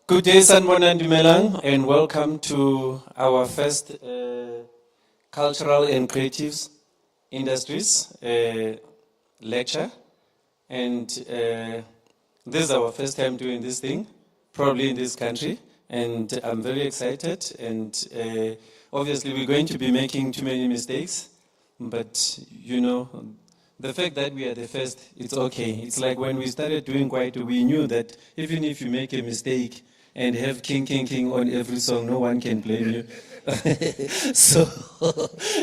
Good day, Sanbonan Dumelang, and welcome to our first Cultural and Creatives Industries lecture. And this is our first time doing this thing, probably in this country. And I'm very excited. And obviously, we're going to be making too many mistakes. But, you know, the fact that we are the first, it's okay. It's like when we started doing Kwaito, we knew that even if you make a mistake, and have king, king, king on every song, no one can blame you. so,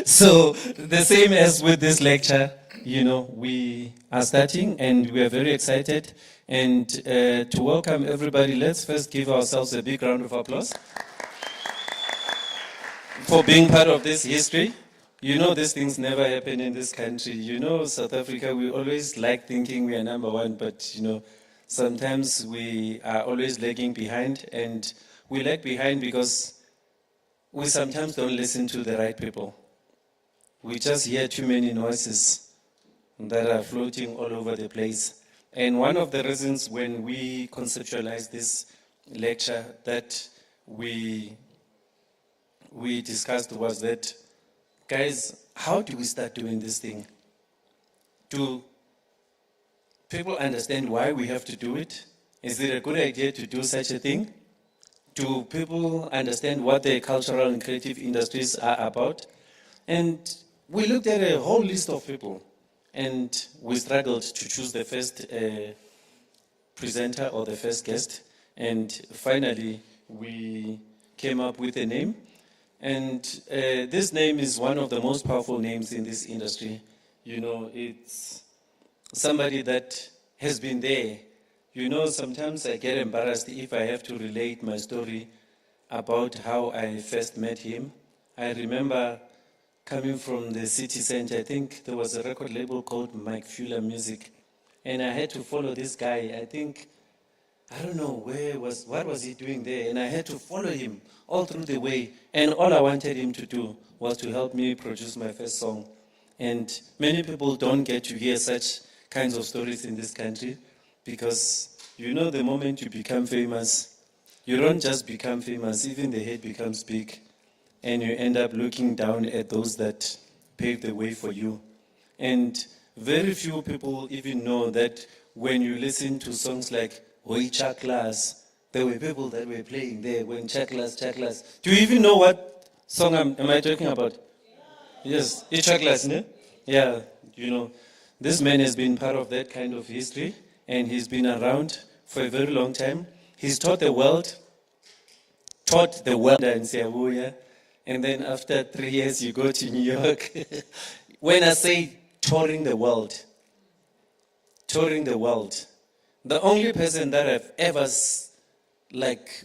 so the same as with this lecture, you know, we are starting and we are very excited. And to welcome everybody, let's first give ourselves a big round of applause for being part of this history. You know, these things never happen in this country. You know, South Africa, we always like thinking we are number one, but, you know, sometimes we are always lagging behind, and we lag behind because we sometimes don't listen to the right people. We just hear too many noises that are floating all over the place. And one of the reasons when we conceptualized this lecture that we discussed was that, guys, how do we start doing this thing? Do people understand why we have to do it? Is it a good idea to do such a thing? Do people understand what the cultural and creative industries are about? And we looked at a whole list of people, and we struggled to choose the first presenter or the first guest. And finally, we came up with a name. And this name is one of the most powerful names in this industry. You know, it's somebody that has been there. You know, sometimes I get embarrassed if I have to relate my story about how I first met him. I remember coming from the city center. I think there was a record label called Mike Fuller Music, and I had to follow this guy. I think, I don't know what was he doing there, and I had to follow him all through the way. And all I wanted him to do was to help me produce my first song. And many people don't get to hear such kinds of stories in this country, because you know, the moment you become famous, you don't just become famous, even the head becomes big, and you end up looking down at those that paved the way for you. And very few people even know that when you listen to songs like Hoi Chaklas, there were people that were playing there when Chaklas, Chaklas. Do you even know what song am I talking about? Yes, it's Chaklas, ne? Yeah, you know, this man has been part of that kind of history, and he's been around for a very long time. He's taught the world in Siabuya, and then after 3 years you go to New York. When I say touring the world, the only person that I've ever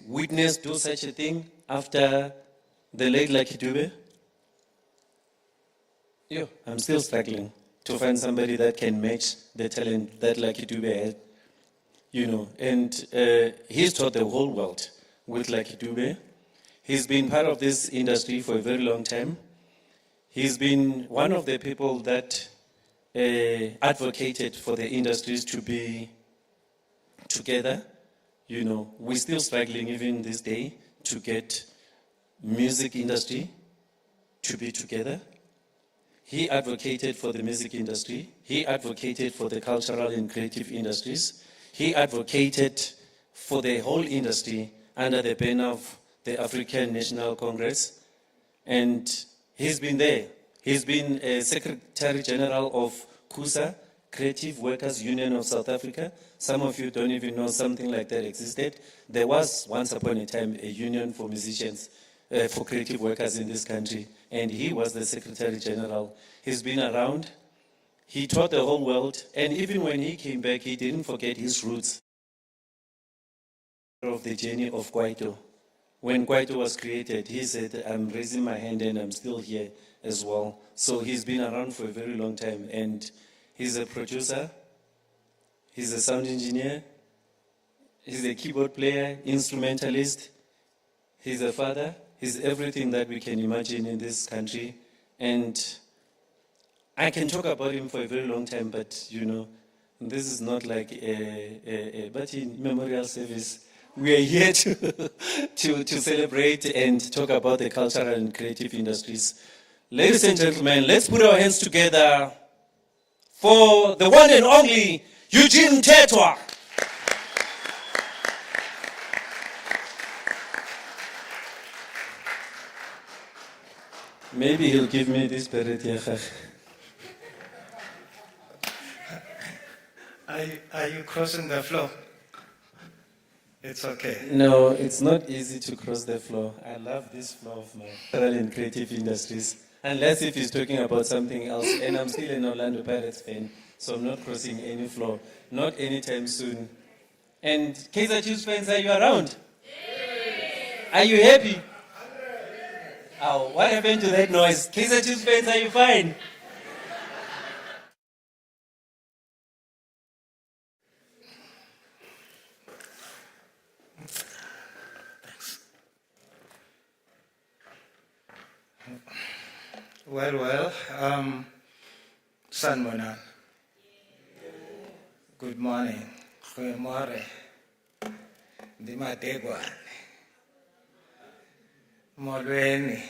witnessed do such a thing after the late Lucky Dube, I'm still struggling to find somebody that can match the talent that Lucky Dube had, you know. And he's taught the whole world with Lucky Dube. He's been part of this industry for a very long time. He's been one of the people that advocated for the industries to be together. You know, we're still struggling even this day to get music industry to be together. He advocated for the music industry. He advocated for the cultural and creative industries. He advocated for the whole industry under the banner of the African National Congress. And he's been there. He's been a Secretary General of CUSA, Creative Workers Union of South Africa. Some of you don't even know something like that existed. There was once upon a time a union for musicians, for creative workers in this country, and he was the Secretary General. He's been around. He taught the whole world, and even when he came back, he didn't forget his roots of the journey of Kwaito. When Kwaito was created, he said, I'm raising my hand and I'm still here as well. So he's been around for a very long time, and he's a producer, he's a sound engineer, he's a keyboard player, instrumentalist, he's a father, he's everything that we can imagine in this country. And I can talk about him for a very long time, but you know, this is not like a memorial service. We are here to celebrate and talk about the cultural and creative industries. Ladies and gentlemen, let's put our hands together for the one and only Eugene Tetwa. Maybe he'll give me this beret. Are you crossing the floor? It's okay. No, it's not easy to cross the floor. I love this floor of my cultural and creative industries. Unless if he's talking about something else. And I'm still an Orlando Pirates fan, so I'm not crossing any floor. Not anytime soon. And Kaizer Chiefs fans, are you around? Are you happy? Oh, what happened to that noise? Kaizer Chiefs fans, are you fine? Well, Sanbonan. Good morning. Goeiemorgen. Ndimadegwane. Molweni.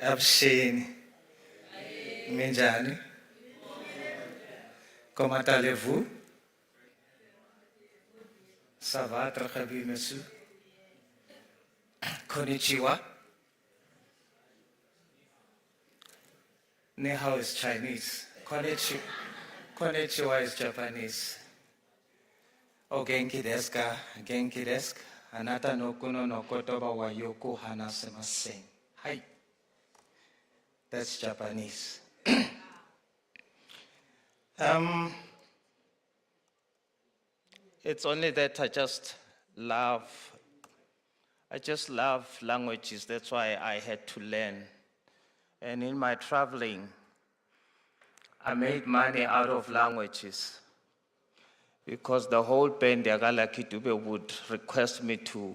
Abushini. Minjani? Comment allez-vous? Ça va, très bien, monsieur. Konnichiwa. Ni hao is Chinese. Konnichiwa is Japanese. O genki desu ka? Genki desu ka? Anata no kuno no kotoba wa yoku hanasemasen. Hai. That's Japanese. It's only that I just love languages. That's why I had to learn. And in my traveling, I made money out of languages because the whole band Yagala Kitube would request me to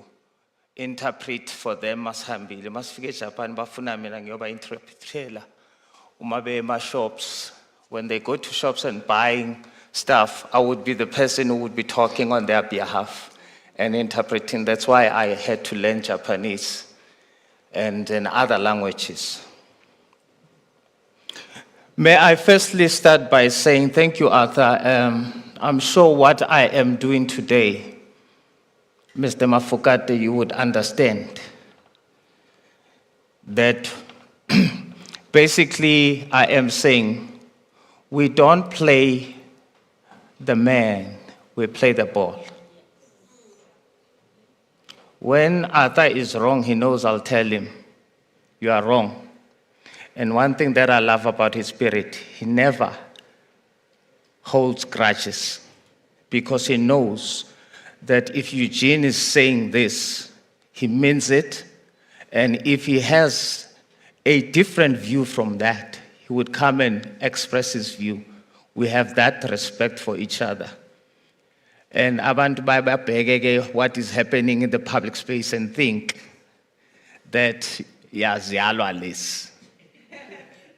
interpret for them masihambile. Masifike Japan bafuna mina ngiyoba interpreter. Umabe ema shops, when they go to shops and buying stuff, I would be the person who would be talking on their behalf and interpreting. That's why I had to learn Japanese and other languages. May I firstly start by saying thank you, Arthur. I'm sure what I am doing today, Mr. Mafokate, you would understand that basically I am saying we don't play the man, we play the ball. When Arthur is wrong, he knows I'll tell him, you are wrong. And one thing that I love about his spirit, he never holds grudges because he knows that if Eugene is saying this, he means it. And if he has a different view from that, he would come and express his view. We have that respect for each other. And abantu bayabheke what is happening in the public space and think that yaziyalwa lesi.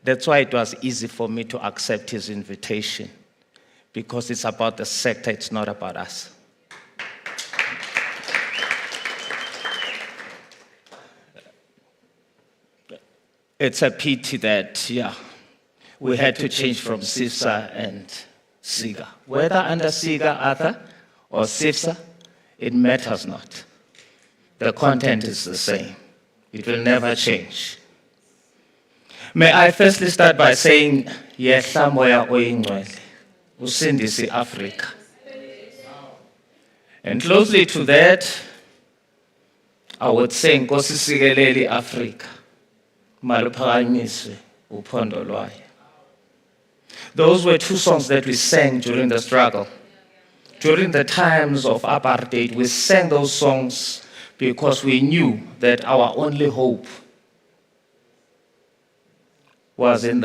That's why it was easy for me to accept his invitation, because it's about the sector, it's not about us. It's a pity that, we had to change from CIFSA and Cciga. Whether under Cciga, Arthur, or CIFSA, it matters not. The content is the same. It will never change. May I firstly start by saying, Yehla moya oyingcwele, usindisi Africa. And closely to that, I would say, Nkosi sikeleli Africa, maluphakanyiswe uphondo lwayo. Those were two songs that we sang during the struggle. During the times of apartheid, we sang those songs because we knew that our only hope was in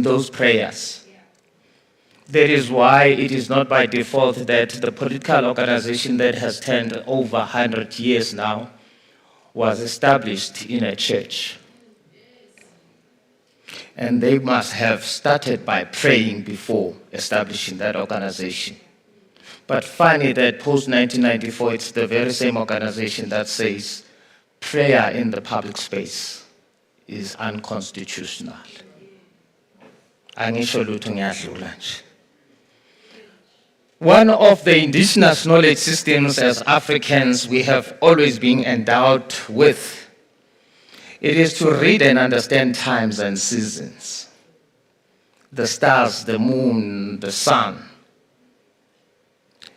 those prayers. That is why it is not by default that the political organization that has turned over 100 years now was established in a church. And they must have started by praying before establishing that organization. But funny that post-1994, it's the very same organization that says prayer in the public space is unconstitutional. Angisho lutho ngiyadlula nje. One of the indigenous knowledge systems as Africans we have always been endowed with, it is to read and understand times and seasons. The stars, the moon, the sun.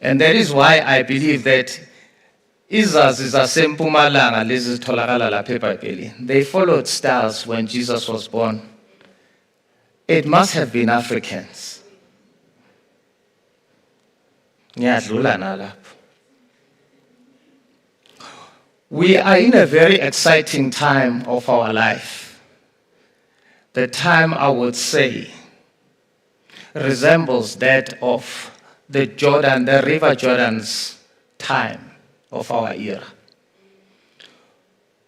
And that is why I believe that izazi zasempumalanga lezi zitholakala lapha eBhayibhelini, they followed stars when Jesus was born. It must have been Africans. Ngiyadlula nalapho. We are in a very exciting time of our life. The time, I would say, resembles that of the River Jordan's time of our era.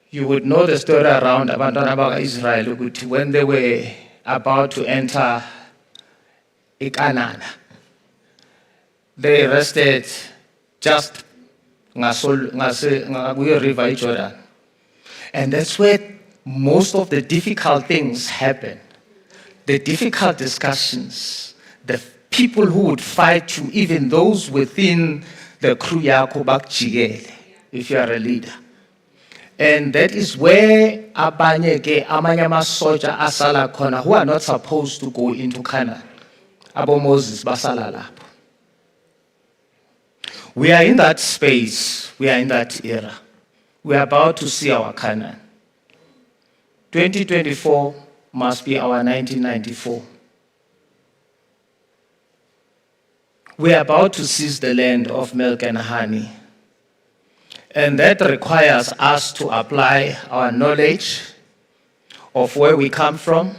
You would know the story around abantwana bakwa-Israel ukuthi when they were about to enter Canaan, they rested just kuyo River Jordan. And that's where most of the difficult things happen. The difficult discussions, the people who would fight you, even those within the crew yakho bakujikele, if you are a leader. And that is where amanye amasoja asala khona who are not supposed to go into Canaan. Abo Moses basala lapho. We are in that space, we are in that era. We are about to see our Canaan. 2024 must be our 1994. We are about to seize the land of milk and honey. And that requires us to apply our knowledge of where we come from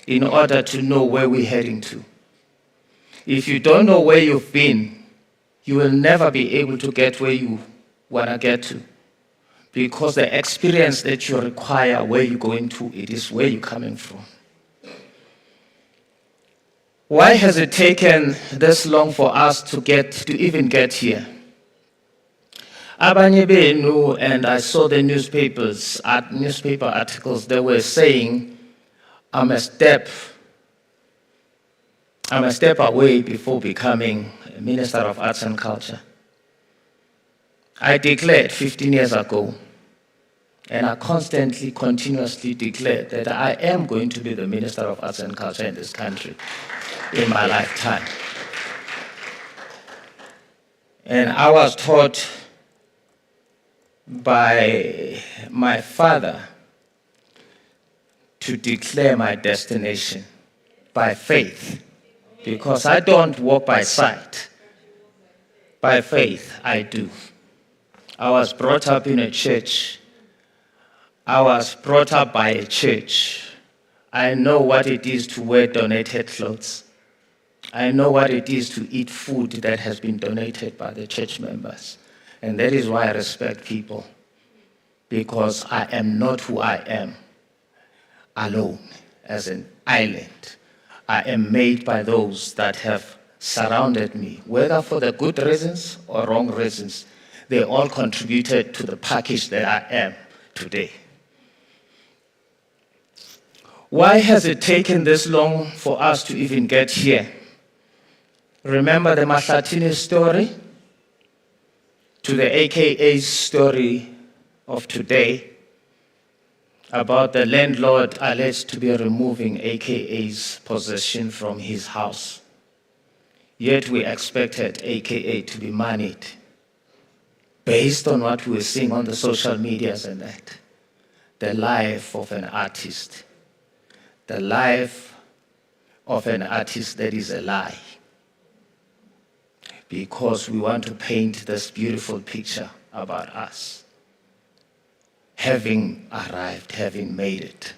in order to know where we're heading to. If you don't know where you've been, you will never be able to get where you want to get to. Because the experience that you require where you're going to, it is where you're coming from. Why has it taken this long for us to even get here? Abanye benu, and I saw the newspaper articles, they were saying, I'm a step away before becoming a Minister of Arts and Culture. I declared 15 years ago, and I continuously declared that I am going to be the Minister of Arts and Culture in this country in my lifetime. And I was taught by my father to declare my destination by faith, because I don't walk by sight. By faith, I do. I was brought up in a church. I was brought up by a church. I know what it is to wear donated clothes. I know what it is to eat food that has been donated by the church members. And that is why I respect people, because I am not who I am alone as an island. I am made by those that have surrounded me, whether for the good reasons or wrong reasons. They all contributed to the package that I am today. Why has it taken this long for us to even get here? Remember the Mahlatini story? To the AKA's story of today about the landlord alleged to be removing AKA's possession from his house. Yet we expected AKA to be moneyed based on what we were seeing on the social medias and that. The life of an artist. The life of an artist that is a lie. Because we want to paint this beautiful picture about us. Having arrived, having made it.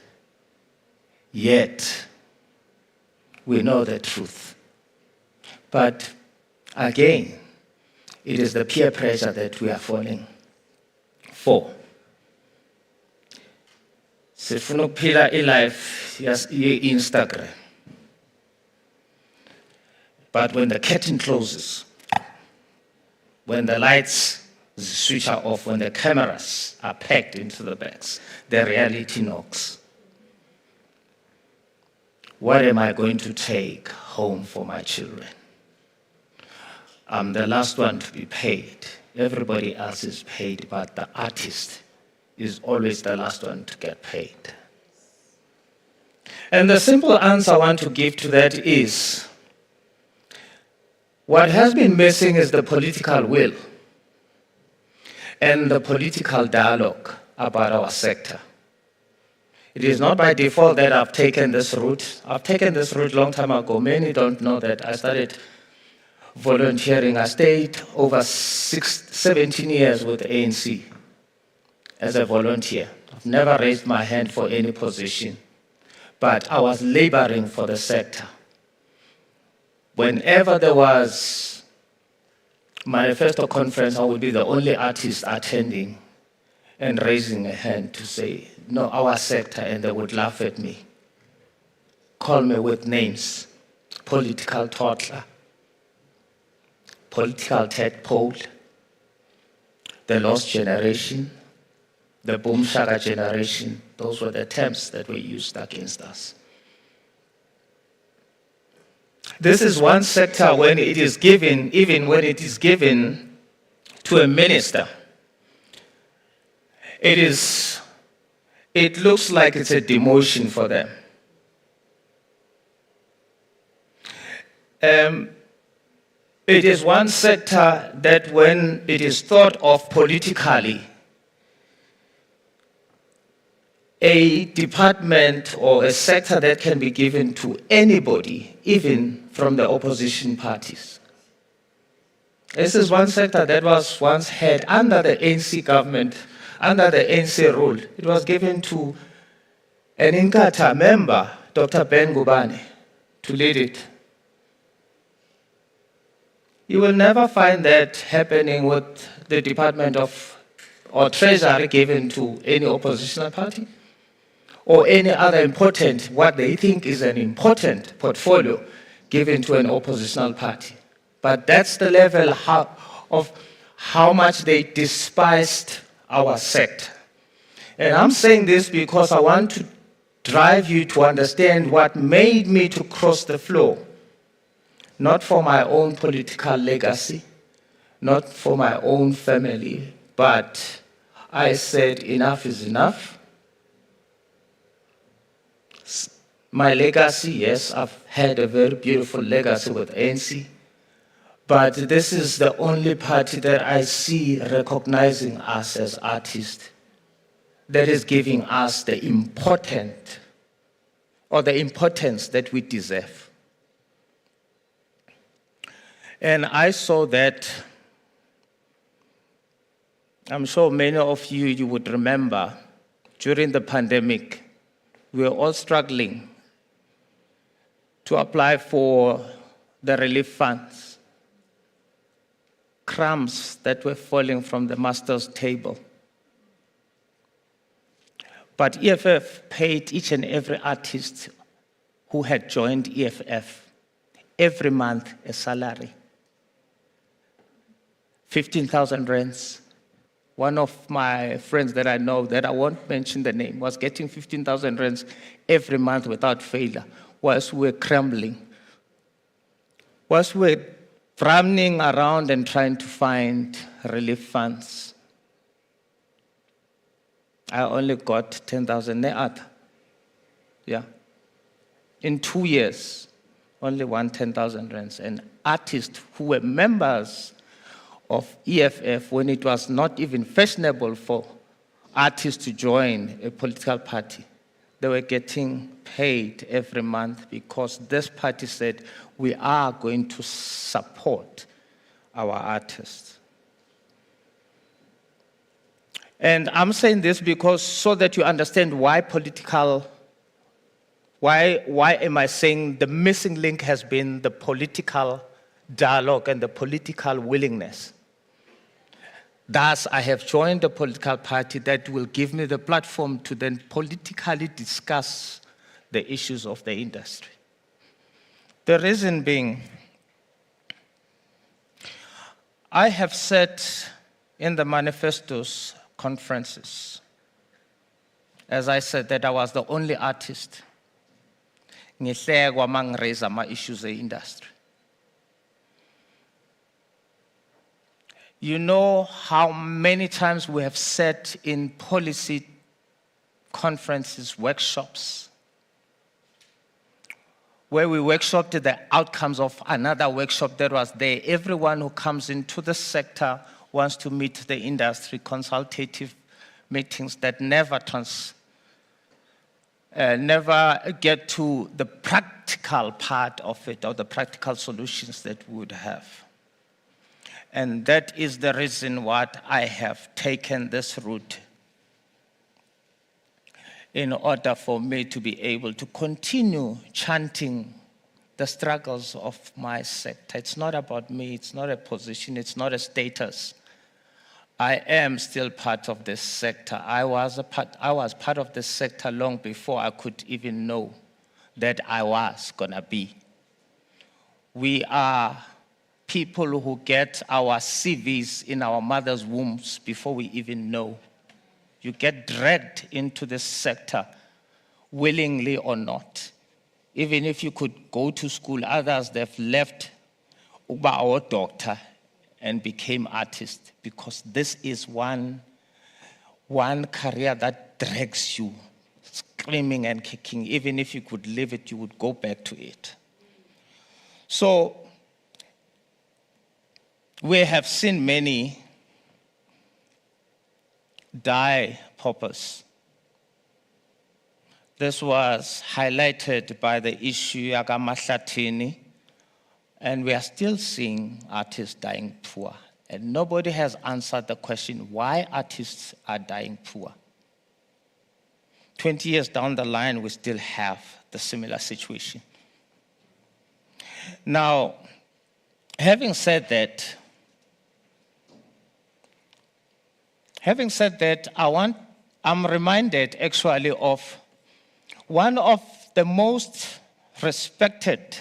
Yet, we know the truth. But again, it is the peer pressure that we are falling for. Sifuna ukuphila life Instagram. But when the curtain closes, when the lights switch are off, when the cameras are packed into the bags, the reality knocks. What am I going to take home for my children? I'm the last one to be paid. Everybody else is paid, but the artist is always the last one to get paid. And the simple answer I want to give to that is, what has been missing is the political will and the political dialogue about our sector. It is not by default that I've taken this route. I've taken this route a long time ago. Many don't know that I started volunteering. I stayed over 17 years with the ANC as a volunteer. I've never raised my hand for any position, but I was laboring for the sector. Whenever there was manifesto conference, I would be the only artist attending and raising a hand to say, no, our sector, and they would laugh at me, call me with names, political toddler, political tadpole, the lost generation, the boom shaka generation. Those were the terms that were used against us. This is one sector when it is given, even when it is given to a minister, it looks like it's a demotion for them. It is one sector that when it is thought of politically, a department or a sector that can be given to anybody, even from the opposition parties. This is one sector that was once had under the ANC government, under the ANC rule. It was given to an Inkatha member, Dr. Ben Gubane, to lead it. You will never find that happening with the Department of or Treasury given to any oppositional party or any other important, what they think is an important portfolio given to an oppositional party. But that's the level of how much they despised our sector. And I'm saying this because I want to drive you to understand what made me to cross the floor. Not for my own political legacy, not for my own family, but I said enough is enough. My legacy, yes, I've had a very beautiful legacy with ANC, but this is the only party that I see recognizing us as artists, that is giving us the importance that we deserve. And I saw that, I'm sure many of you would remember, during the pandemic, we were all struggling to apply for the relief funds, crumbs that were falling from the master's table. But EFF paid each and every artist who had joined EFF every month a salary. 15,000 rands. One of my friends that I know, that I won't mention the name, was getting 15,000 rands every month without failure, whilst we were crumbling, whilst we were running around and trying to find relief funds. I only got 10,000 ne'ata. Yeah. In 2 years, only 10,000 rands. And artists who were members of EFF, when it was not even fashionable for artists to join a political party, they were getting paid every month because this party said, we are going to support our artists. And I'm saying this because so that you understand why am I saying the missing link has been the political dialogue and the political willingness. Thus, I have joined a political party that will give me the platform to then politically discuss the issues of the industry. The reason being, I have said in the manifestos conferences, as I said, that I was the only artist ngihlekwa mangiraise ama-issues e-industry. You know how many times we have sat in policy conferences, workshops, where we workshopped the outcomes of another workshop that was there. Everyone who comes into the sector wants to meet the industry, consultative meetings that never get to the practical part of it or the practical solutions that we would have. And that is the reason why I have taken this route, in order for me to be able to continue chanting the struggles of my sector. It's not about me, it's not a position, it's not a status. I am still part of this sector. I was part of this sector long before I could even know that I was gonna be. We are people who get our CVs in our mother's wombs before we even know. You get dragged into this sector, willingly or not. Even if you could go to school, others, they've left uba our doctor and became artists, because this is one career that drags you, screaming and kicking. Even if you could leave it, you would go back to it. So we have seen many die purpose. This was highlighted by the issue Yagamahlatini, and we are still seeing artists dying poor. And nobody has answered the question why artists are dying poor. 20 years down the line, we still have the similar situation. Now, having said that, I'm reminded actually of one of the most respected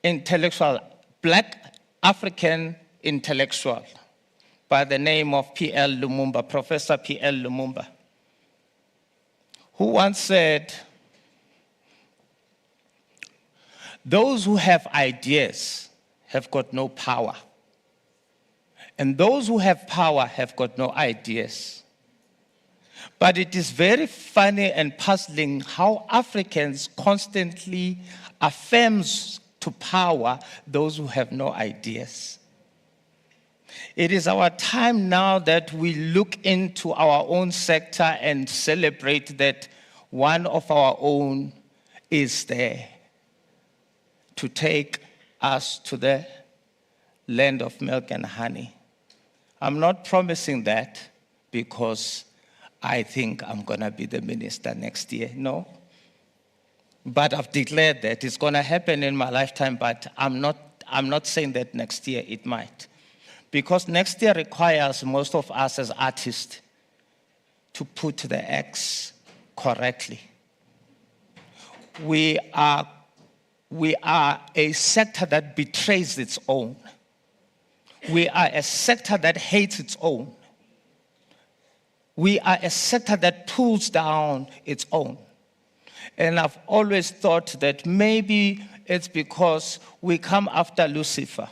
intellectual, Black African intellectual, by the name of P.L. Lumumba, Professor P.L. Lumumba, who once said, "Those who have ideas have got no power. And those who have power have got no ideas." But it is very funny and puzzling how Africans constantly affirms to power those who have no ideas. It is our time now that we look into our own sector and celebrate that one of our own is there to take us to the land of milk and honey. I'm not promising that because I think I'm going to be the minister next year. No. But I've declared that it's going to happen in my lifetime, but I'm not saying that next year it might. Because next year requires most of us as artists to put the X correctly. We are a sector that betrays its own. We are a sector that hates its own. We are a sector that pulls down its own. And I've always thought that maybe it's because we come after Lucifer.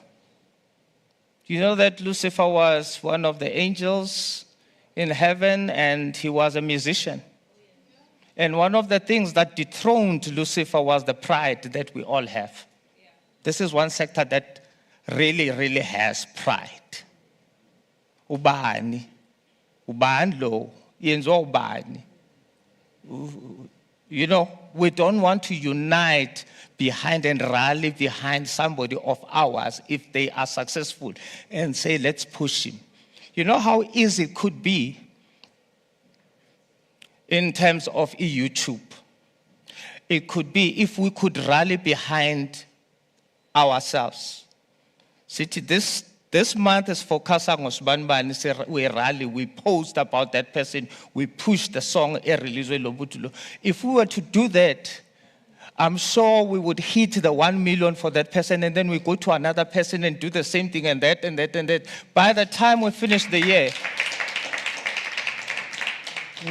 You know that Lucifer was one of the angels in heaven, and he was a musician. And one of the things that dethroned Lucifer was the pride that we all have. This is one sector that really, really has pride. Ubani lo, yenzo ubani. You know, we don't want to unite behind and rally behind somebody of ours if they are successful and say, let's push him. You know how easy it could be in terms of YouTube? It could be if we could rally behind ourselves. See, this month is focused on Osbanbani. We rally, we post about that person, we push the song. If we were to do that, I'm sure we would hit the 1 million for that person, and then we go to another person and do the same thing, and that, and that, and that. By the time we finish the year,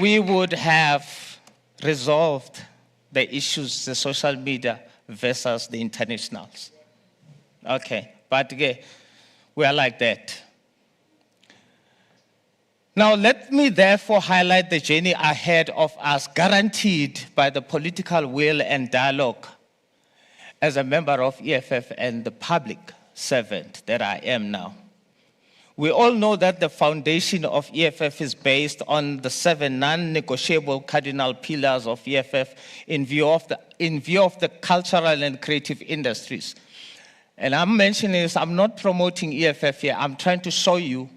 we would have resolved the issues, the social media versus the internationals. Okay, but again, we are like that. Now, let me therefore highlight the journey ahead of us, guaranteed by the political will and dialogue as a member of EFF and the public servant that I am now. We all know that the foundation of EFF is based on the 7 non-negotiable cardinal pillars of EFF in view of the cultural and creative industries. And I'm mentioning this, I'm not promoting EFF here, I'm trying to show you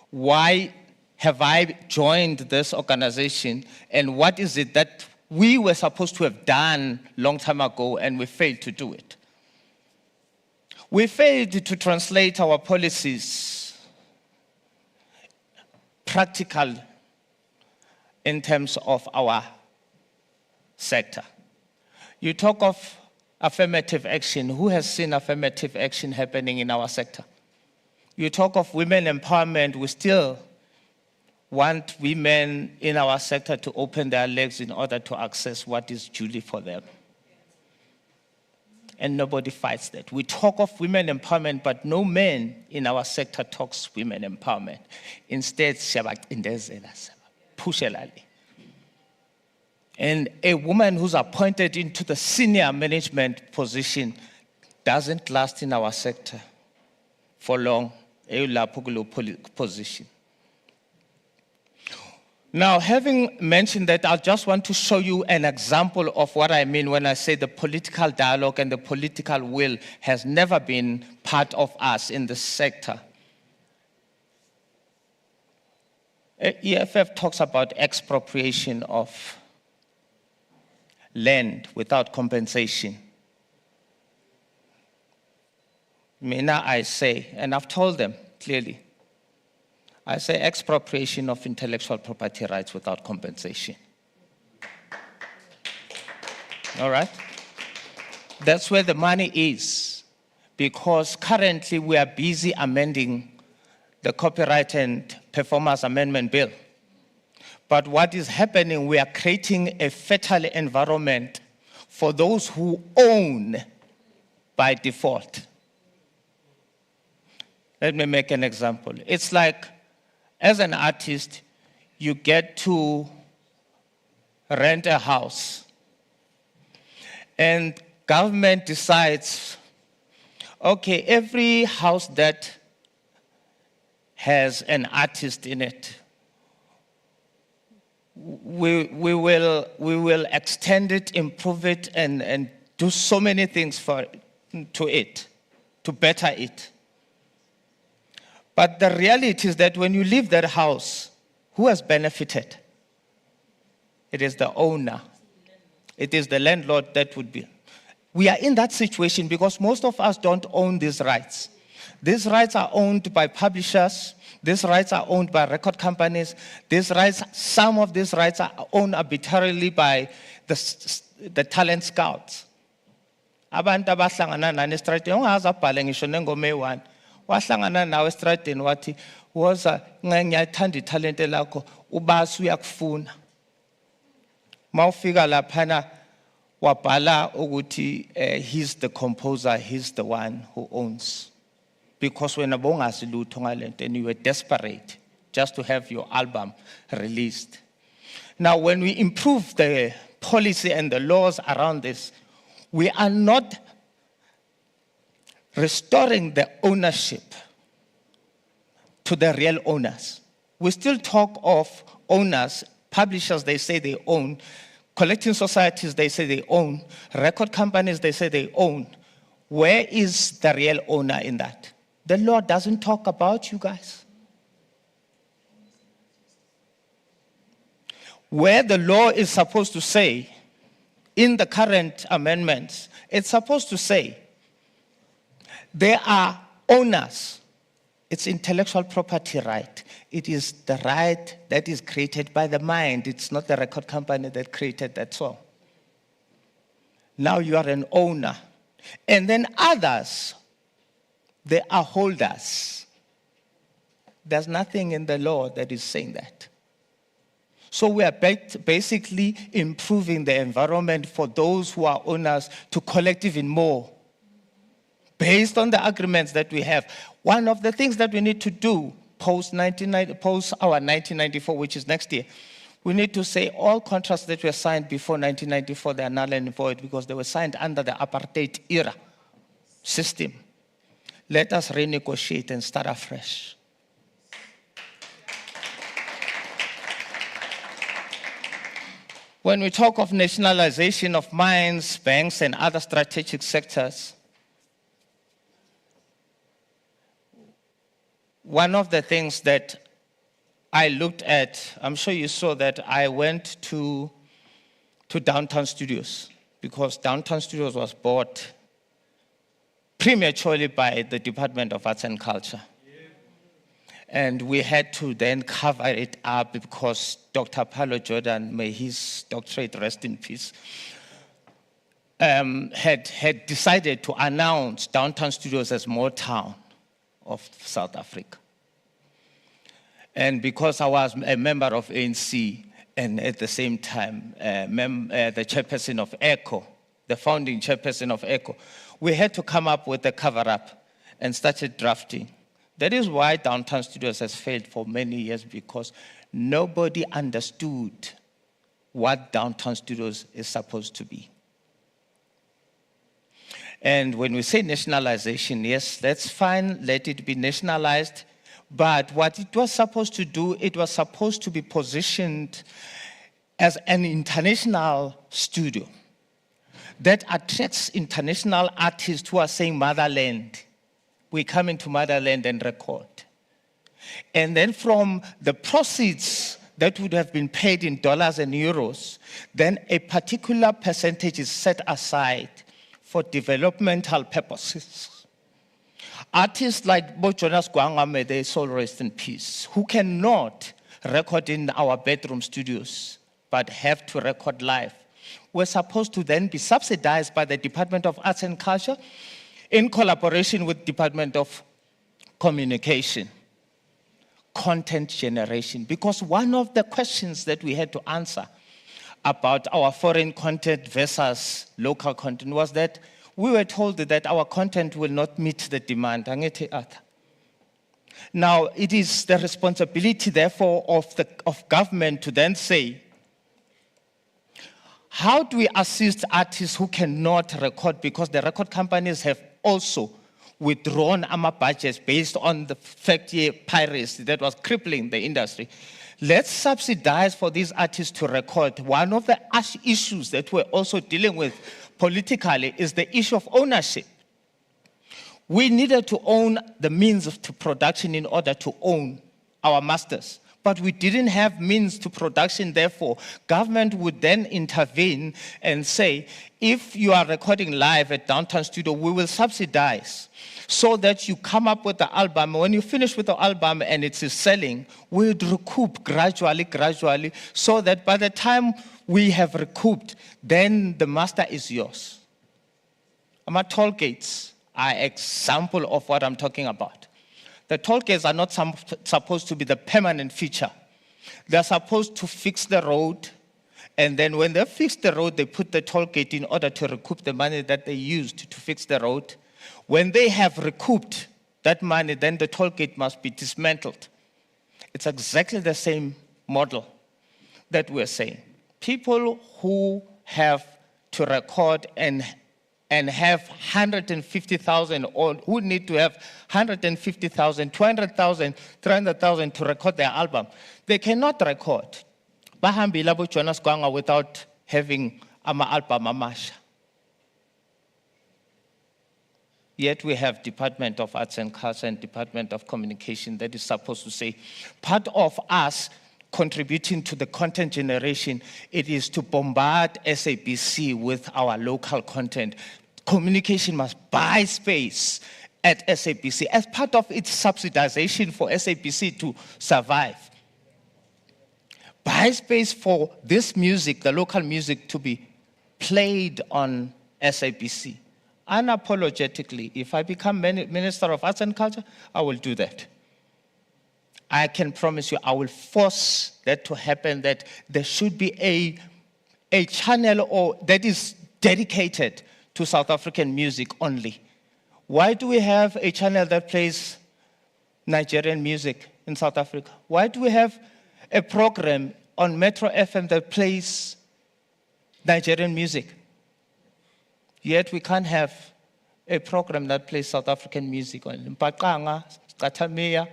why have I joined this organization and what is it that we were supposed to have done a long time ago and we failed to do it. We failed to translate our policies practical in terms of our sector. You talk of affirmative action. Who has seen affirmative action happening in our sector? You talk of women empowerment. We still want women in our sector to open their legs in order to access what is duly for them. And nobody fights that. We talk of women empowerment, but no man in our sector talks women empowerment. Instead, and a woman who's appointed into the senior management position doesn't last in our sector for long, position. Now, having mentioned that, I just want to show you an example of what I mean when I say the political dialogue and the political will has never been part of us in the sector. EFF talks about expropriation of land without compensation. Mina, I say, and I've told them clearly, I say expropriation of intellectual property rights without compensation. All right? That's where the money is, because currently we are busy amending the Copyright and Performance Amendment Bill. But what is happening, we are creating a fertile environment for those who own by default. Let me make an example. It's like, as an artist, you get to rent a house, and government decides, okay, every house that has an artist in it, we will extend it, improve it, and do so many things to better it. But the reality is that when you leave that house, who has benefited? It is the owner. It is the landlord that would be. We are in that situation because most of us don't own these rights. These rights are owned by publishers. These rights are owned by record companies. Some of these rights are owned arbitrarily by the talent scouts. Abantu abahlangana nani estradini ungazabhala ngisho nengoma eyi-1. Wahlangana nawe estradini wathi woza ngiyathanda italente lakho ubasi uyakufuna. Mawufika laphana wabhala ukuthi he's the composer, he's the one who owns. Because when abongazi lutho ngalento and you were desperate just to have your album released. Now, when we improve the policy and the laws around this, we are not restoring the ownership to the real owners. We still talk of owners, publishers, they say they own, collecting societies, they say they own, record companies, they say they own. Where is the real owner in that? The law doesn't talk about you guys. Where the law is supposed to say, in the current amendments, it's supposed to say, there are owners. It's intellectual property right. It is the right that is created by the mind. It's not the record company that created that song. Now you are an owner. And then others, they are holders. There's nothing in the law that is saying that. So we are basically improving the environment for those who are owners to collect even more. Based on the agreements that we have, one of the things that we need to do post our 1994, which is next year, we need to say all contracts that were signed before 1994, they are null and void because they were signed under the apartheid era system. Let us renegotiate and start afresh. When we talk of nationalization of mines, banks, and other strategic sectors, one of the things that I looked at, I'm sure you saw that I went to Downtown Studios because Downtown Studios was bought prematurely by the Department of Arts and Culture. And we had to then cover it up because Dr. Paulo Jordan, may his doctorate rest in peace, had decided to announce Downtown Studios as Motown of South Africa. And because I was a member of ANC and at the same time the chairperson of ECHO, the founding chairperson of ECHO, we had to come up with a cover-up and started drafting. That is why Downtown Studios has failed for many years because nobody understood what Downtown Studios is supposed to be. And when we say nationalization, yes, that's fine, let it be nationalized. But what it was supposed to do, it was supposed to be positioned as an international studio that attracts international artists who are saying motherland. We come into motherland and record. And then from the proceeds that would have been paid in dollars and euros, then a particular percentage is set aside for developmental purposes. Artists like Bo Jonas Gwangwa, may their soul rest in peace, who cannot record in our bedroom studios, but have to record live, were supposed to then be subsidized by the Department of Arts and Culture in collaboration with Department of Communication, content generation. Because one of the questions that we had to answer about our foreign content versus local content was that we were told that our content will not meet the demand. Now, it is the responsibility, therefore, of government to then say, how do we assist artists who cannot record? Because the record companies have also withdrawn our budgets based on the factory piracy that was crippling the industry. Let's subsidize for these artists to record. One of the issues that we're also dealing with politically is the issue of ownership. We needed to own the means of production in order to own our masters. But we didn't have means to production, therefore, government would then intervene and say, if you are recording live at Downtown Studio, we will subsidize so that you come up with the album. When you finish with the album and it is selling, we would recoup gradually, so that by the time we have recouped, then the master is yours. Our toll gates are an example of what I'm talking about. The toll gates are not supposed to be the permanent feature. They're supposed to fix the road, and then when they fix the road, they put the toll gate in order to recoup the money that they used to fix the road. When they have recouped that money, then the toll gate must be dismantled. It's exactly the same model that we're saying. People who have to record and have 150,000, or who need to have 150,000, 200,000, 300,000 to record their album, they cannot record Bahambila Bo Jonas Gwangwa without having ama album amasha. Yet we have Department of Arts and Culture and Department of Communication that is supposed to say, part of us contributing to the content generation, it is to bombard SABC with our local content. Communication must buy space at SABC as part of its subsidization for SABC to survive. Buy space for this music, the local music, to be played on SABC. Unapologetically, if I become Minister of Arts and Culture, I will do that. I can promise you, I will force that to happen, that there should be a channel that is dedicated to South African music only. Why do we have a channel that plays Nigerian music in South Africa? Why do we have a program on Metro FM that plays Nigerian music? Yet we can't have a program that plays South African music on Mpaqanga, Skatameya,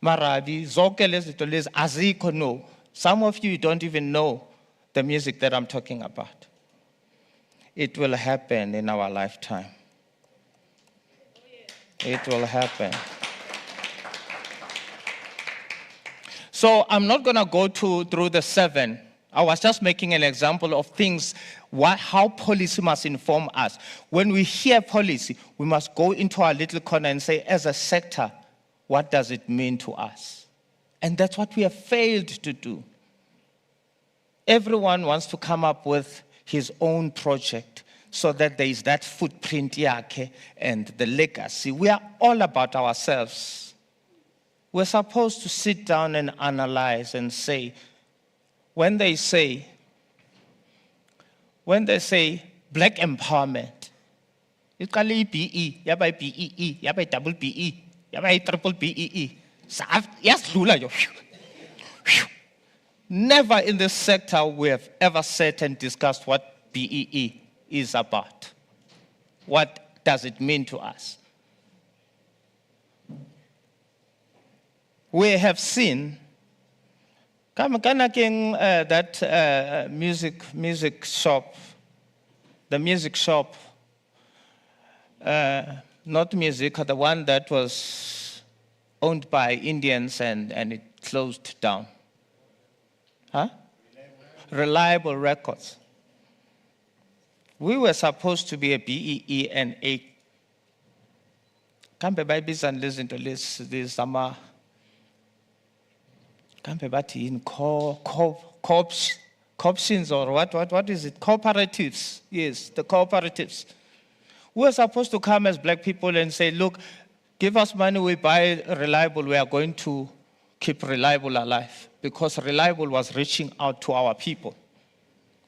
Marabi, zonke lezi zinto lezi azikho, no. Some of you don't even know the music that I'm talking about. It will happen in our lifetime. It will happen. So I'm not going to go through the 7. I was just making an example of things, how policy must inform us. When we hear policy, we must go into our little corner and say, as a sector, what does it mean to us? And that's what we have failed to do. Everyone wants to come up with his own project so that there is that footprint yake and the legacy. We are all about ourselves. We're supposed to sit down and analyze and say, when they say black empowerment, it's called BE, yabai BEE, yabai double BE, yabai triple BEE. Yes, Lula. Never in this sector we have ever sat and discussed what BEE is about. What does it mean to us? We have seen that music shop, the music shop, not music, the one that was owned by Indians and it closed down. Huh? Reliable Records. We were supposed to be a BEE and a. Can't be babies and listen to this summer. Can't be bati in corporations or what is it? Cooperatives. Yes, the cooperatives. We were supposed to come as black people and say, look, give us money, we buy Reliable, we are going to keep Reliable alive. Because Reliable was reaching out to our people.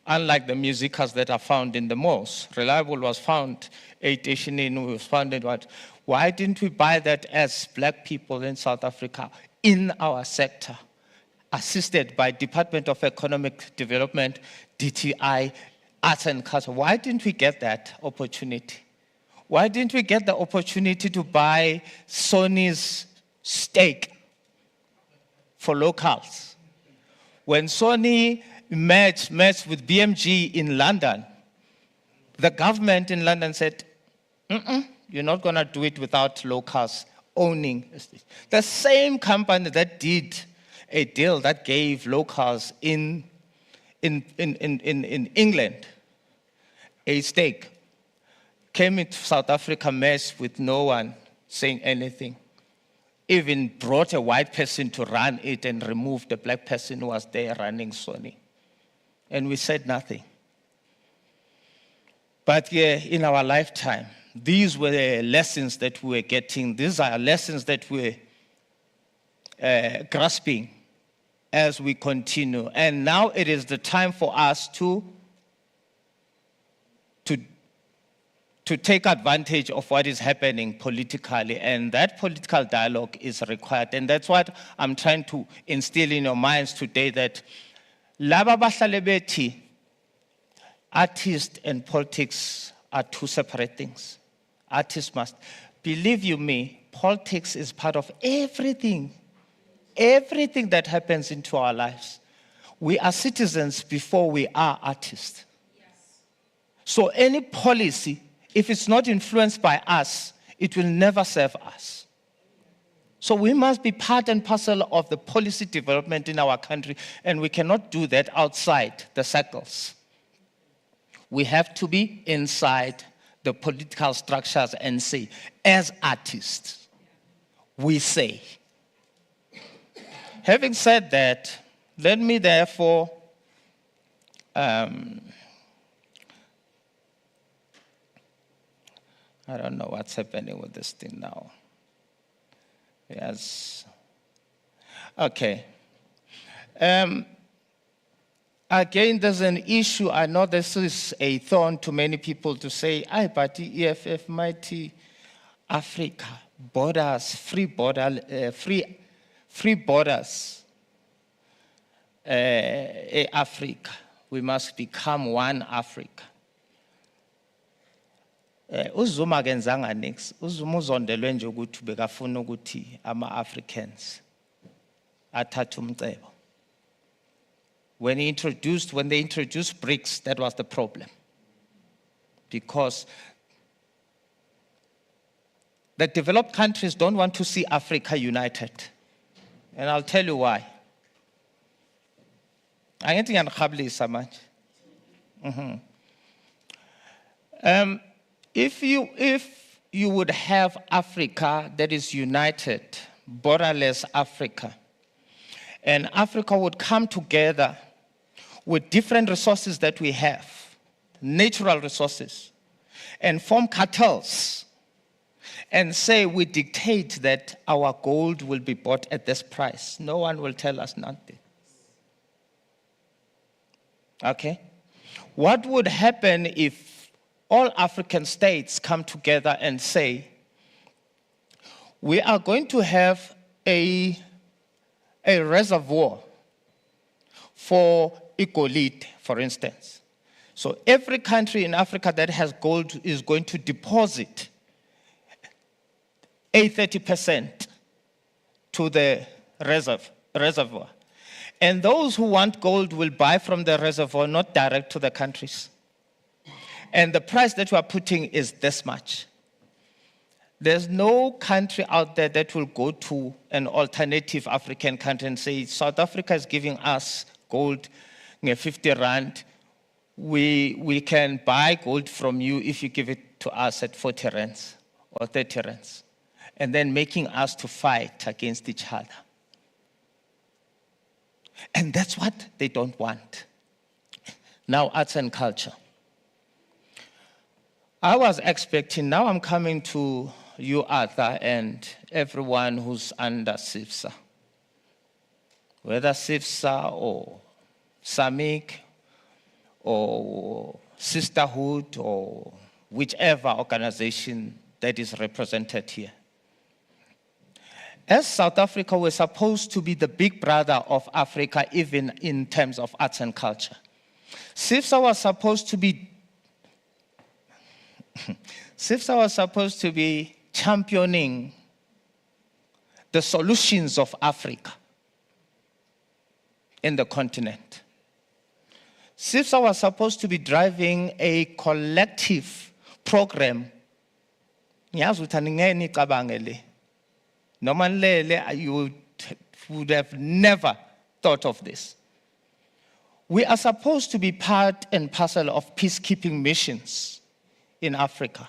Unlike the musicians that are found in the malls. Reliable was found, was founded what? Why didn't we buy that as black people in South Africa in our sector? Assisted by Department of Economic Development, DTI, Arts and Culture. Why didn't we get that opportunity? Why didn't we get the opportunity to buy Sony's stake for locals? When Sony met with BMG in London, the government in London said, you're not going to do it without locals owning. The same company that did a deal that gave locals in England a stake came into South Africa, mess with no one saying anything. Even brought a white person to run it and remove the black person who was there running Sony. And we said nothing. But yeah, in our lifetime, these were the lessons that we were getting. These are lessons that we're grasping as we continue. And now it is the time for us to take advantage of what is happening politically, and that political dialogue is required. And that's what I'm trying to instill in your minds today, that laba bahlale bethi artist and politics are two separate things. Artists must, believe you me, politics is part of everything that happens into our lives. We are citizens before we are artists. Yes. So any policy, if it's not influenced by us, it will never serve us. So we must be part and parcel of the policy development in our country, and we cannot do that outside the circles. We have to be inside the political structures and say, as artists, we say. Having said that, let me therefore I don't know what's happening with this thing now. Yes. Okay. Again, there's an issue. I know this is a thorn to many people to say, "I but the EFF mighty Africa borders, free borders, Africa. We must become one Africa." uZuma kenzanga nix. uZuma uzondelwe nje ukuthi bekafuna ukuthi ama-Africans athathe umcebo. When they introduced BRICS, that was the problem. Because the developed countries don't want to see Africa united. And I'll tell you why. Angithi ngiyanirhabulisa manje. If you would have Africa that is united, borderless Africa, and Africa would come together with different resources that we have, natural resources, and form cartels and say we dictate that our gold will be bought at this price. No one will tell us nothing. Okay? What would happen if all African states come together and say, we are going to have a reservoir for Igolite, for instance. So every country in Africa that has gold is going to deposit a 30% to the reservoir. And those who want gold will buy from the reservoir, not direct to the countries. And the price that we are putting is this much. There's no country out there that will go to an alternative African country and say, South Africa is giving us gold, 50 rand. We can buy gold from you if you give it to us at 40 rands or 30 rands. And then making us to fight against each other. And that's what they don't want. Now, arts and culture. I was expecting, now I'm coming to you, Arthur, and everyone who's under SIFSA. Whether SIFSA or SAMIC or Sisterhood or whichever organization that is represented here. As South Africa, we're supposed to be the big brother of Africa, even in terms of arts and culture. SIFSA was supposed to be championing the solutions of Africa in the continent. SIFSA was supposed to be driving a collective program. Normally, you would have never thought of this. We are supposed to be part and parcel of peacekeeping missions in Africa.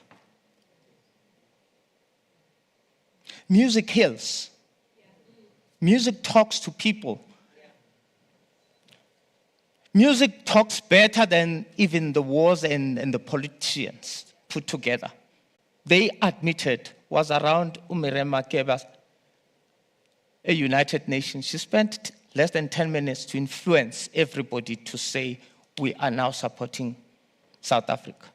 Music heals. Music talks to people. Music talks better than even the wars and the politicians put together. They admitted, was around Umere Makeba's a United Nations. She spent less than 10 minutes to influence everybody to say, we are now supporting South Africa.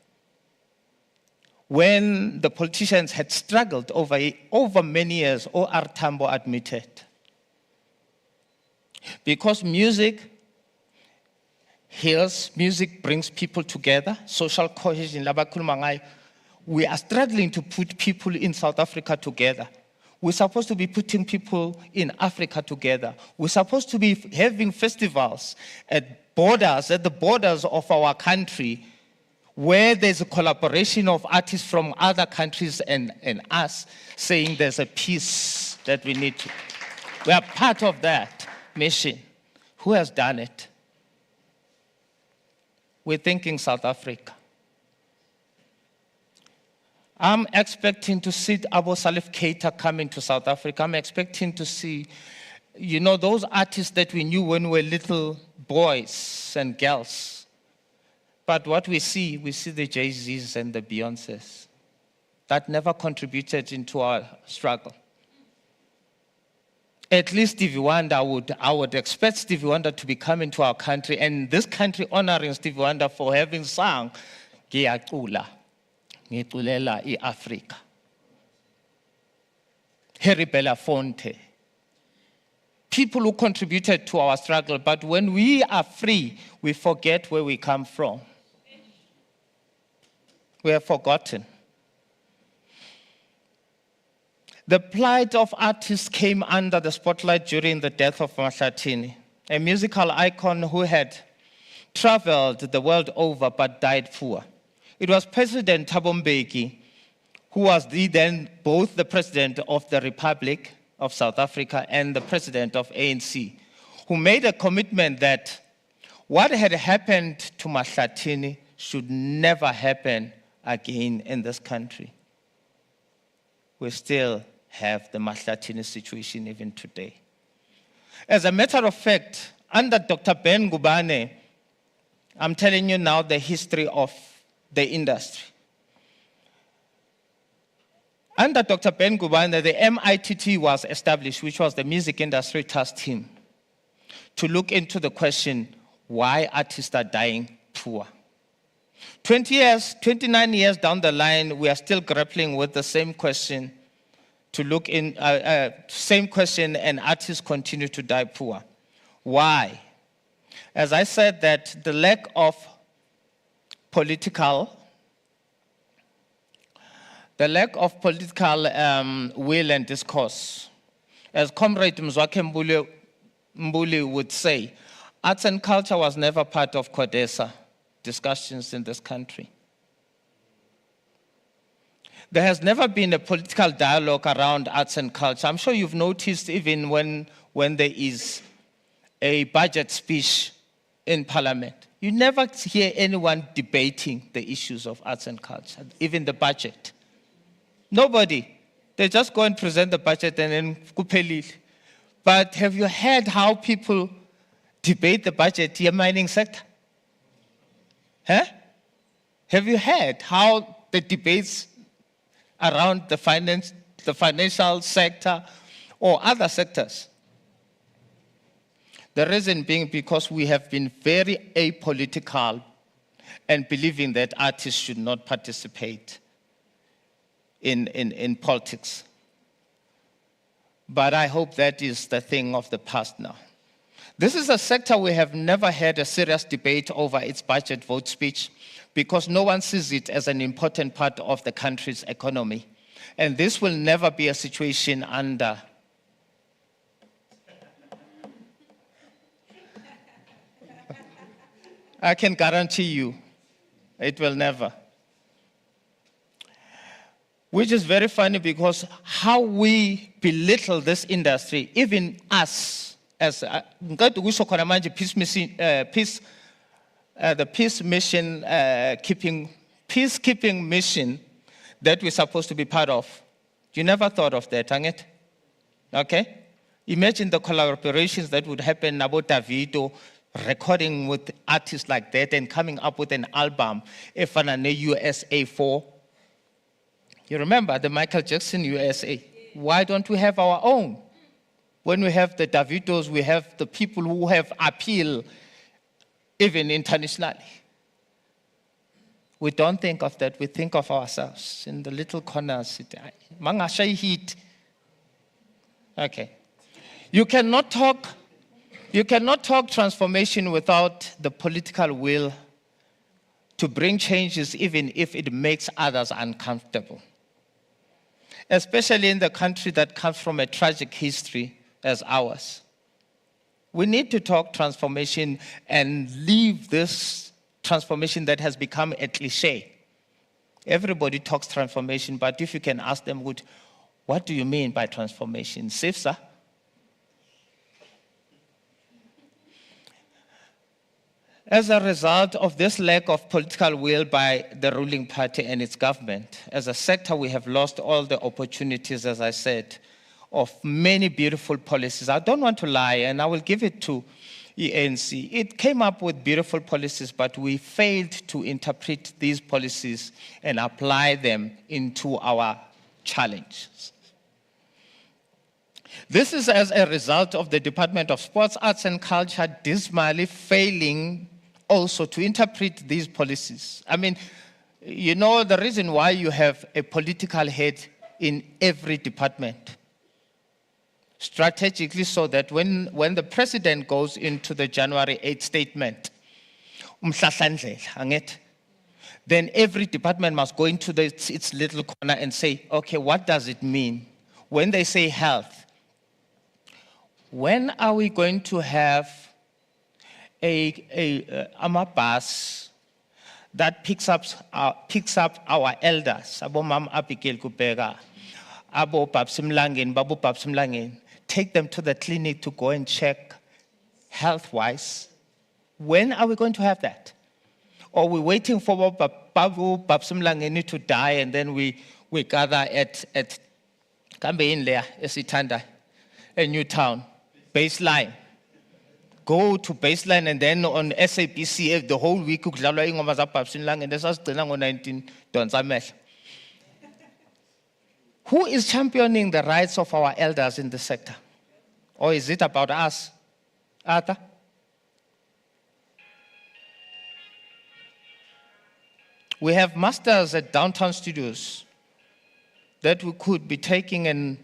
When the politicians had struggled over many years, O.R. Tambo admitted, because music heals, music brings people together, social cohesion, we are struggling to put people in South Africa together. We're supposed to be putting people in Africa together. We're supposed to be having festivals at the borders of our country, where there's a collaboration of artists from other countries and us saying there's a peace that we need to. We are part of that mission. Who has done it? We're thinking South Africa. I'm expecting to see Abu Salif Keita coming to South Africa. I'm expecting to see, those artists that we knew when we were little boys and girls. But what we see the Jay-Z's and the Beyoncés. that never contributed into our struggle. At least Stevie Wonder I would expect Stevie Wonder to be coming to our country, and this country honoring Stevie Wonder for having sung Ngiyacula, Ngiculela i-Afrika. Harry Belafonte. People who contributed to our struggle, but when we are free, we forget where we come from. We have forgotten. The plight of artists came under the spotlight during the death of Mahlatini, a musical icon who had traveled the world over but died poor. It was President Thabo Mbeki, who was then both the President of the Republic of South Africa and the President of ANC, who made a commitment that what had happened to Mahlatini should never happen again in this country. We still have the Mahlatini situation even today. As a matter of fact, under Dr. Ben Ngubane, I'm telling you now the history of the industry. Under Dr. Ben Ngubane, the MITT was established, which was the Music Industry Task Team, to look into the question, why artists are dying poor. 29 years down the line, we are still grappling with the same question, same question, and artists continue to die poor. Why? As I said, that the lack of political will and discourse. As Comrade Mzwakhe Mbuli would say, arts and culture was never part of CODESA discussions in this country. There has never been a political dialogue around arts and culture. I'm sure you've noticed even when there is a budget speech in Parliament, you never hear anyone debating the issues of arts and culture, even the budget. Nobody. They just go and present the budget and then kuphelile. But have you heard how people debate the budget in the mining sector? Huh? Have you heard how the debates around the financial sector or other sectors? The reason being because we have been very apolitical and believing that artists should not participate in politics. But I hope that is the thing of the past now. This is a sector we have never had a serious debate over its budget vote speech because no one sees it as an important part of the country's economy. And this will never be a situation under I can guarantee you, it will never. Which is very funny because how we belittle this industry, even us, as the peacekeeping mission that we're supposed to be part of. You never thought of that, Anget? Okay? Imagine the collaborations that would happen about Davido, recording with artists like that and coming up with an album, Efanane USA 4. You remember the Michael Jackson USA? Why don't we have our own? When we have the Davidos, we have the people who have appeal even internationally. We don't think of that. We think of ourselves in the little corners. Okay. You cannot talk transformation without the political will to bring changes, even if it makes others uncomfortable. Especially in the country that comes from a tragic history as ours. We need to talk transformation and leave this transformation that has become a cliche. Everybody talks transformation, but if you can ask them, what do you mean by transformation? Safe, sir? As a result of this lack of political will by the ruling party and its government, as a sector, we have lost all the opportunities, as I said, of many beautiful policies. I don't want to lie, and I will give it to ANC. It came up with beautiful policies, but we failed to interpret these policies and apply them into our challenges. This is as a result of the Department of Sports, Arts and Culture dismally failing also to interpret these policies. I mean, you know the reason why you have a political head in every department, strategically, so that when the president goes into the January 8th statement, then every department must go into its little corner and say, okay, what does it mean? When they say health, when are we going to have a bus that picks up our elders, abo Mam Abigail Kubega, abo Babsimlangin, Babu Babsimlangin, take them to the clinic to go and check health-wise? When are we going to have that? Or are we waiting for Babu Babsimlangin to die and then we gather at Kambein Esitanda, a new town, baseline? Go to baseline and then on SABC the whole week kudlalwa ingoma zaBabsimlangeni and esasigcina ngo-19 Donsamehla. Who is championing the rights of our elders in the sector? Or is it about us? Arthur? We have masters at Downtown Studios that we could be taking and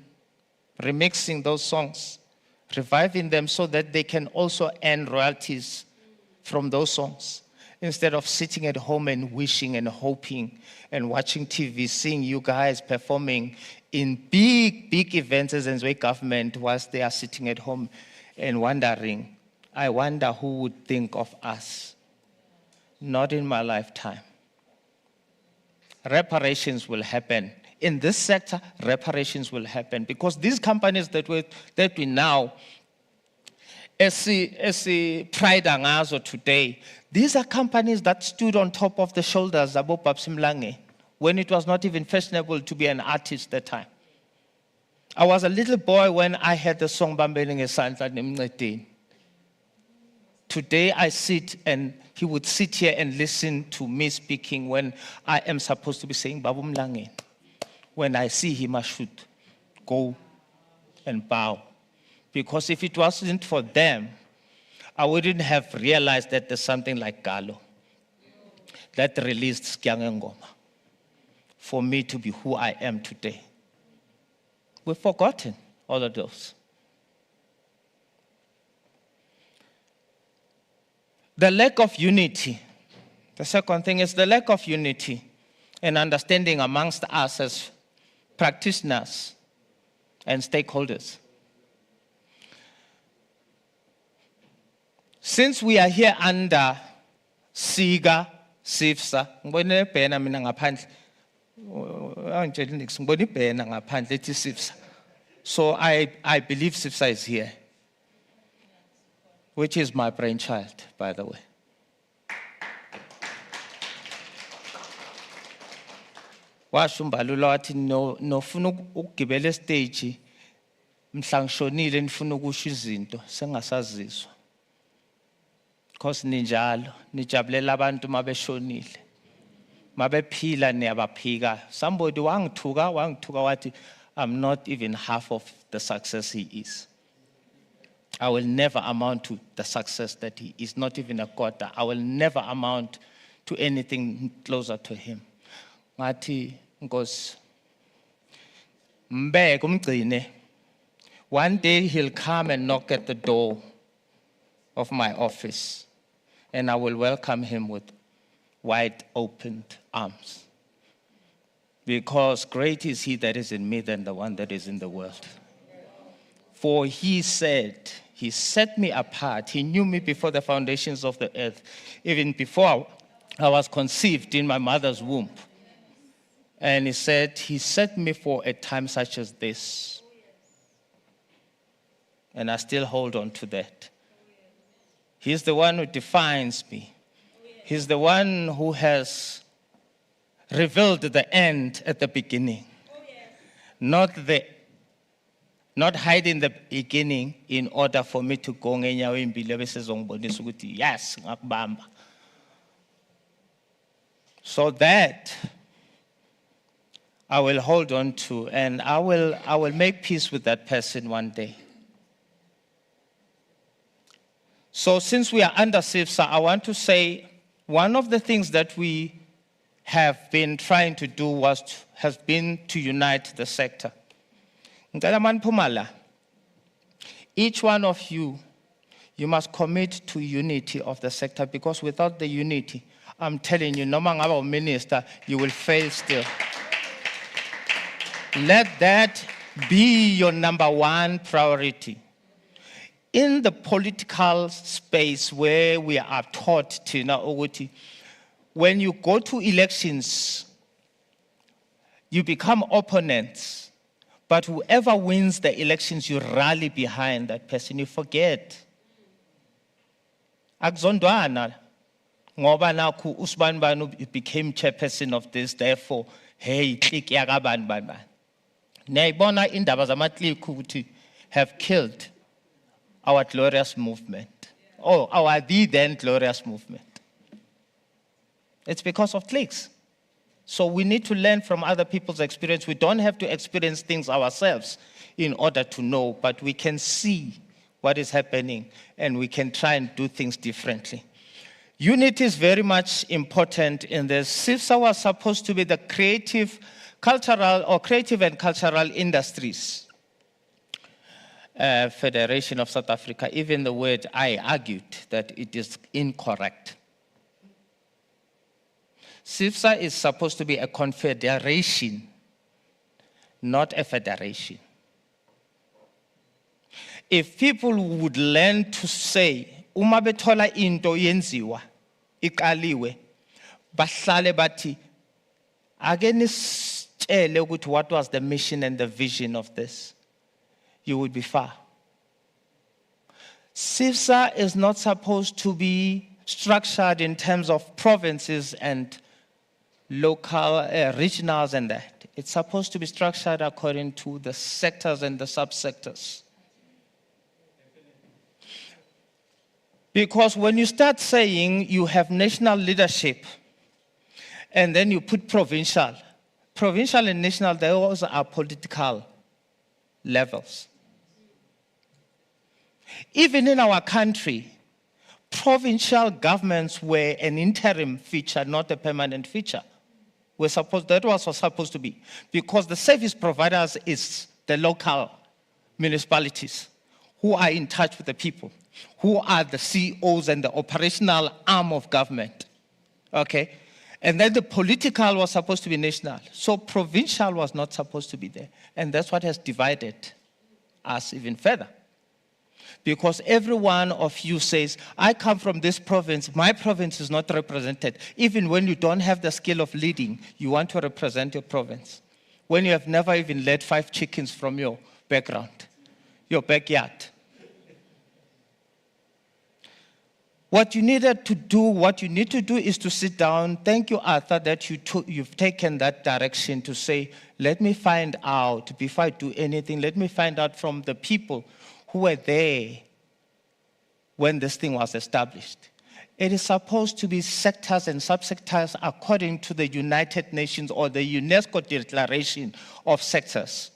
remixing those songs, reviving them so that they can also earn royalties from those songs, instead of sitting at home and wishing and hoping and watching TV, seeing you guys performing in big events as Nzwe government whilst they are sitting at home and wondering, I wonder who would think of us. Not in my lifetime. Reparations will happen. In this sector, reparations will happen because these companies that we now pride angazo today, these are companies that stood on top of the shoulders of Babsimlangeni when it was not even fashionable to be an artist that time. I was a little boy when I heard the song Bambeni Ngesandla Nemncedeni. Today I sit and he would sit here and listen to me speaking when I am supposed to be saying Babumlangeni. When I see him, I should go and bow. Because if it wasn't for them, I wouldn't have realized that there's something like Galo that released Cciga Ngoma for me to be who I am today. We've forgotten all of those. The lack of unity. The second thing is the lack of unity and understanding amongst us as practitioners and stakeholders. Since we are here under Cciga, SIFSA, so I believe SIFSA is here, which is my brainchild, by the way. Washumbalula wathi nofuna ukugibela estage mhla ngishonile nifuna ukusho izinto sengasazizwa. Because ninjalo nijabulela abantu mabeshonile. Mabephila niyabaphika. Somebody wangithuka wathi I'm not even half of the success he is. I will never amount to the success that he is, not even a quarter. I will never amount to anything closer to him. Ngathi Nkosi mbeke umgcine. One day he'll come and knock at the door of my office and I will welcome him with wide opened arms. Because great is he that is in me than the one that is in the world. For he said, he set me apart. He knew me before the foundations of the earth, even before I was conceived in my mother's womb. And he said, he set me for a time such as this. And I still hold on to that. He's the one who defines me. He's the one who has revealed the end at the beginning. Not the Not hide in the beginning in order for me to go ngenyawo ezimbili bese zongibonisa ukuthi yes ngakubamba. So that I will hold on to, and I will make peace with that person one day. So since we are under CIFSA, I want to say one of the things that we have been trying to do has been to unite the sector. Each one of you must commit to unity of the sector, because without the unity, I'm telling you, no matter minister, you will fail still. Let that be your number one priority. In the political space where we are taught, when you go to elections, you become opponents. But whoever wins the elections, you rally behind that person. You forget. Akuzondwana. Ngoba nakhu usibani bani became chairperson of this, therefore, hey, click yakabani bani. Niyayibona indaba zama-click ukuthi have killed our glorious movement. Oh, the then glorious movement. It's because of cliques. So we need to learn from other people's experience. We don't have to experience things ourselves in order to know, but we can see what is happening and we can try and do things differently. Unity is very much important in this. CIFSA was supposed to be the creative and cultural industries Federation of South Africa. Even the word, I argued that it is incorrect. CIFSA is supposed to be a confederation, not a federation. If people would learn to say, uma bethola into yenziwa, iqaliwe, bahlale bathi, ake nisitshele ukuthi what was the mission and the vision of this, you would be far. CIFSA is not supposed to be structured in terms of provinces and local, regionals and that. It's supposed to be structured according to the sectors and the subsectors. Because when you start saying you have national leadership and then you put provincial and national, they also are political levels. Even in our country, provincial governments were an interim feature, not a permanent feature. That was supposed to be. Because the service providers is the local municipalities who are in touch with the people, who are the CEOs and the operational arm of government. Okay? And then the political was supposed to be national. So provincial was not supposed to be there. And that's what has divided us even further. Because every one of you says, I come from this province, my province is not represented. Even when you don't have the skill of leading, you want to represent your province. When you have never even led 5 chickens from your background, your backyard. What you need to do is to sit down. Thank you, Arthur, that you've taken that direction to say, let me find out, before I do anything, let me find out from the people who were there when this thing was established. It is supposed to be sectors and subsectors according to the United Nations or the UNESCO Declaration of Sectors.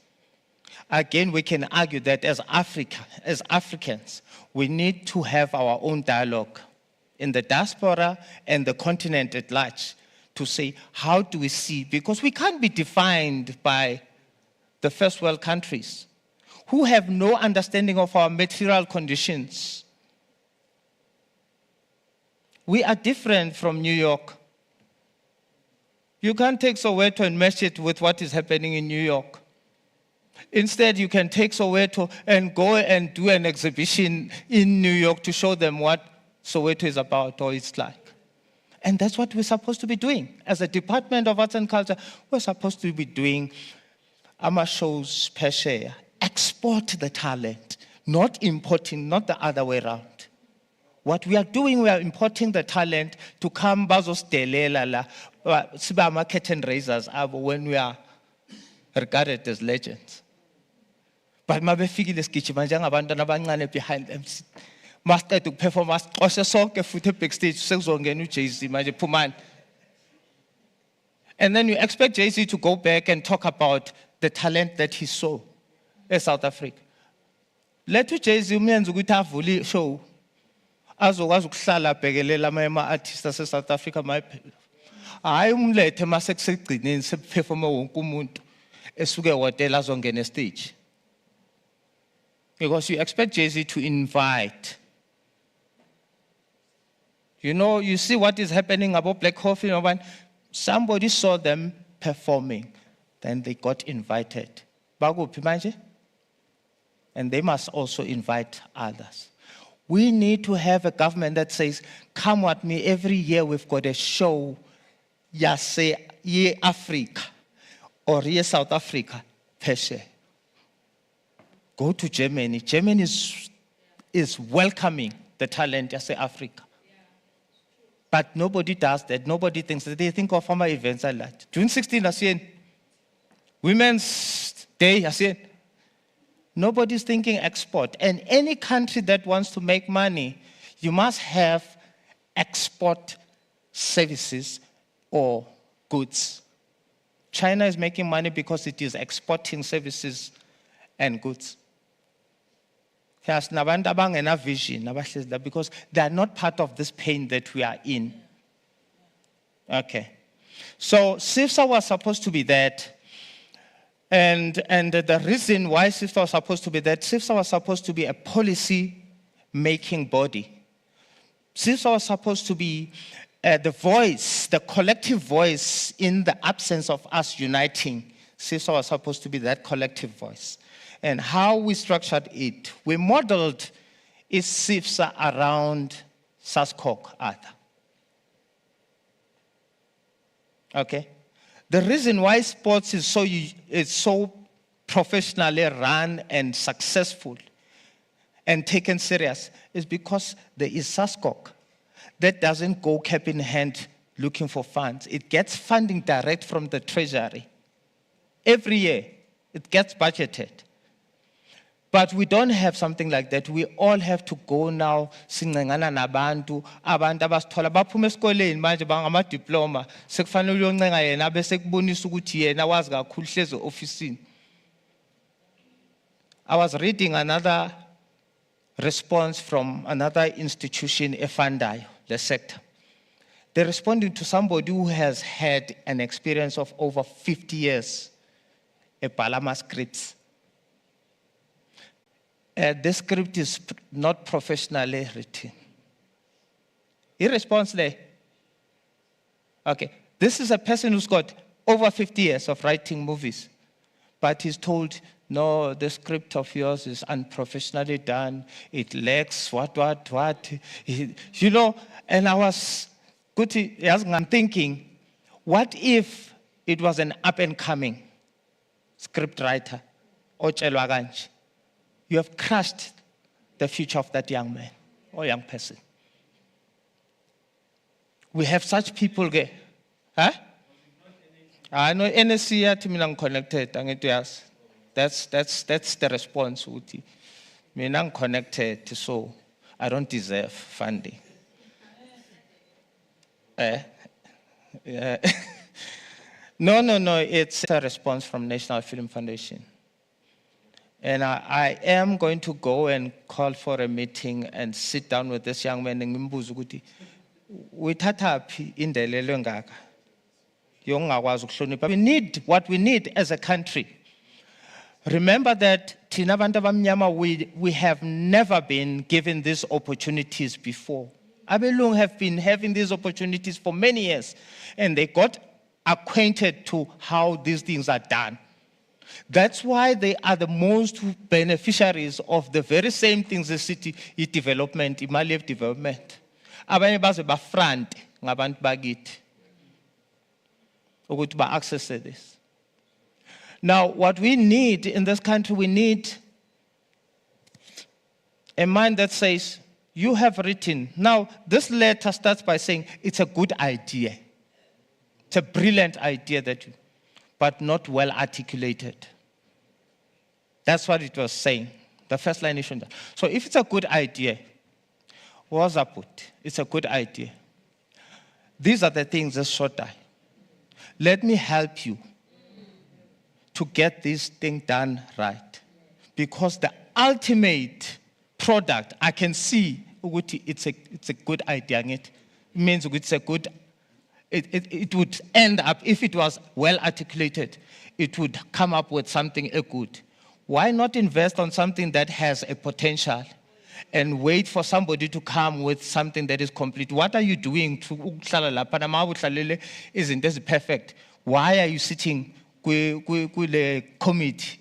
Again, we can argue that as Africans, we need to have our own dialogue in the diaspora and the continent at large to say, how do we see? Because we can't be defined by the first world countries who have no understanding of our material conditions. We are different from New York. You can't take Soweto and mesh it with what is happening in New York. Instead, you can take Soweto and go and do an exhibition in New York to show them what Soweto is about or it's like. And that's what we're supposed to be doing. As a Department of Arts and Culture, we're supposed to be doing AMA shows per share. Export the talent, not importing, not the other way around. What we are doing, we are importing the talent to come bazostelela la curtain raisers when we are regarded as legends. But mabefikile sigijima njengabantwana abancane behind them. Masiqeda ukuperforma sixoshe sonke futhi backstage sekuzongena uJay-Z manje phumani. And then you expect Jay-Z to go back and talk about the talent that he saw in South Africa. Let uJay-Z umenze ukuthi avule show. Azokwazi ukuhlala abhekelela ama-artists ase-South Africa mayiphela. Hayi umlethe mase kusegcineni seperforma wonke umuntu esuke hotel azongena stage. Because you expect Jay-Z to invite. You know, you see what is happening about Black Coffee. Somebody saw them performing, then they got invited. Bakuphi manje? And they must also invite others. We need to have a government that says, come with me, every year we've got a show, ye Africa, or ye South Africa, peshe. Go to Germany. Germany is welcoming the talent, say Africa. But nobody does that. Nobody thinks that. They think of former events like that. June 16, ASEAN. Women's Day, ASEAN. Nobody's thinking export. And any country that wants to make money, you must have export services or goods. China is making money because it is exporting services and goods. Yes, vision because they are not part of this pain that we are in. Okay. So CIFSA was supposed to be that. And the reason why CIFSA was supposed to be that, CIFSA was supposed to be a policy-making body. CIFSA was supposed to be the voice, the collective voice in the absence of us uniting. CIFSA was supposed to be that collective voice. And how we structured it, we modeled CIFSA around SASCOC, Arthur. Okay? The reason why sports is so professionally run and successful and taken serious is because there is SASCOC that doesn't go cap in hand looking for funds. It gets funding direct from the treasury. Every year, it gets budgeted. But we don't have something like that. We all have to go now, singengana nabantu, abantu abasithola baphuma esikoleni manje bangama diploma, sekufanele uyoncenga yena bese kubonisa ukuthi yena wazi kakhulu hlezi officeini. I was reading another response from another institution, efundayo, the sector. They're responding to somebody who has had an experience of over 50 years, a Palama scripts. This script is not professionally written. He responds there. Okay, this is a person who's got over 50 years of writing movies, but he's told, no, the script of yours is unprofessionally done. It lacks what. You know, and I was I'm thinking, what if it was an up-and-coming script writer, Ochelwa kanje? You have crushed the future of that young man or young person. We have such people there. Huh? I know NSC at me connected. That's the response. Me connected, so I don't deserve funding. No. It's a response from National Film Foundation. And I am going to go and call for a meeting and sit down with this young man and ngimbuza ukuthi uyithatha phi indelelo engaka yongakwazi ukuhlonipha. We need what we need as a country. Remember that thina abantu abamnyama we have never been given these opportunities before. Abelungu have been having these opportunities for many years, and they got acquainted to how these things are done. That's why they are the most beneficiaries of the very same things the city development, imali development. Abanye baze bafront ngabantu bakithi ukuthi ba access this. Now, what we need in this country, we need a mind that says, you have written. Now, this letter starts by saying it's a good idea. It's a brilliant idea but not well articulated. That's what it was saying. The first line is that. So if it's a good idea, what's up with? It's a good idea. These are the things that short die. Let me help you to get this thing done right. Because the ultimate product, I can see it's a good idea. It means it's a good, it would end up, if it was well articulated, it would come up with something good. Why not invest on something that has a potential and wait for somebody to come with something that is complete? What are you doing to isn't this perfect? Why are you sitting with a committee,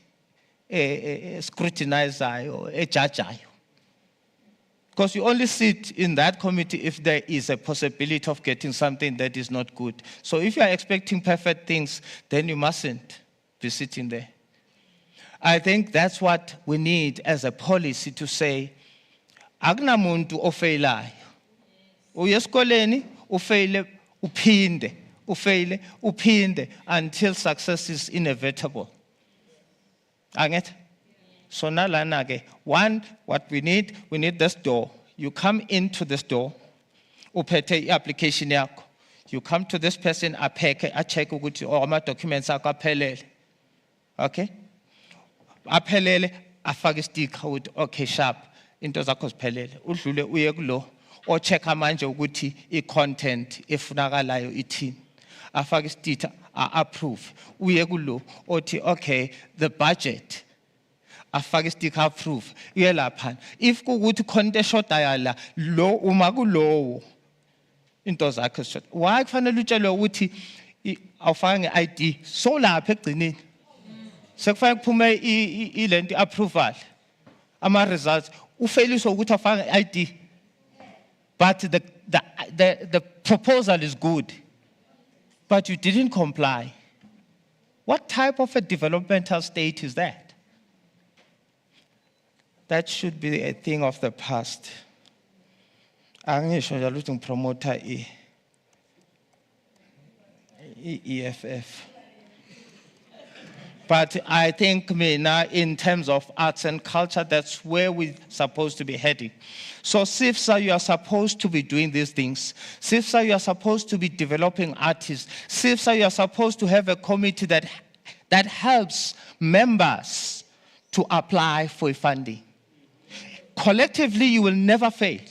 a scrutinizer, a judge? Because you only sit in that committee if there is a possibility of getting something that is not good. So if you are expecting perfect things, then you mustn't be sitting there. I think that's what we need as a policy to say, akunamuntu ofeylayo. Uye esikoleni ufeyile uphinde, ufeyile uphinde until success is inevitable. Anget? So nalana ke, one, what we need this door. You come into this door, uphethe application yakho. You come to this person, apheke, check ukuthi ama documents akho aphelele. Okay? Aphelele, afake sticker with okay sharp. Into zakho ziphelele. Udlule uye kulo, o check manje ukuthi i-content efunakalayo ithini. Afake sticker, approve. Uye kulo, othi okay, the budget. Afake sticker approve. Uyelapha. If kukuthi content shotayala, lo uma kulowo. Into zakho shot. Why kufanele utshelwe ukuthi awufake nge-ID so lapha egcineni? Sekufanele kuphume ilento approval. Ama results ufeyliswa ukuthi afake ID. But the proposal is good. But you didn't comply. What type of a developmental state is that? That should be a thing of the past. Angisho njalo ukuthi ngipromoter EFF. But I think in terms of arts and culture, that's where we're supposed to be heading. So CIFSA, you are supposed to be doing these things. CIFSA, you are supposed to be developing artists. CIFSA, you are supposed to have a committee that helps members to apply for funding. Collectively, you will never fail.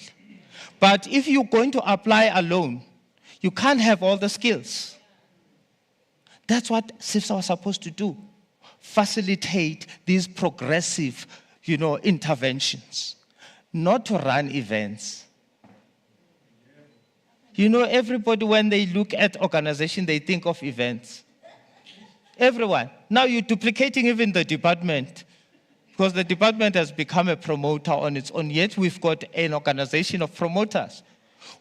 But if you're going to apply alone, you can't have all the skills. That's what CIFSA was supposed to do. Facilitate these progressive, interventions. Not to run events. Everybody, when they look at organization, they think of events. Everyone. Now you're duplicating even the department. Because the department has become a promoter on its own, yet we've got an organization of promoters.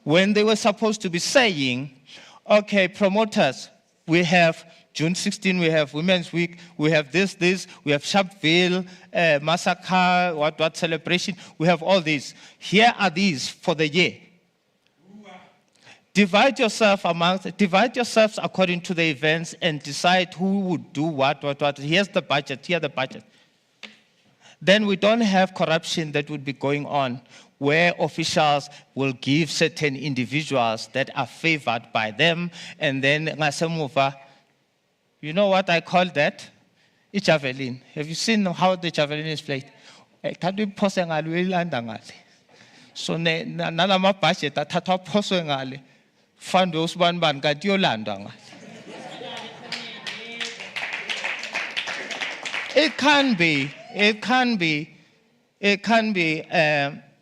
When they were supposed to be saying, okay, promoters, we have June 16, we have Women's Week, we have this, we have Sharpeville, Massacre, what celebration, we have all these. Here are these for the year. Divide yourselves according to the events and decide who would do what. Here's the budget, here's the budget. Then we don't have corruption that would be going on where officials will give certain individuals that are favored by them, and then you know what I call that? A javelin. Have you seen how the javelin is played? So nalama budget athathwa phoswe ngale fund usibani bani kanti yolandwa ngale. It can be.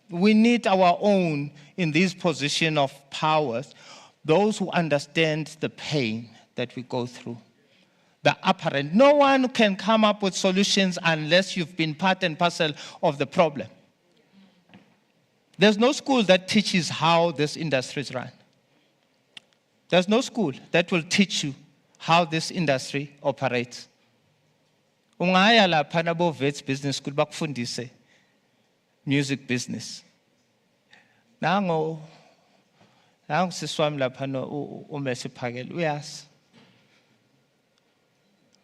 We need our own in this position of powers, those who understand the pain that we go through. The apparent. No one can come up with solutions unless you've been part and parcel of the problem. There's no school that teaches how this industry is run. There's no school that will teach you how this industry operates. Ungaya lapha nabo Vets Business School bakufundise music business. Nango siswami lapha no uMercy Phakela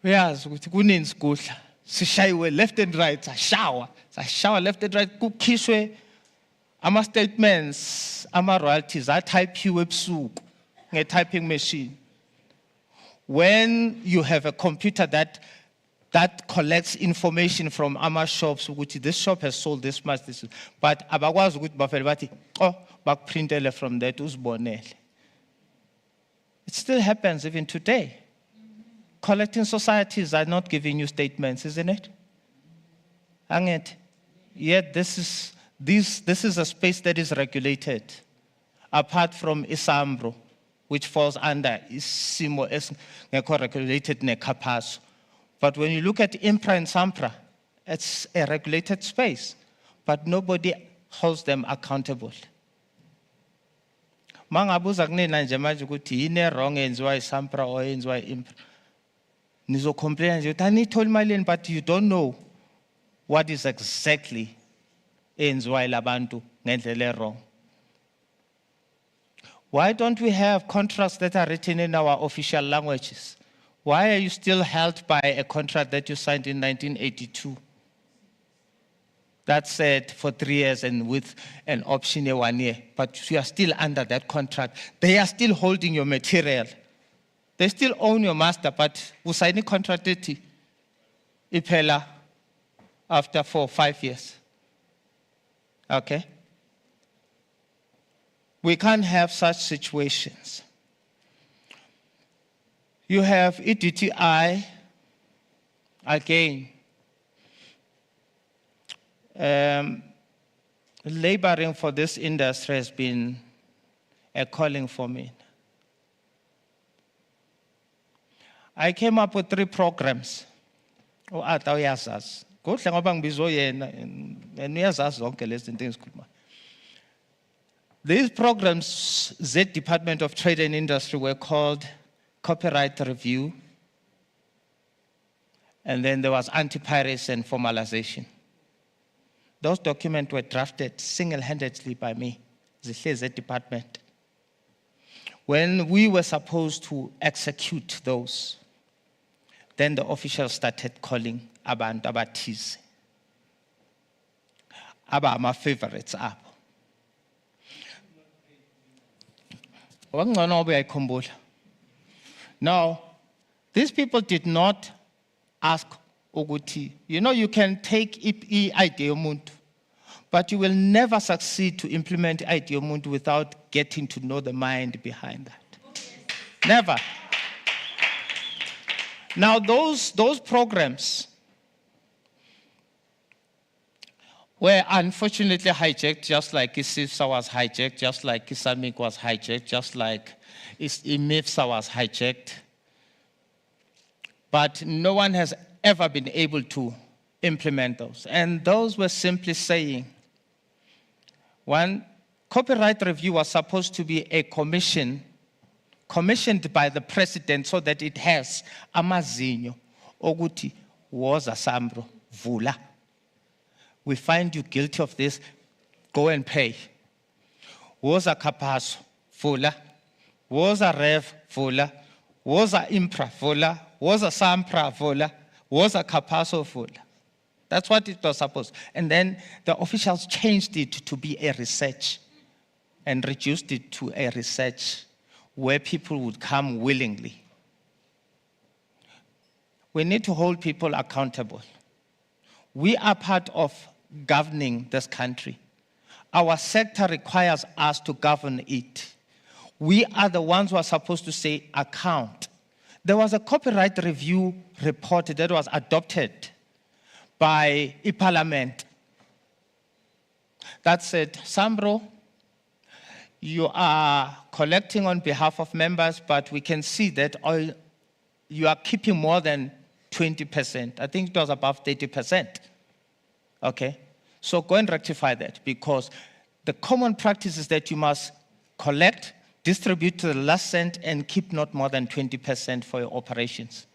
uyazi ukuthi kunini sikudla sishayiwe left and right, sashawa left and right, kukhishwe ama-statements, ama-royalties, atypiwe ebusuku nge-typing machine. When you have a computer that collects information from our shops, which this shop has sold this much, this, but abakwazi ukuthi bafele bathi bakprintele from that uzibonele. It still happens even today. Collecting societies are not giving you statements, isn't it? Anget. Yet this is a space that is regulated, apart from Isambro, which falls under isimo esingekho regulated nekhapaso. But when you look at Impra and Sampra, it's a regulated space, but nobody holds them accountable. Mangabuza kunina nje manje ukuthi yini wrong enziwa iSampra or enziwa Impra. Nizo complain nje uthi anithola imali, but you don't know what is exactly enziwa ilabantu ngendlela wrong. Why don't we have contracts that are written in our official languages? Why are you still held by a contract that you signed in 1982? That said for 3 years and with an option of 1 year, but you are still under that contract. They are still holding your material. They still own your master, but we sign a contract ipela after 4 or 5 years. Okay? We can't have such situations. You have EDTI, again, laboring for this industry has been a calling for me. I came up with 3 programs. Ata uyazazi. Kuhle ngoba ngibizo yena and uyazazi zonke lezi zinto engizikhuluma. These programs, the Department of Trade and Industry, were called Copyright Review, and then there was anti-piracy and formalization. Those documents were drafted single-handedly by me, the department. When we were supposed to execute those, then the officials started calling abantu abathize. Aba my favorites up. Now, these people did not ask Oguti. You know, you can take idea muntu, but you will never succeed to implement idea muntu without getting to know the mind behind that. Never. Now, those programs were unfortunately hijacked, just like ISIFSA was hijacked, just like Islamic was hijacked, just like IMIFSA was hijacked. But no one has ever been able to implement those. And those were simply saying, one, copyright review was supposed to be a commission, commissioned by the president so that it has amazinyo, oguti, woza sambro, vula. We find you guilty of this, go and pay. Woza kapaso, vula. Woza rev, vula. Woza impra, vula. Woza sampra, vula. Woza kapaso, vula. That's what it was supposed. And then the officials changed it to be a research and reduced it to a research where people would come willingly. We need to hold people accountable. We are part of governing this country. Our sector requires us to govern it. We are the ones who are supposed to say account. There was a copyright review report that was adopted by a parliament that said, Sambro, you are collecting on behalf of members, but we can see that you are keeping more than 20%. I think it was above 30%. Okay? So go and rectify that, because the common practice is that you must collect, distribute to the last cent, and keep not more than 20% for your operations.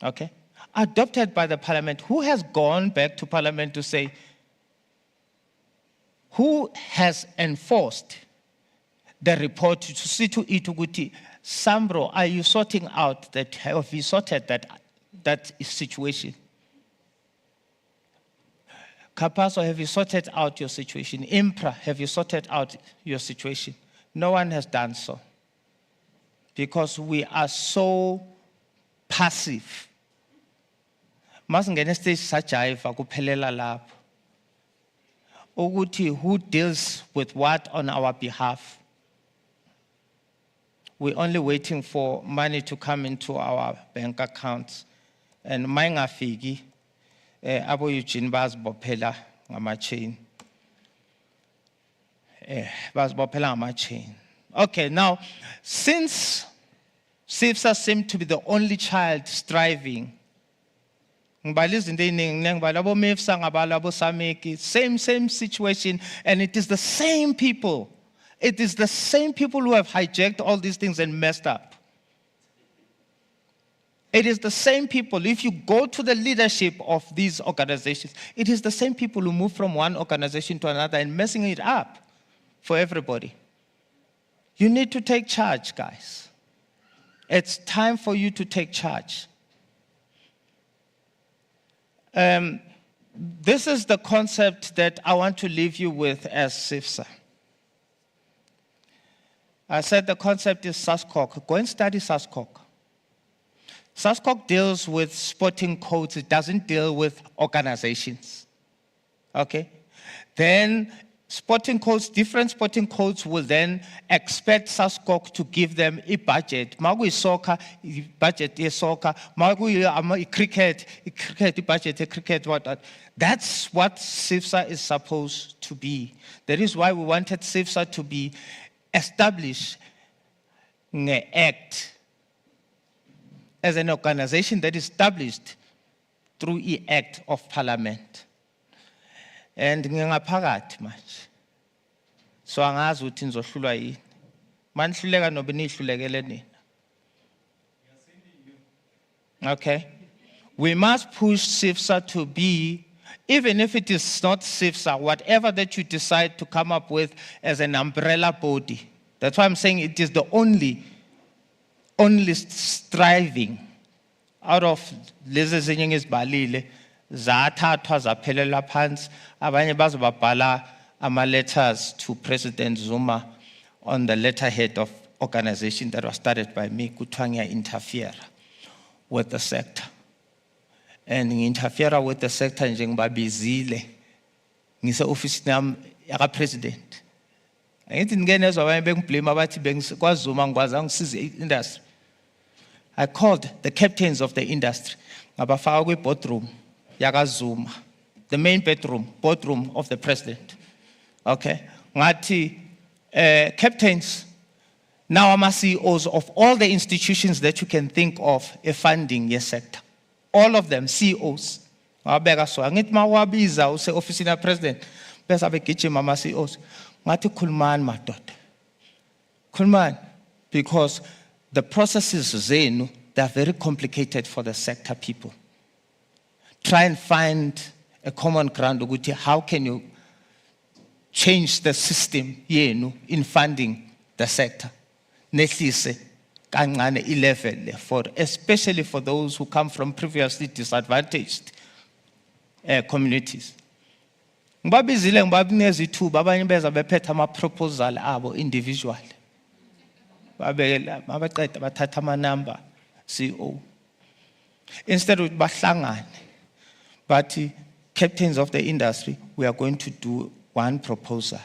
Okay? Adopted by the parliament. Who has gone back to parliament to say, who has enforced the report to see to it, Sambro, are you sorting out that, have you sorted that situation? Capasso, have you sorted out your situation? Impra, have you sorted out your situation? No one has done so. Because we are so passive. Masingene stage sajiva kuphelela lapho. Ukuthi who deals with what on our behalf? We're only waiting for money to come into our bank accounts. And mayingafiki abo Eugene bazibophela ngama-chain. Bazibophela ngama-chain. Okay, now, since Sifsa seemed to be the only child striving, same situation, and it is the same people. It is the same people who have hijacked all these things and messed up. It is the same people. If you go to the leadership of these organizations, it is the same people who move from one organization to another and messing it up for everybody. You need to take charge, guys. It's time for you to take charge. This is the concept that I want to leave you with as SIFSA. I said the concept is SASCOC. Go and study SASCOC. SASCOC deals with sporting codes. It doesn't deal with organizations. Okay? Then sporting codes, different sporting codes will then expect SASCOC to give them a budget. Magu soccer, budget is soccer. Magu cricket, budget, cricket, what. That's what SIFSA is supposed to be. That is why we wanted SIFSA to be established, act as an organization that is established through the Act of Parliament. And ngingaphakathi manje. So angazi ukuthi nizohlulwa yini. Manihluleka nobe nihlulekele nina. Okay. We must push SIFSA to be, even if it is not SIFSA, whatever that you decide to come up with as an umbrella body. That's why I'm saying it is the only striving out of lezi ezinye ngizibhalile zathathwa zaphelela phansi abanye bazobabhala ama-letters to President Zuma on the letterhead of organization that was started by me kuthiwa ngiya-interfere with the sector. And ngi-interfere with the sector nje ngibabizile ngise-ofisini yami yaka-president. Angithi ngenezwa abanye bengiblame abathi kwaZuma ngikwazi ngisize i-industry. I called the captains of the industry. Ngabafaka kwi-boardroom yakaZuma, the main boardroom of the president. Okay? Ngathi, captains, now I'm CEOs of all the institutions that you can think of funding your sector. All of them, CEOs. Ngabeka so. Angithi mawabiza use office na president. Bese abegijima ama CEOs. Ngathi khulumani madoda. Khulumani, because the processes zenu, they are very complicated for the sector people. Try and find a common ground. How can you change the system in funding the sector? Nehlise kancane level for, especially for those who come from previously disadvantaged communities. Ngibabizile ngibabinikeza ithuba abanye beza bephethe ama-proposal abo individual. Mabaqeda bathatha ama-number CEO. Instead of bahlangane, but captains of the industry, we are going to do one proposal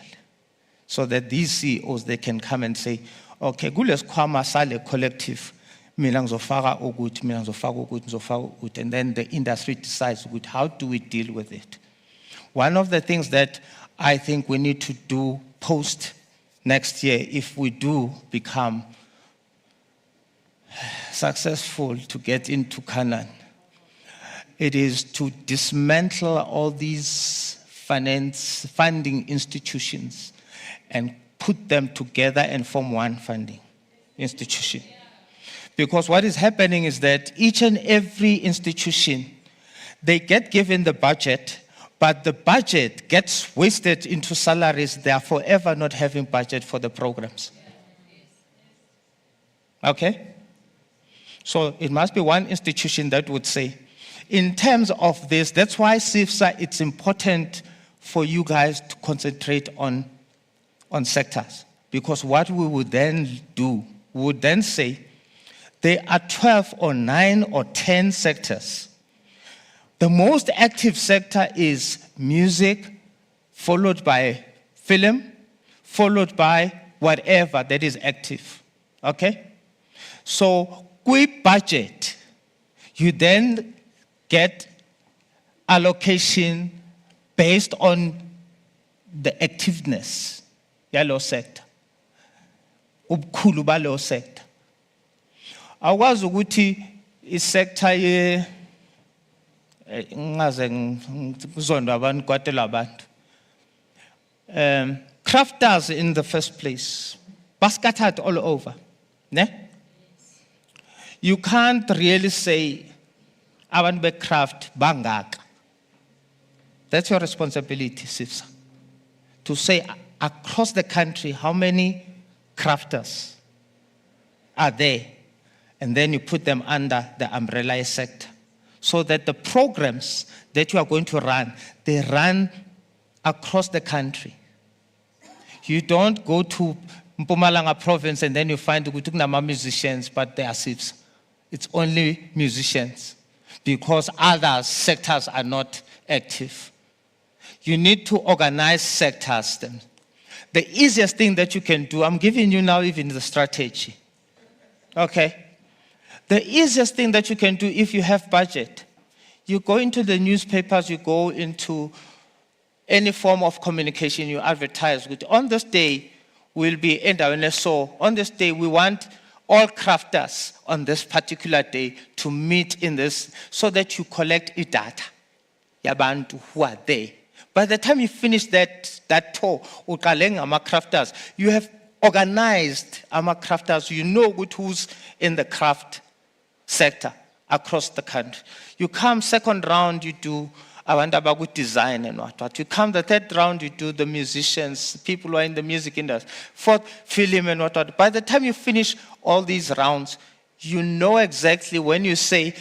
so that these CEOs, they can come and say, okay, kulesikhwama sale collective, mina ngizofaka ukuthi, mina ngizofaka ukuthi, ngizofaka ukuthi, and then the industry decides how do we deal with it. One of the things that I think we need to do post next year, if we do become successful to get into Canaan, it is to dismantle all these funding institutions and put them together and form one funding institution. Because what is happening is that each and every institution, they get given the budget, but the budget gets wasted into salaries. They are forever not having budget for the programs. Okay? So it must be one institution that would say, in terms of this, that's why CIFSA, it's important for you guys to concentrate on sectors. Because what we would then do, we would then say, there are 12 or 9 or 10 sectors. The most active sector is music, followed by film, followed by whatever that is active. Okay? So, quick budget, you then get allocation based on the activeness yalo sector. Ubukhulu balo sector. Akwazi ukuthi isector ye ngaze ngizondwa abantu kwatela abantu. Crafters in the first place, scattered all over. Ne? You can't really say abantu be-craft bangaka. That's your responsibility, CIFSA. To say across the country how many crafters are there, and then you put them under the umbrella sector, so that the programs that you are going to run, they run across the country. You don't go to Mpumalanga province and then you find the musicians, but they are CIFSA. It's only musicians, because other sectors are not active. You need to organize sectors then. The easiest thing that you can do, I'm giving you now even the strategy. Okay? The easiest thing that you can do if you have budget, you go into the newspapers, you go into any form of communication, you advertise. On this day, we'll be in the so on this day, we want all crafters on this particular day to meet in this, so that you collect data. Yabantu who are there. By the time you finish that tour, crafters, you have organized crafters. You know who's in the craft sector across the country. You come second round, you do good design and what. You come the third round, you do the musicians, people who are in the music industry. Fourth, film and what. By the time you finish all these rounds, you know exactly when you say,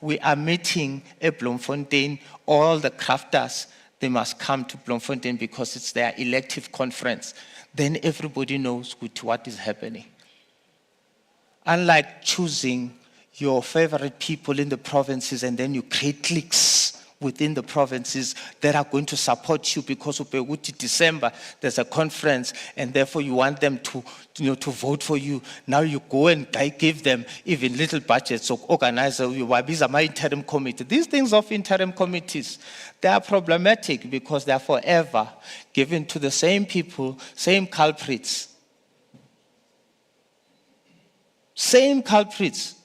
we are meeting at Bloemfontein, all the crafters, they must come to Bloemfontein because it's their elective conference. Then everybody knows what is happening. Unlike choosing your favorite people in the provinces and then you create cliques within the provinces that are going to support you because of December, there's a conference and therefore you want them to vote for you. Now you go and give them even little budgets or organize my interim committee. These things of interim committees, they are problematic because they are forever given to the same people, same culprits. Same culprits.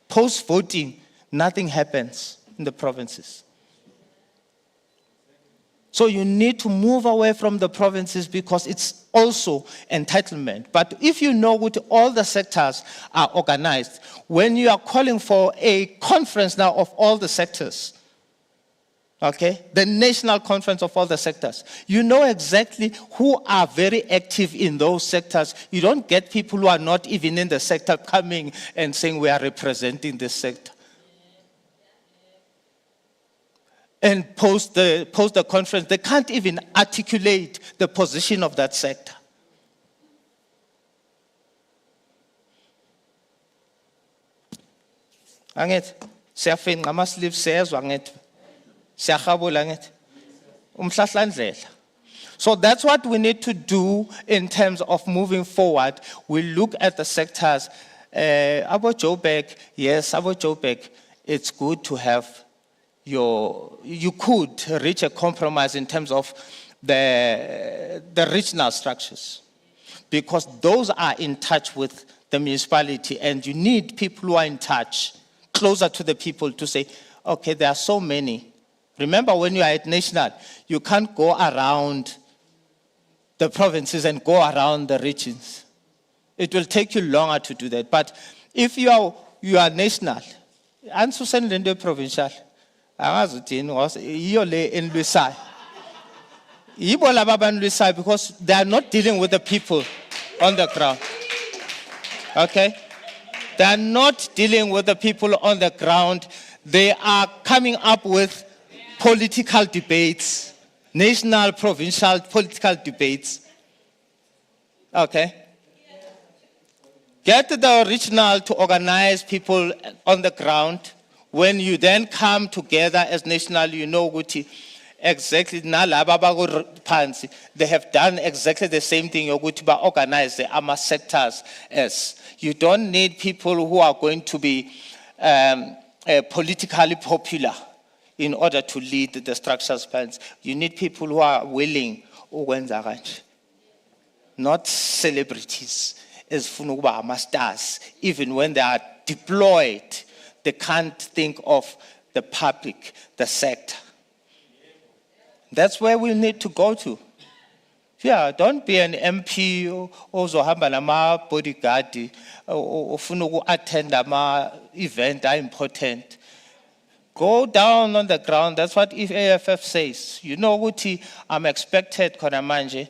Post-voting, nothing happens in the provinces. So you need to move away from the provinces because it's also entitlement. But if you know what all the sectors are organized, when you are calling for a conference now of all the sectors, okay, the national conference of all the sectors, you know exactly who are very active in those sectors. You don't get people who are not even in the sector coming and saying we are representing this sector. And post the conference, they can't even articulate the position of that sector. Anget, siyafin ngamasleeve siyezwa ngethu. Siyakhabula ngethu. Umhlahlandlela. So that's what we need to do in terms of moving forward. We look at the sectors. About Joburg, yes, about Joburg, it's good to have you could reach a compromise in terms of the regional structures, because those are in touch with the municipality, and you need people who are in touch, closer to the people, to say, okay, there are so many. Remember, when you are at national, you can't go around the provinces and go around the regions. It will take you longer to do that. But if you are national, and Susan Linde provincial, because they are not dealing with the people on the ground. Okay? They are not dealing with the people on the ground. They are coming up with political debates, national, provincial political debates. Okay? Get the original to organize people on the ground. When you then come together as national, you know Guti exactly they have done exactly the same thing. Yoguti organize the AMA sectors as you don't need people who are going to be politically popular in order to lead the structural plans. You need people who are willing, not celebrities, as Funuba stars. Even when they are deployed, they can't think of the public, the sector. That's where we need to go to. Yeah, don't be an MP or zohamba nama bodyguard or funuku attend ama event are important. Go down on the ground. That's what AFF says. You know what I'm expected konamanje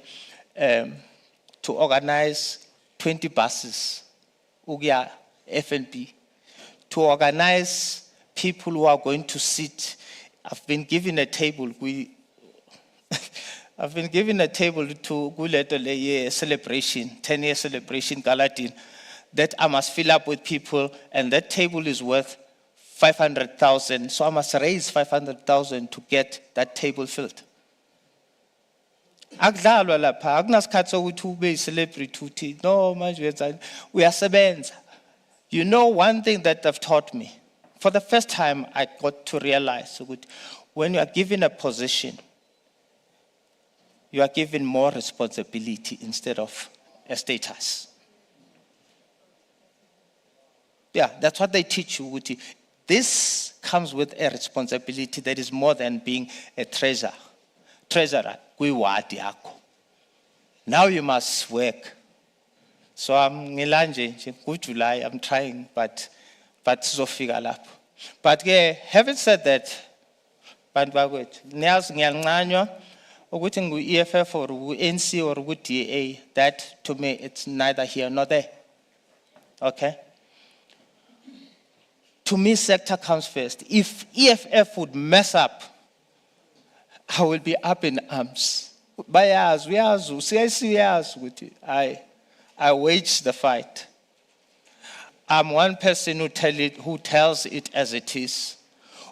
to organize 20 buses ugia FNP to organize people who are going to sit. I've been given a table. I've been given a table to Guletole celebration, 10-year celebration, Galadin, that I must fill up with people, and that table is worth 500,000. So I must raise 500,000 to get that table filled. No, we are sebenza. You know one thing that they've taught me. For the first time, I got to realize when you are given a position, you are given more responsibility instead of a status. Yeah, that's what they teach you. This comes with a responsibility that is more than being a treasurer. Now you must work. So I'm good July, I'm trying, but so figure up. But having said that, EFF or NC or DA, that to me it's neither here nor there. Okay? To me, sector comes first. If EFF would mess up, I will be up in arms. I wage the fight. I'm one person who tells it as it is.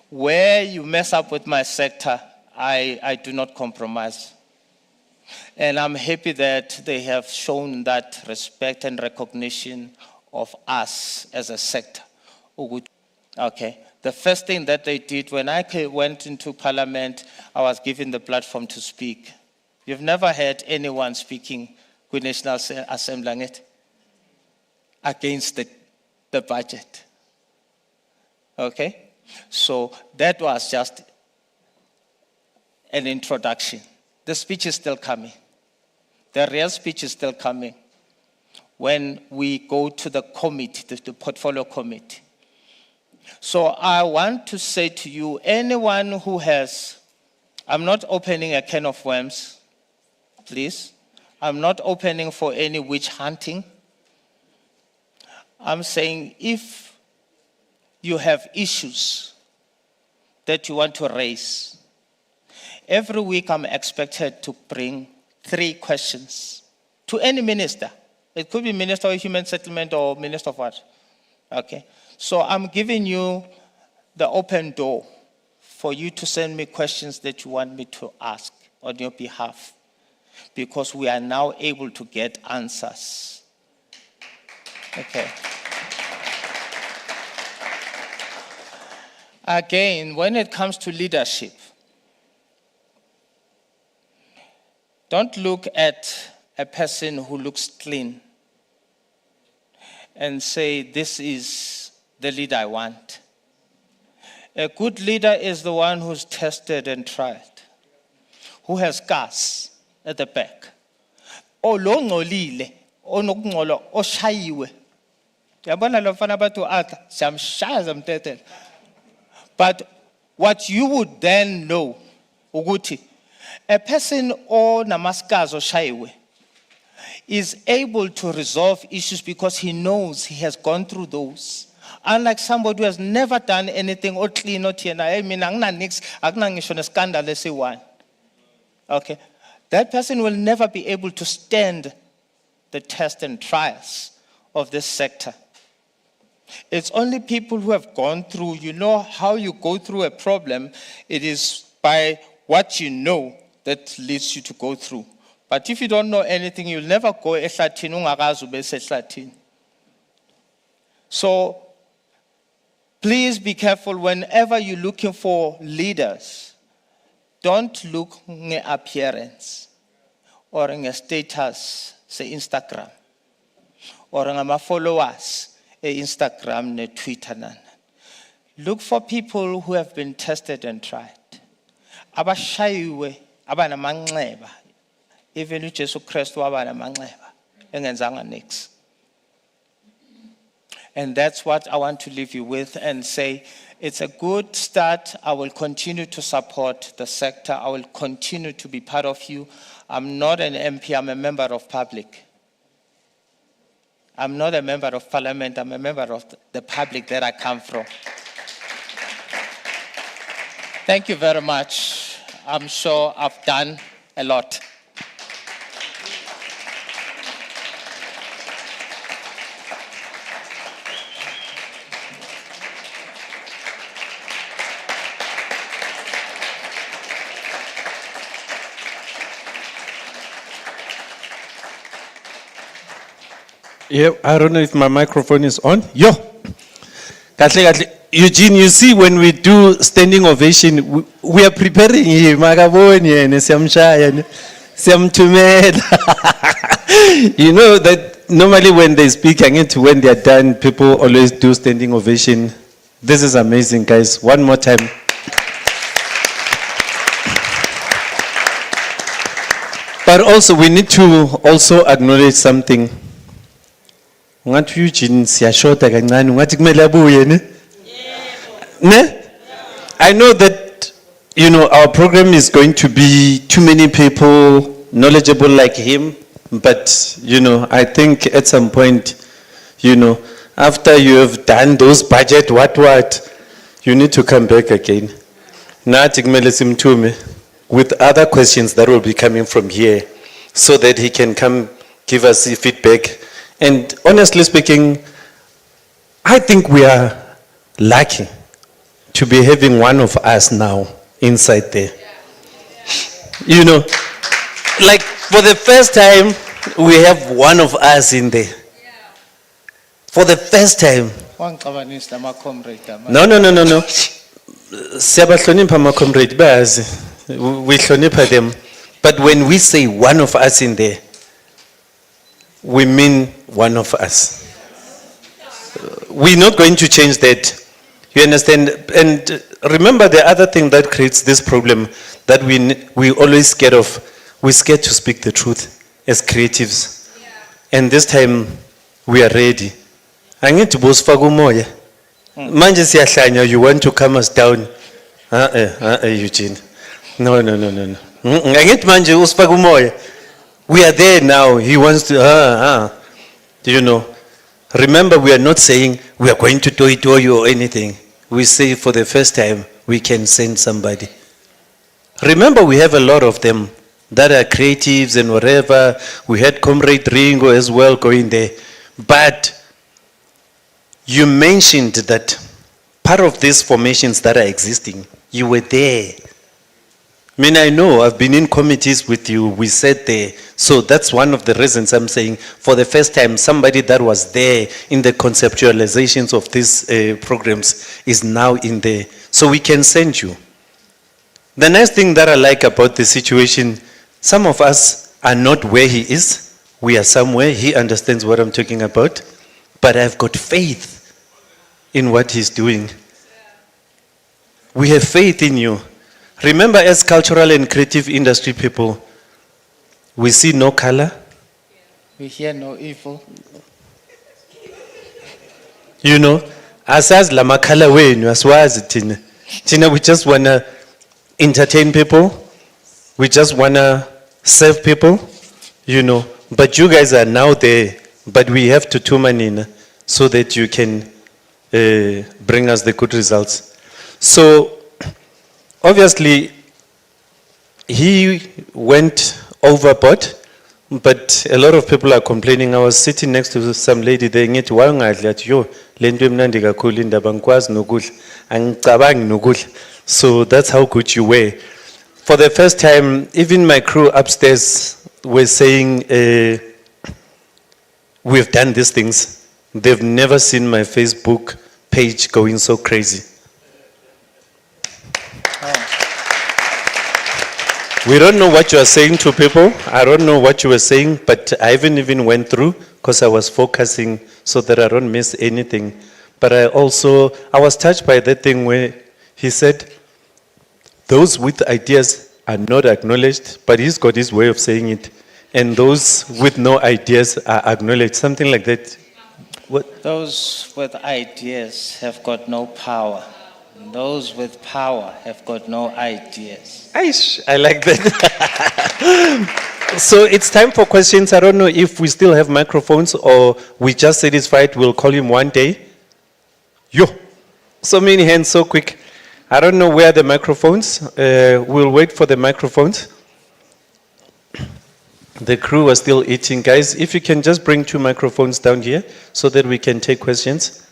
Where you mess up with my sector, I do not compromise. And I'm happy that they have shown that respect and recognition of us as a sector. Okay. The first thing that they did when I went into parliament, I was given the platform to speak. You've never heard anyone speaking with National Assembly against the budget. Okay? So that was just an introduction. The speech is still coming. The real speech is still coming when we go to the committee, the portfolio committee. So I want to say to you, anyone who has, I'm not opening a can of worms, please. I'm not opening for any witch hunting. I'm saying if you have issues that you want to raise, every week I'm expected to bring 3 questions to any minister. It could be Minister of Human Settlement or Minister of what? Okay. So I'm giving you the open door for you to send me questions that you want me to ask on your behalf, because we are now able to get answers. Okay. Again, when it comes to leadership, don't look at a person who looks clean and say, this is the leader I want. A good leader is the one who's tested and tried, who has scars at the back. Olongolile, onokungolo, oshayiwe. Yabona lo mfana bathu atha, siyamshaya zamtetela. But what you would then know, ukuthi, a person onamaskazi oshayiwe, is able to resolve issues because he knows he has gone through those. Unlike somebody who has never done anything or clean or I mean, scandal one. Okay. That person will never be able to stand the test and trials of this sector. It's only people who have gone through, you know how you go through a problem, it is by what you know that leads you to go through. But if you don't know anything, you'll never go ehlathini ungakazi ube sehlathini. So please be careful whenever you're looking for leaders. Don't look at appearance or at status, say Instagram, or at followers, Instagram, ne Twitter. Look for people who have been tested and tried. Abashayiwe, abanamanxeba. Even uJesu Kristu abanamanxeba. Engenzanga nix. And that's what I want to leave you with and say, it's a good start. I will continue to support the sector. I will continue to be part of you. I'm not an MP, I'm a member of public. I'm not a member of parliament, I'm a member of the public that I come from. Thank you very much. I'm sure I've done a lot. Yeah, I don't know if my microphone is on. Yo. Eugene, you see, when we do standing ovation, we are preparing him. You know that normally when they speak, when they are done, people always do standing ovation. This is amazing, guys. One more time. But also, we need to also acknowledge something. Ungathi Eugene siyashota kancane ungathi kumele abuye ne I know that our program is going to be too many people knowledgeable like him, but I think at some point after you have done those budget what you need to come back again nathi kumele simthume with other questions that will be coming from here so that he can come give us feedback. And honestly speaking, I think we are lucky to be having one of us now inside there. Like for the first time, we have one of us in there. For the first time. No. Siyabahlonipha ma comrade bazi. We hlonipha them. But when we say one of us in there, we mean one of us. We're not going to change that. You understand? And remember the other thing that creates this problem that we always scared of. We're scared to speak the truth as creatives. And this time we are ready. I need to boast Fagumoya. Manje siyahlanya, you want to calm us down. Eugene. No. I need manje usfagumoya. We are there now. He wants to, Remember, we are not saying we are going to do you or anything. We say for the first time, we can send somebody. Remember, we have a lot of them that are creatives and whatever. We had Comrade Ringo as well going there. But you mentioned that part of these formations that are existing, you were there. I know, I've been in committees with you, we sat there. So that's one of the reasons I'm saying, for the first time, somebody that was there in the conceptualizations of these programs is now in there. So we can send you. The nice thing that I like about the situation, some of us are not where he is. We are somewhere, he understands what I'm talking about. But I've got faith in what he's doing. We have faith in you. Remember, as cultural and creative industry people, we see no color. We hear no evil. Asaz lama color wenu aswazi tina. Tina, we just wanna entertain people. We just wanna serve people. But you guys are now there, but we have to tumanina so that you can bring us the good results. So, obviously, he went overboard, but a lot of people are complaining. I was sitting next to some lady there, ngithi wangadli athi yo lento emnandi kakhulu indaba ngikwazi nokudla angicabangi nokudla. So that's how good you were. For the first time, even my crew upstairs were saying, we've done these things. They've never seen my Facebook page going so crazy. We don't know what you are saying to people. I don't know what you were saying, but I haven't even went through because I was focusing so that I don't miss anything. But I was touched by that thing where he said, those with ideas are not acknowledged, but he's got his way of saying it. And those with no ideas are acknowledged, something like that. What? Those with ideas have got no power. Those with power have got no ideas. Aish, I like that. So it's time for questions. I don't know if we still have microphones or we just satisfied, we'll call him one day. Yo, so many hands so quick. I don't know where the microphones. We'll wait for the microphones. The crew are still eating. Guys, if you can just bring 2 microphones down here so that we can take questions.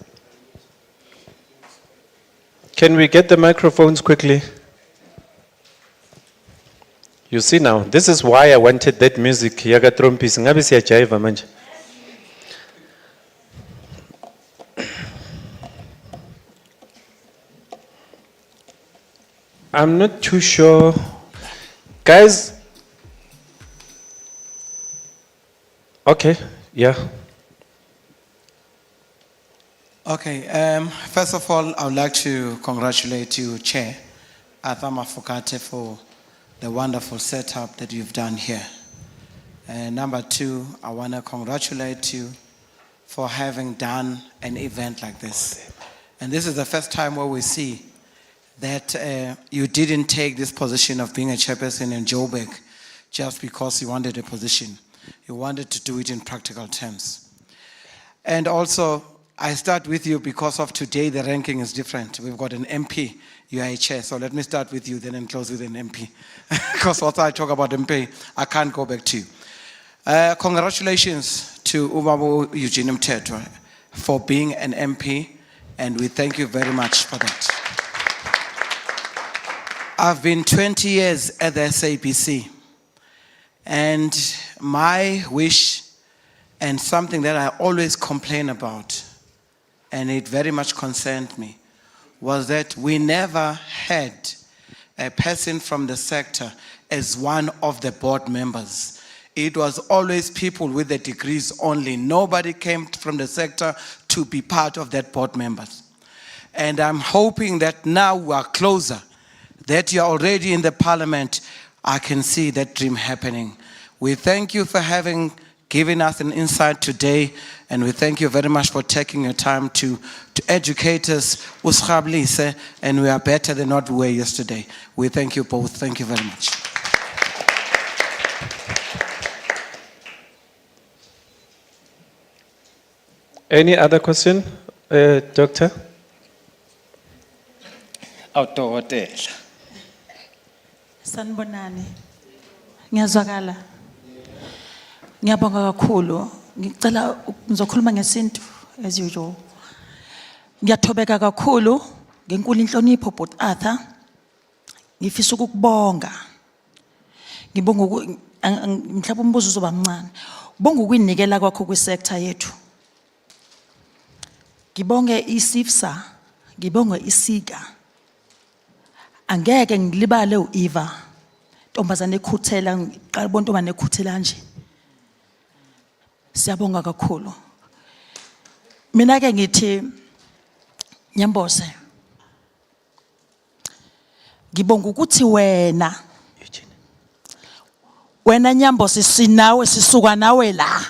Can we get the microphones quickly? You see now, this is why I wanted that music. Yaga trompis, ngabe siyajiva manje. I'm not too sure. Guys. Okay, yeah. Okay, first of all, I would like to congratulate you, Chair Arthur Mafokate, for the wonderful setup that you've done here. And number 2, I want to congratulate you for having done an event like this. And this is the first time where we see that you didn't take this position of being a chairperson in Joburg just because you wanted a position. You wanted to do it in practical terms. And also, I start with you because of today, the ranking is different. We've got an MP, you are a chair. So let me start with you, then and close with an MP. Because once I talk about MP, I can't go back to you. Congratulations to Ubaba Eugene Mthethwa for being an MP, and we thank you very much for that. I've been 20 years at the SABC, and my wish and something that I always complain about, and it very much concerned me, was that we never had a person from the sector as one of the board members. It was always people with the degrees only. Nobody came from the sector to be part of that board members. And I'm hoping that now we are closer, that you're already in the parliament. I can see that dream happening. We thank you for having given us an insight today, and we thank you very much for taking your time to educate us, and we are better than what we were yesterday. We thank you both. Thank you very much. Any other question, Doctor? Awudokotela. Sanibonani. Ngiyazwakala. Ngiyabonga kakhulu. Ngicela ngizokhuluma ngesintu as usual. Ngiyathobeka kakhulu ngenkulu inhlonipho Bot Arthur. Ngifisa ukukubonga. Ngibonga mhlawumbe umbuzo uzoba mncane. Bonga ukuyinikela kwakho kwisector yethu. Ngibonge iSIFSA, ngibonge iCciga. Angeke ngilibale uEva. Ntombazane ekhuthela, qala bontombane ekhuthela nje. Siyabonga kakhulu. Mina ke ngithi Nyambose. Ngibonga ukuthi wena Nyambose sinawe sisuka nawe la.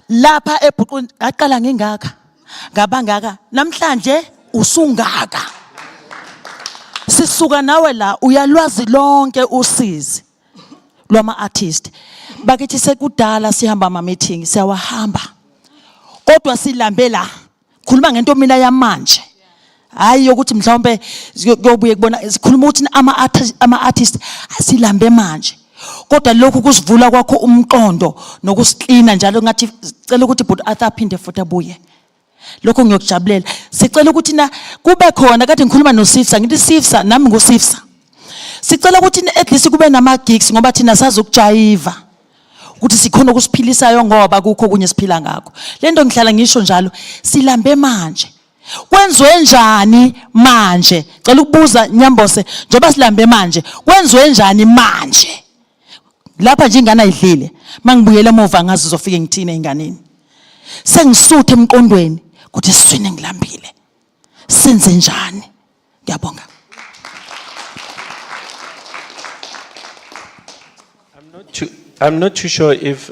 Lapha eBhuquni aqala ngingaka ngabangaka namhlanje usungaka. Sisuka nawe la uyalwazi lonke usizi lwama artist. bakithi sekudala sihamba ama-meeting siyawahamba kodwa silambe la khuluma ngento mina yamanje hayi yokuthi mhlawumbe kuyobuye kubona sikhuluma ukuthi ama-artist asilambe manje kodwa lokhu kusivula kwakho umqondo nokusiklina njalo ngathi sicela ukuthi but Arthur aphinde futhi abuye lokho ngiyokujabulela sicela ukuthi na kube khona kade ngikhuluma noSifsa ngithi Sifsa nami nguSifsa sicela ukuthi at least kube nama gigs ngoba thina sazi ukujayiva ukuthi sikhona ukusiphilisayo ngoba kukho kunye siphila ngakho lento ngihlala ngisho njalo silambe manje kwenziwe njani manje cela ukubuza Nyambose njengoba silambe manje kwenziwe njani manje lapha nje ingane ayidlile mangibuyela emuva ngazi uzofika ngithina einganeni sengisuthe emqondweni ukuthi siswini ngilambile senze njani ngiyabonga I'm not too sure if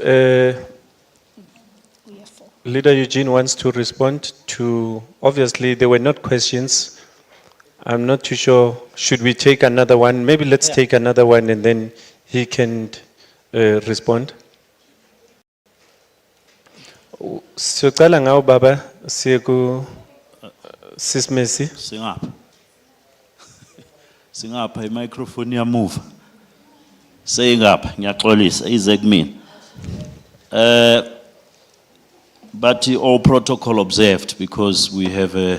Leader Eugene wants to respond to, obviously there were not questions. I'm not too sure, should we take another one? Maybe let's take another one and then he can respond. Siyocala ngawo baba siye ku Sis Messi. Singapha i-microphone yamuva. Seyingapha ngiyaxolisa ize kumina. But all protocol observed because we have a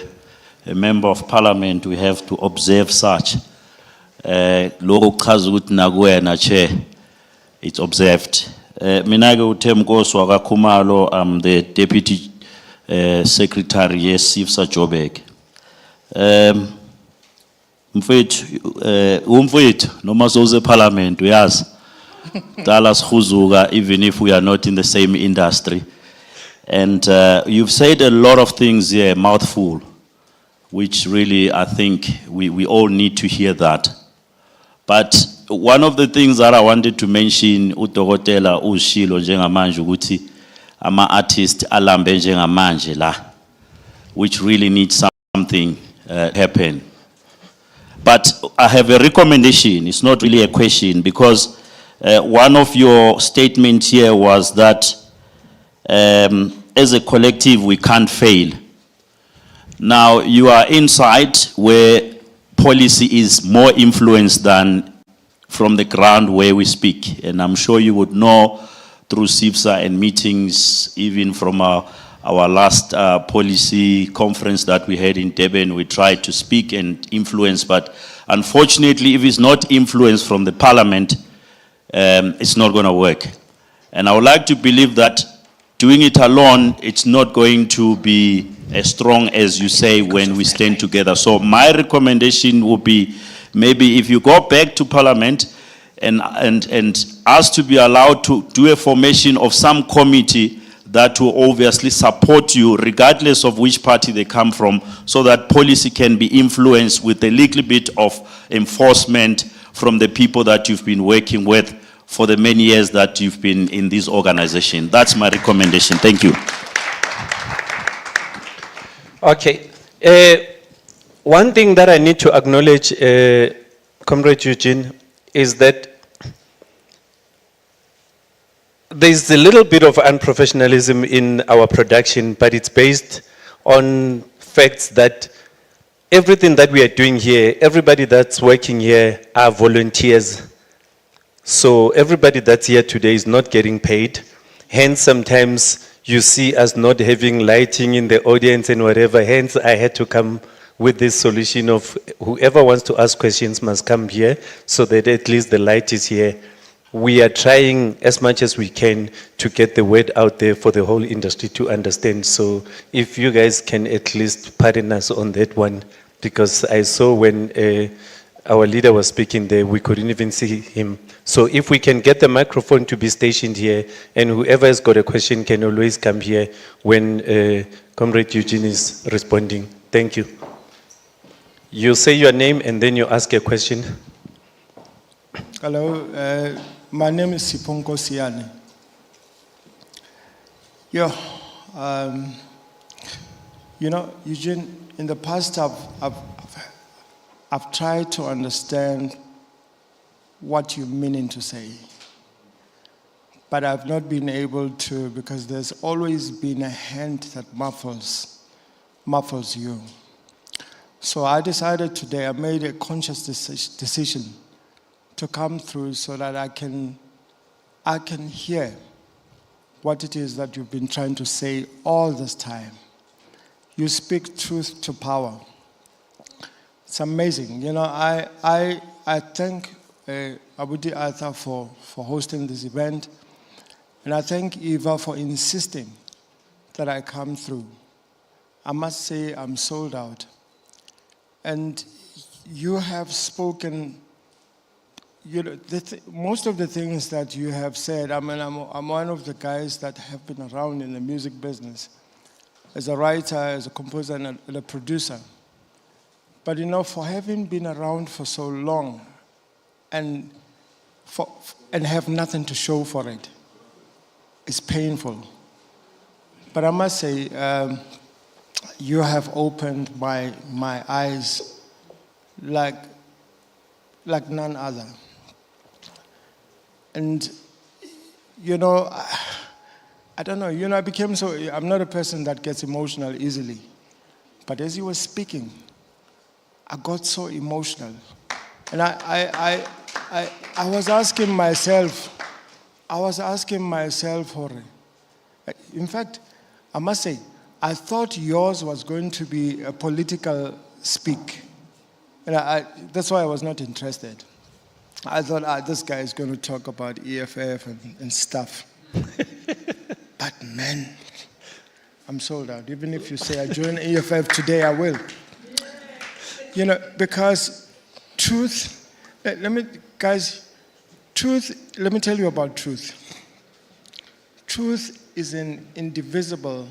member of parliament, we have to observe such. Lokho kuchaza ukuthi nakuwena chair it's observed. Mina ke uThemkosi wakaKhumalo, I'm the deputy secretary yeSifsa Joburg. Umfowethu noma soze parliament uyazi dala sikhuzuka even if we are not in the same industry. And you've said a lot of things here, mouthful, which really I think we all need to hear that. But one of the things that I wanted to mention, udokotela ushilo njengamanje ukuthi ama artist alambe njengamanje la, which really needs something happen. But I have a recommendation. It's not really a question because one of your statements here was that as a collective we can't fail. Now you are inside where policy is more influenced than from the ground where we speak. And I'm sure you would know through SIFSA and meetings, even from our last policy conference that we had in Durban, we tried to speak and influence, but unfortunately, if it's not influence from the parliament, it's not going to work. And I would like to believe that doing it alone, it's not going to be as strong as you say when we stand together. So my recommendation would be, maybe if you go back to parliament and ask to be allowed to do a formation of some committee that will obviously support you regardless of which party they come from, so that policy can be influenced with a little bit of enforcement from the people that you've been working with for the many years that you've been in this organization. That's my recommendation. Thank you. Okay. One thing that I need to acknowledge, Comrade Eugene, is that there's a little bit of unprofessionalism in our production, but it's based on facts that everything that we are doing here, everybody that's working here are volunteers. So everybody that's here today is not getting paid. Hence, sometimes you see us not having lighting in the audience and whatever. Hence, I had to come with this solution of whoever wants to ask questions must come here so that at least the light is here. We are trying as much as we can to get the word out there for the whole industry to understand. So if you guys can at least pardon us on that one, because I saw when our leader was speaking there, we couldn't even see him. So if we can get the microphone to be stationed here, and whoever has got a question can always come here when Comrade Eugene is responding. Thank you. You say your name and then you ask a question. Hello, my name is Siponko Siane. You know, Eugene, in the past I've tried to understand what you're meaning to say. but I've not been able to because there's always been a hand that muffles you. So I decided today, I made a conscious decision to come through so that I can hear what it is that you've been trying to say all this time. You speak truth to power. It's amazing. You know, I thank Abuti Arthur for hosting this event. And I thank Eva for insisting that I come through. I must say I'm sold out. And you have spoken, you know, most of the things that you have said, I mean, I'm one of the guys that have been around in the music business as a writer, as a composer, and a producer. But you know, for having been around for so long and have nothing to show for it, it's painful. But I must say, you have opened my eyes like none other. And, you know, I don't know, you know, I'm not a person that gets emotional easily. But as you were speaking, I got so emotional. And I was asking myself, Jorge, in fact, I must say, I thought yours was going to be a political speak. And that's why I was not interested. I thought, this guy is going to talk about EFF and stuff. But man, I'm sold out. Even if you say I join EFF today, I will. You know, because truth, let me tell you about truth. Truth is an indivisible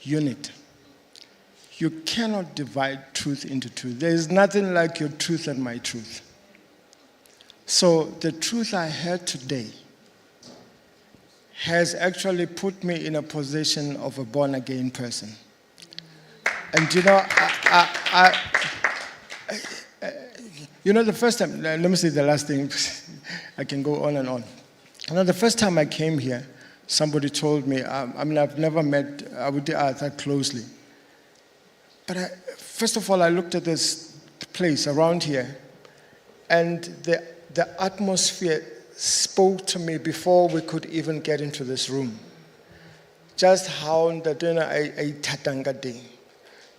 unit. You cannot divide truth into two. There is nothing like your truth and my truth. So the truth I heard today has actually put me in a position of a born-again person. And you know, you know, the first time, let me say the last thing, I can go on and on. You know, the first time I came here, somebody told me, I mean, I've never met Abuti Arthur closely. But first of all, I looked at this place around here, and the atmosphere spoke to me before we could even get into this room. Just how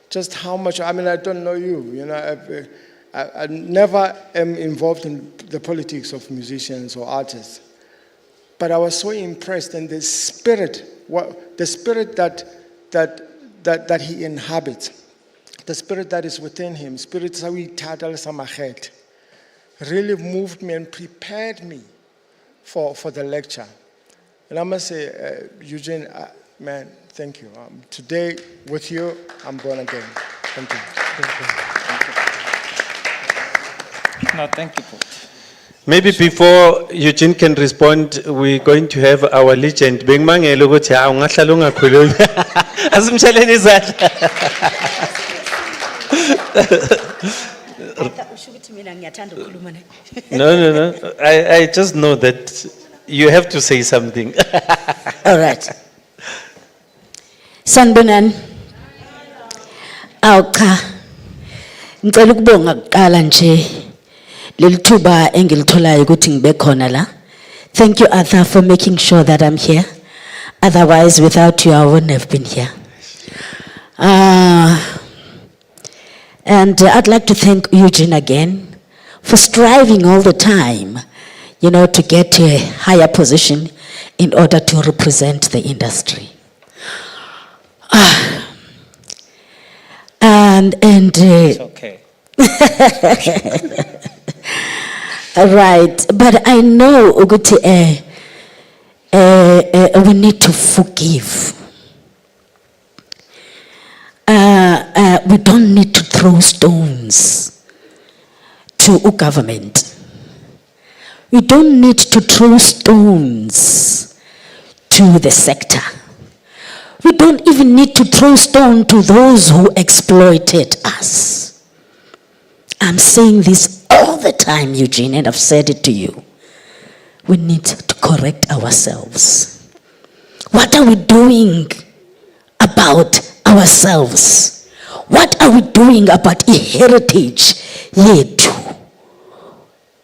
just how much, I mean, I don't know you, you know, I never am involved in the politics of musicians or artists. But I was so impressed, and the spirit that he inhabits, the spirit that is within him, spirit really moved me and prepared me for the lecture. And I must say, Eugene, man, thank you. Today, with you, I'm born again. Thank you. No, thank you, Paul. Maybe before Eugene can respond, we're going to have our legend. Bengmangelo ukuthi ungahlala ungakhulumi. Asimshaleni izandla. No. I just know that you have to say something. All right. Sanibonani. Awcha. Ngicela ukubonga kuqala nje lelithuba engilitholayo ukuthi ngibe khona la. Thank you, Arthur, for making sure that I'm here. Otherwise, without you, I wouldn't have been here. And I'd like to thank Eugene again for striving all the time, you know, to get to a higher position in order to represent the industry. It's okay. Right, but I know ukuthi we need to forgive. We don't need to throw stones to government. We don't need to throw stones to the sector. We don't even need to throw stone to those who exploited us. I'm saying this all the time, Eugene, and I've said it to you. we need to correct ourselves. What are we doing about ourselves? What are we doing about heritage yethu?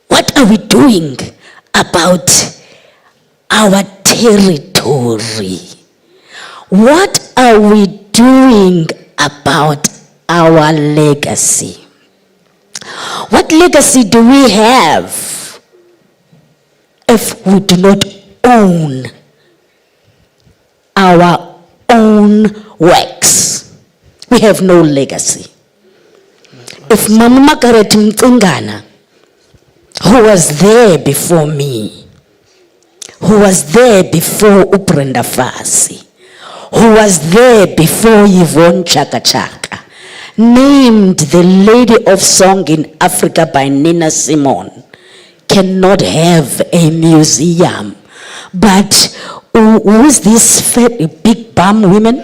What are we doing about our territory? What are we doing about our legacy? What legacy do we have if we do not own our own works? We have no legacy. If Mama Margaret Mcingana, who was there before me, who was there before Uprenda Fasi, who was there before Yvonne Chaka Chaka, named the Lady of Song in Africa by Nina Simone, cannot have a museum. But who is this big bum woman?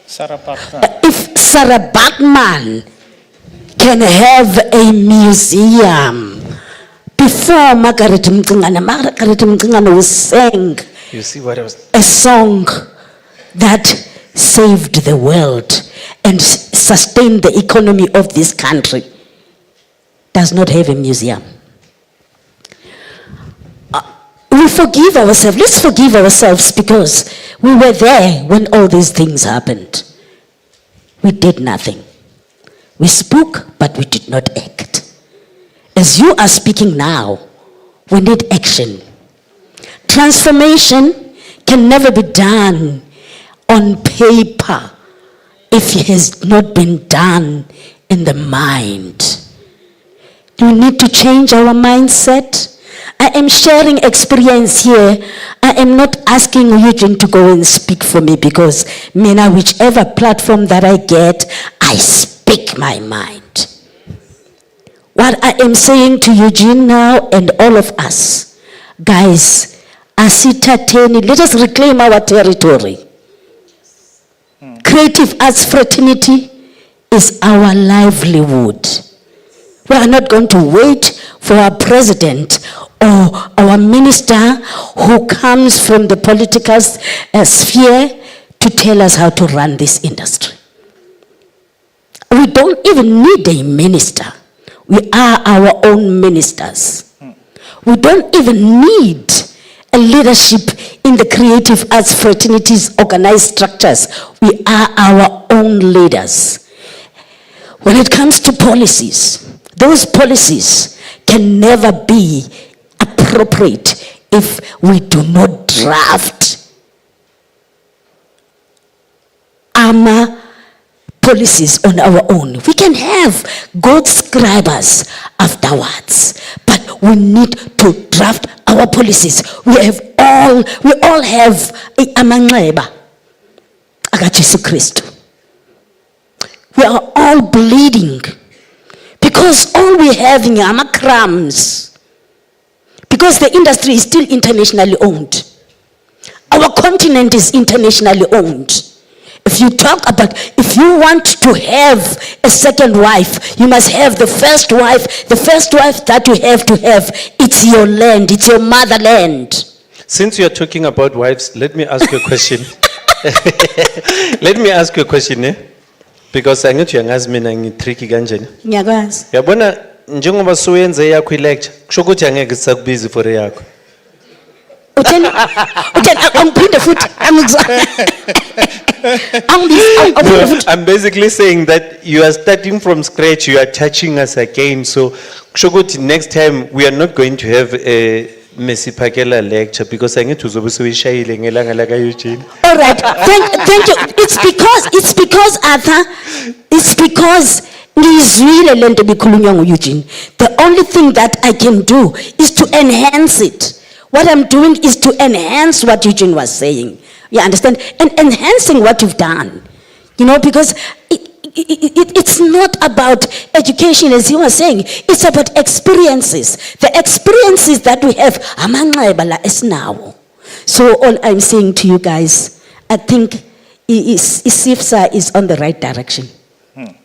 Sarah Parker. If Sarah Bachman can have a museum, before Margaret Mcingana was sang You see what I was... a song that saved the world and sustained the economy of this country, does not have a museum. We forgive ourselves. Let's forgive ourselves because we were there when all these things happened. We did nothing. We spoke, but we did not act. As you are speaking now, we need action. Transformation can never be done on paper if it has not been done in the mind. We need to change our mindset. I am sharing experience here. I am not asking Eugene to go and speak for me because Mina, whichever platform that I get, I speak my mind. What I am saying to Eugene now and all of us, guys, asitateni, let us reclaim our territory. Creative arts fraternity is our livelihood. We are not going to wait for our president or our minister who comes from the political sphere to tell us how to run this industry. We don't even need a minister. We are our own ministers. We don't even need a leadership in the creative arts fraternities organized structures. We are our own leaders. When it comes to policies, those policies can never be appropriate if we do not draft our policies on our own. We can have good scribers afterwards, but we need to draft our policies. We all have amanxeba akaJesu Kristu. We are all bleeding because all we have are crumbs. Because the industry is still internationally owned. Our continent is internationally owned. If you talk about, if you want to have a second wife, you must have the first wife. The first wife that you have to have, it's your land, it's your motherland. Since you're talking about wives, let me ask you a question. Let me ask you a question, eh? Because I know you are mina tricky kanjani. Ngiyakwazi. Yabona njengoba suyenze yakho ilecture, kusho ukuthi angeke sisakubizi for yakho. Utheni angiphinde futhi I'm basically saying that you are starting from scratch, you are touching us again. So kusho ukuthi next time we are not going to have a Messi Pakela lecture because I need to zobusuyishayile ngelanga laka Eugene. All right, thank you. It's because Arthur, it's because ngizwile lento bikhulunywa nguEugene. The only thing that I can do is to enhance it. What I'm doing is to enhance what Eugene was saying. You understand? And enhancing what you've done. You know, because it's not about education as he was saying. It's about experiences. The experiences that we have, amanxeba la esinawo. So all I'm saying to you guys, I think ISIFSA is on the right direction.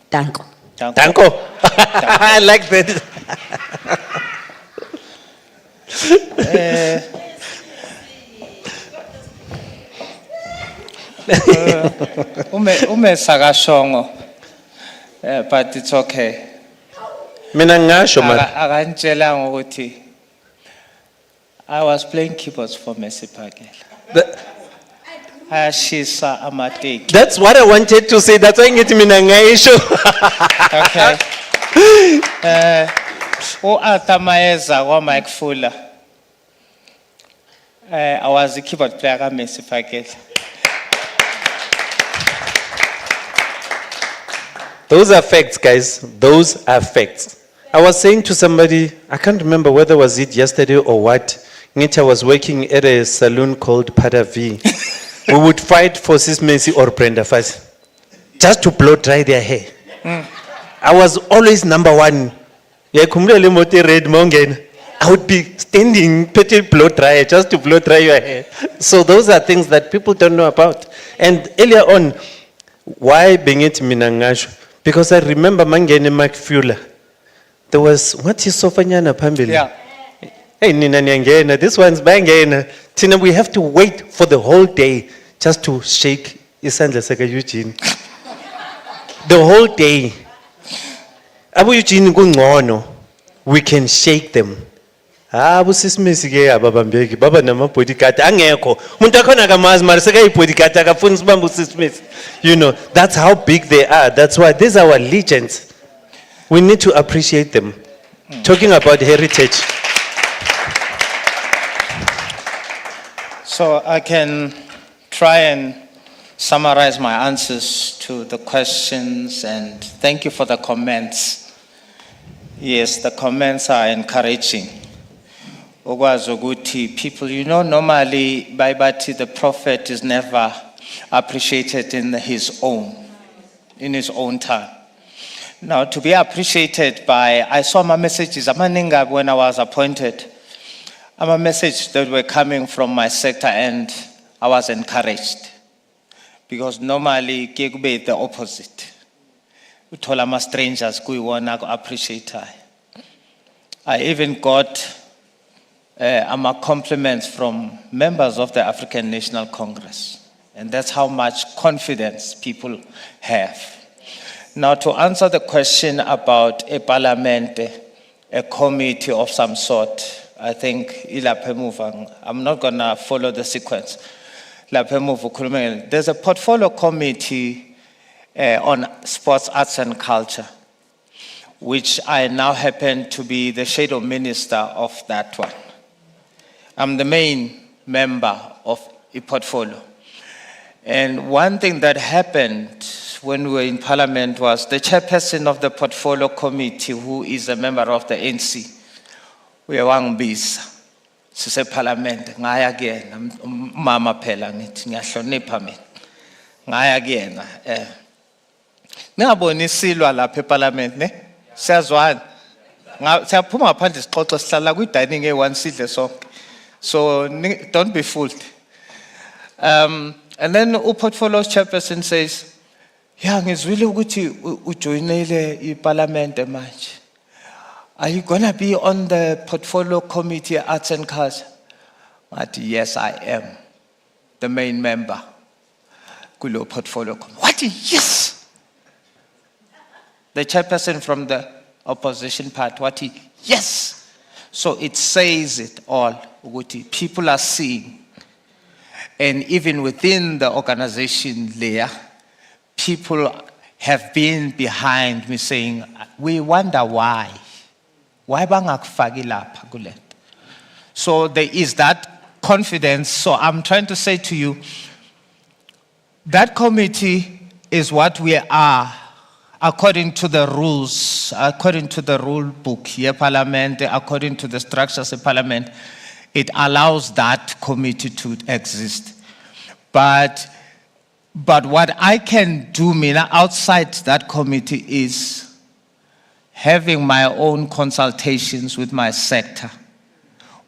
Danko. Danko. I like that. Ume sakashongo, but it's okay. Mina ngasho mara. Akantshela ngokuthi I was playing keyboards for Messi Pagela. Ayashisa amateki. That's what I wanted to say. That's why ngithi mina ngasho. Okay. Atamayeza kwa Mike Fuller. I was a keyboard player ka Messi Pagela. Those are facts, guys. Those are facts. I was saying to somebody, I can't remember whether was it yesterday or what. Ngithi was working at a saloon called Pada V. We would fight for Sis Messi or Brenda Fassie just to blow dry their hair. I was always number one. I would be standing, petty blow dryer just to blow dry your hair. So those are things that people don't know about. And earlier on, why Benget Minangashu? Because I remember Mangene McFuller. There was, what is Sofanyana Pambili? Yeah. Hey, Nina Nyangena, this one's bangena. Tina, we have to wait for the whole day just to shake Isandla Saka Eugene. The whole day. Abu Eugene Gungono, we can shake them. Abu Sismisi ke ababambeki baba nama podcast angekho umuntu akhona kamazi mara seka podcast akafuna sibambu Sismisi. You know, that's how big they are. That's why these are our legends. We need to appreciate them. Talking about heritage. So I can try and summarize my answers to the questions, and thank you for the comments. Yes, the comments are encouraging. Ukwazi ukuthi people, you know, normally Baibati, the prophet is never appreciated in his own time. Now, to be appreciated by, I saw my messages, amaninga when I was appointed. A message that were coming from my sector, and I was encouraged. Because normally, kekube the opposite. We told our strangers, we want to appreciate. I even got compliments from members of the African National Congress. And that's how much confidence people have. Now, to answer the question about a parliament, a committee of some sort, I think I'm not going to follow the sequence. There's a portfolio committee on sports, arts, and culture, which I now happen to be the shadow minister of that one. I'm the main member of a portfolio. And one thing that happened when we were in Parliament was the chairperson of the portfolio committee, who is a member of the ANC, we are one bis. Sise Parliament, ngaya kuyena, mama phela ngithi ngiyahlonipha mina. Ngaya kuyena, Ningaboni silwa lapha eParliament ne? Siyazwana. Siyaphuma ngaphandle sixoxe sihlala kwi dining e1 sidle sonke. So don't be fooled. And then portfolio chairperson says, "Yeah, ngizwile ukuthi ujoinele iParliament manje. Are you going to be on the portfolio committee, arts and culture?" But yes, I am the main member. Kulo portfolio committee. What? Yes. The chairperson from the opposition part. What? Yes. So it says it all. People are seeing. And even within the organization layer, people have been behind me saying, we wonder why. Why bangakufaki lapha kule? So there is that confidence. So I'm trying to say to you, that committee is what we are according to the rules, according to the rule book here, Parliament, according to the structures of Parliament. It allows that committee to exist. But what I can do, Mina, outside that committee is having my own consultations with my sector,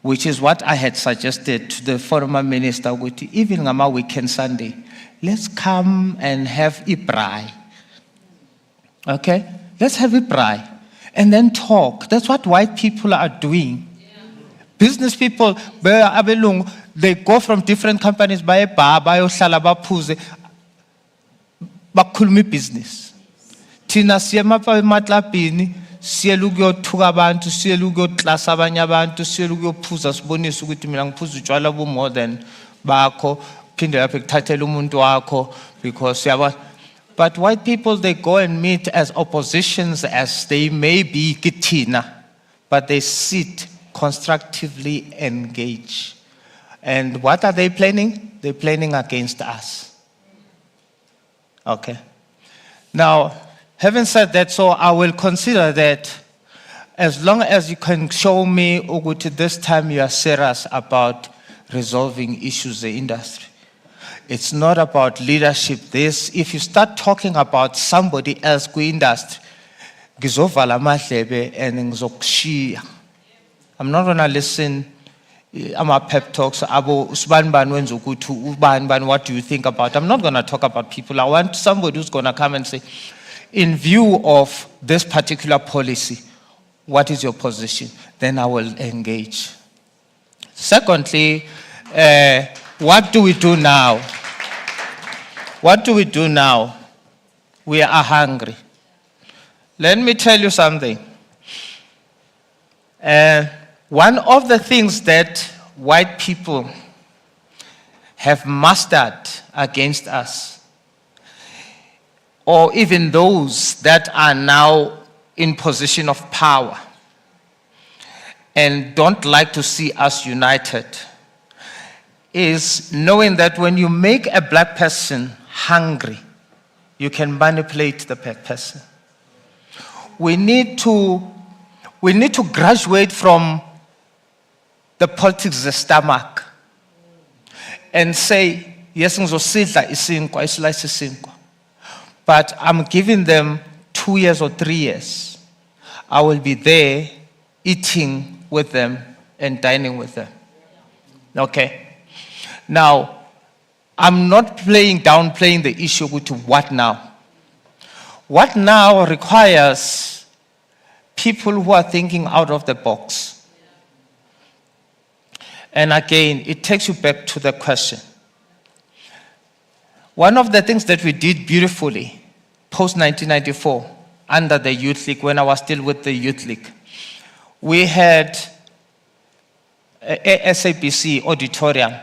which is what I had suggested to the former minister, even on my weekend Sunday, let's come and have Ibrai. Okay? Let's have Ibrai. And then talk. That's what white people are doing. Business people, they go from different companies, buy a bar, buy a bapuze, bakulmi business. Tina siema pa matlapini, sielugo tugabantu, sielugo tlasabanyabantu, sielugo puza sponis with milang puzu jalabu more than bako, pinda tatelu muntu wako, because yaba. But white people, they go and meet as oppositions as they may be kitina, but they sit constructively engage. And what are they planning? They're planning against us. Okay. Now, having said that, so I will consider that as long as you can show me, Uguti, this time you are serious about resolving issues in the industry. It's not about leadership. If you start talking about somebody else in industry, gizovala mahlebe and ngizokushiya. I'm not gonna listen. I'm a pep talks. What do you think about? I'm not gonna talk about people. I want somebody who's gonna come and say, in view of this particular policy, what is your position? Then I will engage. Secondly, what do we do now? What do we do now? We are hungry. Let me tell you something. One of the things that white people have mastered against us, or even those that are now in position of power and don't like to see us united, is knowing that when you make a black person hungry, you can manipulate the black person. We need to graduate from the politics of the stomach and say, yes, but I'm giving them 2 years or 3 years. I will be there eating with them and dining with them. Okay. Now, I'm not downplaying the issue to what now. What now requires people who are thinking out of the box. And again, it takes you back to the question. One of the things that we did beautifully post-1994 under the Youth League, when I was still with the Youth League, we had a SABC auditorium.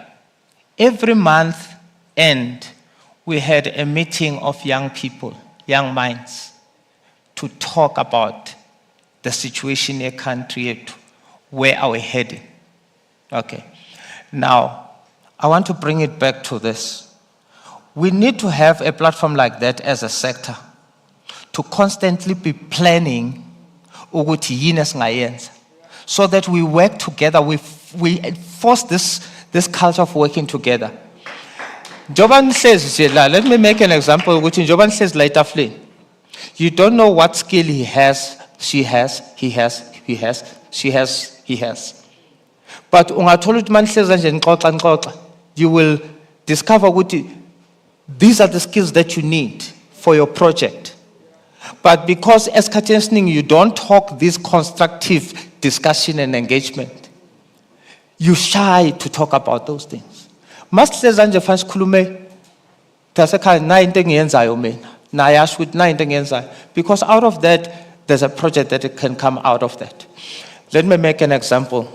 Every month end, we had a meeting of young people, young minds, to talk about the situation in the country, where are we heading. Okay. Now, I want to bring it back to this. We need to have a platform like that as a sector to constantly be planning so that we work together, we force this culture of working together. Joban says, let me make an example, which in Joban says later, you don't know what skill he has, she has, he has, he has, she has, he has. But you will discover these are the skills that you need for your project. But because as Katensning, you don't talk this constructive discussion and engagement, you shy to talk about those things. Because out of that, there's a project that can come out of that. Let me make an example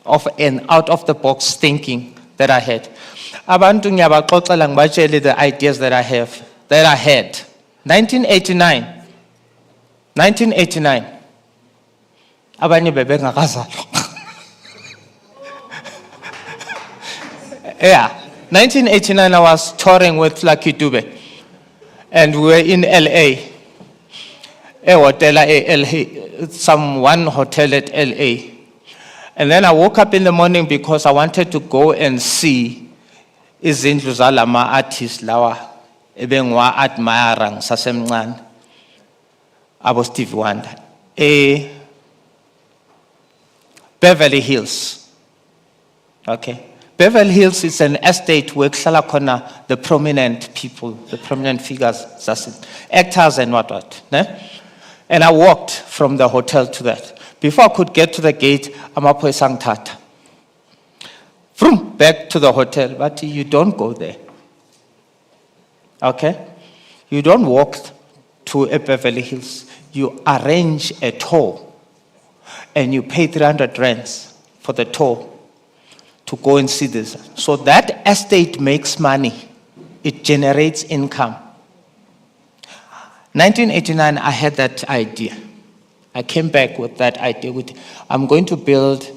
of an out-of-the-box thinking that I had. Abantu ngiyabaxoxela ngibatshele the ideas that I had. 1989. Abanye bebengakazalwa. Yeah, 1989 I was touring with Lucky Dube, and we were in LA. One hotel at LA. And then I woke up in the morning because I wanted to go and see izindlu zalama artists lawa ebengiwa admirang sasemncane abo Stevie Wonder Beverly Hills. Okay, Beverly Hills is an estate where kuhlala khona the prominent people, the prominent figures, actors and whatnot. Ne? And I walked from the hotel to that. Before I could get to the gate, amaphoyisa angithatha. From back to the hotel, but you don't go there. Okay? You don't walk to a Beverly Hills. You arrange a tour and you pay 300 rands for the tour to go and see this. So that estate makes money. It generates income. 1989, I had that idea. I came back with that idea. I'm going to build,